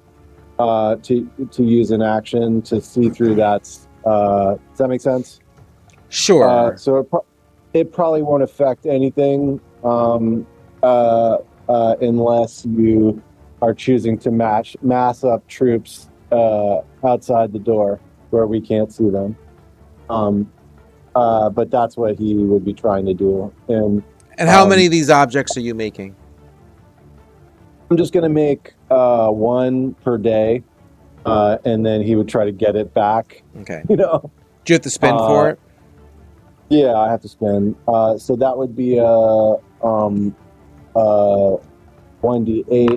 To use an action to see through that. Does that make sense? Sure. So it probably won't affect anything unless you are choosing to mass up troops outside the door where we can't see them. But that's what he would be trying to do. And how many of these objects are you making? I'm just going to make 1 per day, and then he would try to get it back. Okay. You know. Do you have to spend for it? Yeah, I have to spend. So that would be 1d8,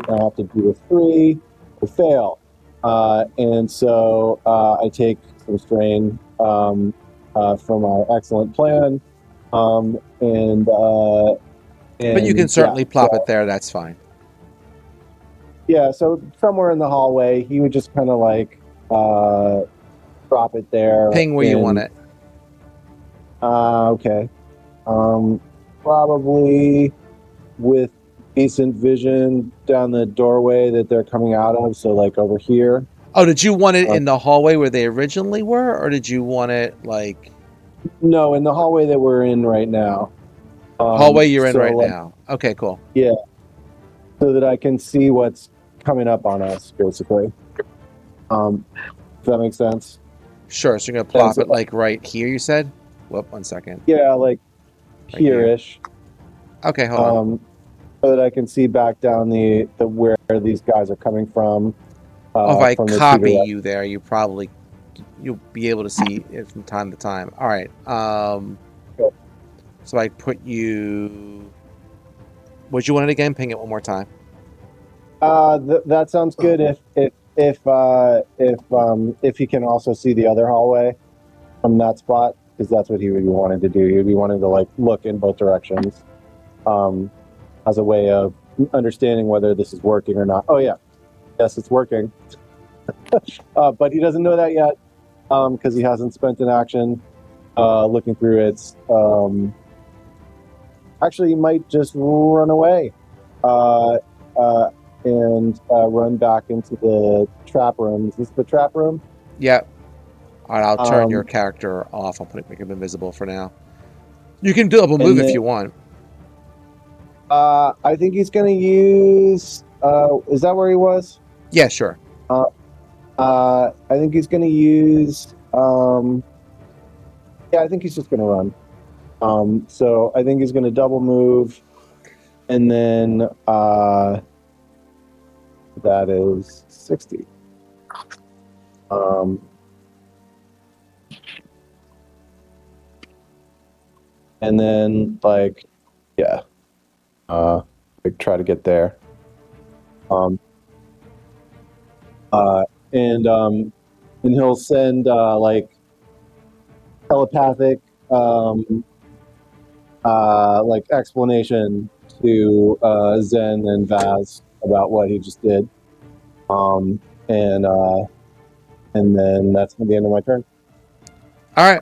and I have to do a 3 to fail. And so I take some strain from my excellent plan. But you can certainly plop it there. That's fine. Yeah, so somewhere in the hallway, he would just kind of like drop it there. Ping where you want it. Okay. Probably with decent vision down the doorway that they're coming out of, so like over here. Oh, did you want it in the hallway where they originally were, or did you want it like... No, in the hallway that we're in right now. Hallway you're in right now. Okay, cool. Yeah. So that I can see what's coming up on us, basically. Does that make sense? Sure, so you're going to plop it like right here, you said? Whoop, 1 second. Yeah, like Right here-ish. Okay, hold on. So that I can see back down the where these guys are coming from. If I from the copy two you there, you'll be able to see it from time to time. All right. So I put you... Would you want it again? Ping it one more time. That sounds good. If he can also see the other hallway from that spot. because that's what he would be wanting to do. He would be wanting to like look in both directions, as a way of understanding whether this is working or not. Oh yeah, yes, it's working. But he doesn't know that yet, because he hasn't spent an action looking through it. Actually, he might just run away and run back into the trap room. Is this the trap room? Yep. All right, I'll turn your Um, character off. I'll make him invisible for now. You can double move And if then- you want. I think he's going to use. Is that where he was? Yeah, sure. I think he's going to use. Yeah, I think he's just going to run. So I think he's going to double move, and then that is 60. And then like, yeah, like try to get there. And he'll send like telepathic like explanation to Zen and Vaz about what he just did. And then that's the end of my turn. All right.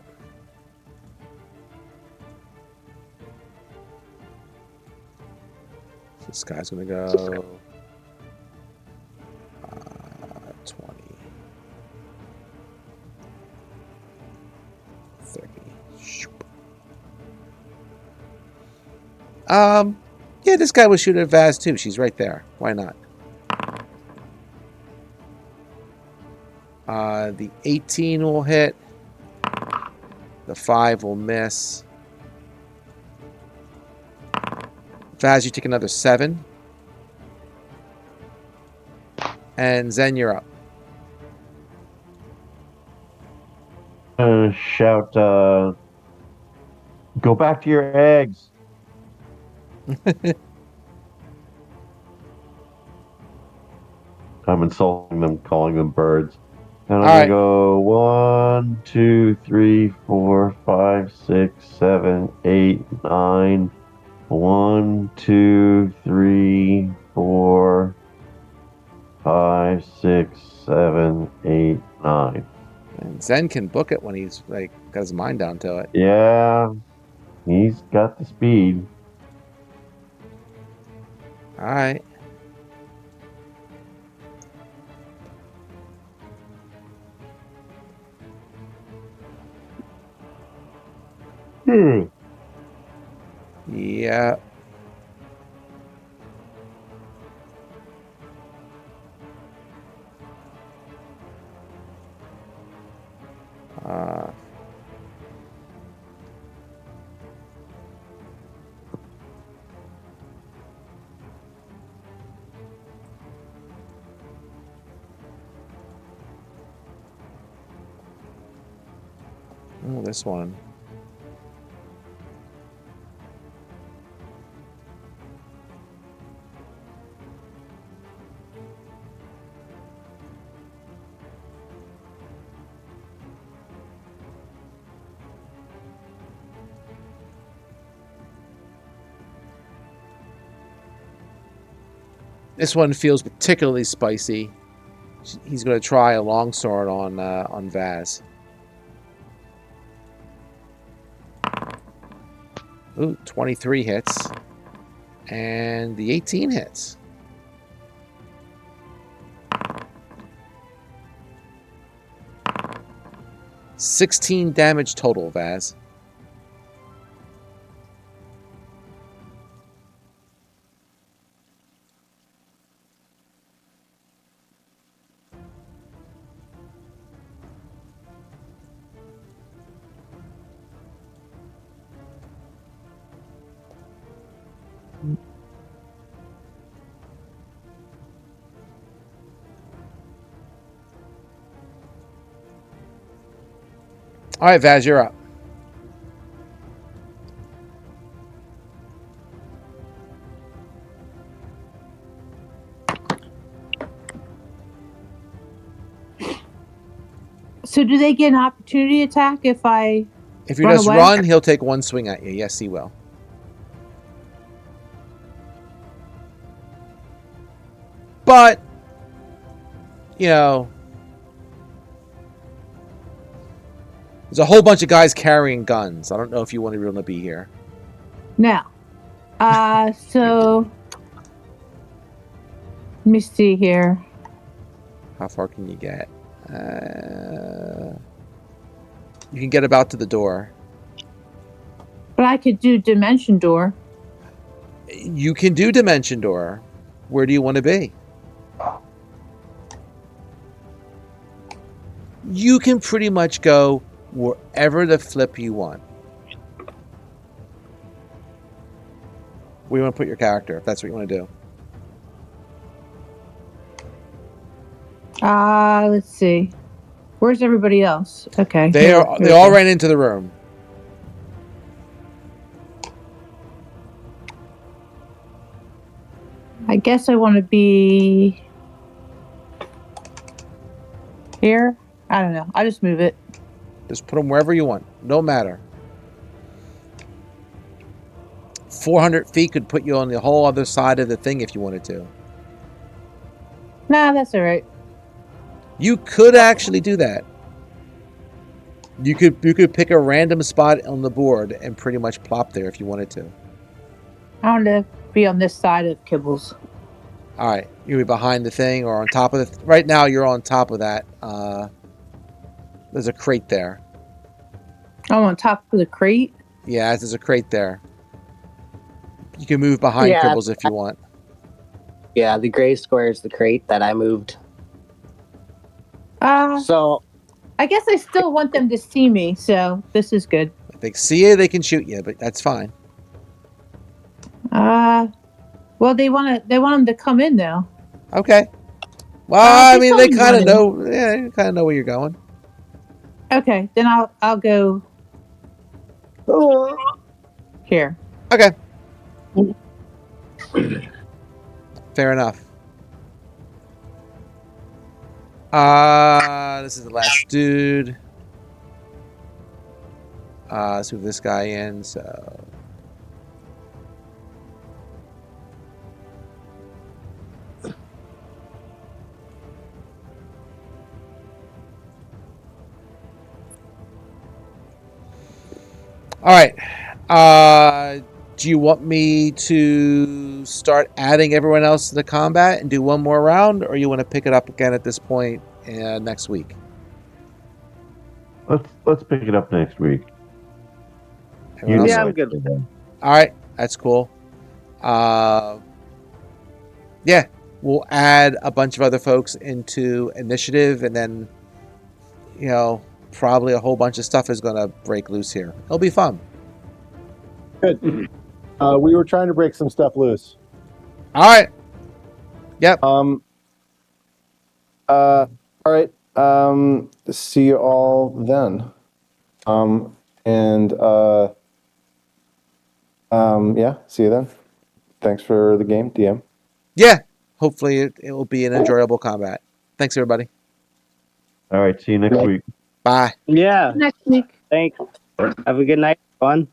This guy's going to go 20, 30. Yeah, this guy was shooting at Vaz too. She's right there. Why not? The 18 will hit. The 5 will miss. Vaz, you take another 7. And Zen, you're up. Shout, go back to your eggs. I'm insulting them, calling them birds. And I'm going to go 1, 2, 3, 4, 5, 6, 7, 8, 9. 1, 2, 3, 4, 5, 6, 7, 8, 9. And Zen can book it when he's like got his mind down to it. Yeah, he's got the speed. All right. Yeah. Oh, this one. This one feels particularly spicy. He's going to try a longsword on Vaz. Ooh, 23 hits. And the 18 hits. $16 damage total, Vaz. All right, Vaz, you're up. So do they get an opportunity attack if I... If you Run just away? run, he'll take one swing at you. Yes, he will. But, you know, there's a whole bunch of guys carrying guns. I don't know if you want everyone to be here. Now, so let me see here. How far can you get? You can get about to the door. But I could do Dimension Door. You can do Dimension Door. Where do you want to be? You can pretty much go wherever the flip you want. Where you want to put your character, if that's what you want to do. Let's see. Where's everybody else? Okay. They all ran into the room. I guess I want to be here. I don't know. I'll just move it. Just put them wherever you want. No matter. 400 feet could put you on the whole other side of the thing if you wanted to. Nah, that's all right. You could actually do that. You could pick a random spot on the board and pretty much plop there if you wanted to. I want to be on this side of Kibbles. All right, you'll be behind the thing or on top of the. Right now, you're on top of that. There's a crate there. I'm on top of the crate. Yeah, there's a crate there. You can move behind Kibbles if you want. Yeah, the gray square is the crate that I moved. So I guess I still want them to see me, so this is good. If they see you, they can shoot you, but that's fine. Well, they want them to come in now. Okay. Well, I mean, they kind of running. know. Yeah, they kind of know where you're going. Okay, then I'll go here. Okay. Fair enough. This is the last dude. Let's move this guy in. So. All right. Do you want me to start adding everyone else to the combat and do one more round, or you want to pick it up again at this point next week? Let's pick it up next week. Everyone else? Yeah, I'm good with that. All right, that's cool. Yeah, we'll add a bunch of other folks into initiative, and then, you know, probably a whole bunch of stuff is going to break loose here. It'll be fun. Good. We were trying to break some stuff loose. All right. Yep. All right. See you all then. Yeah, see you then. Thanks for the game, DM. Yeah. Hopefully it will be an enjoyable combat. Thanks, everybody. All right. See you next week. Bye. Yeah, Next week. thanks. Have a good night, everyone.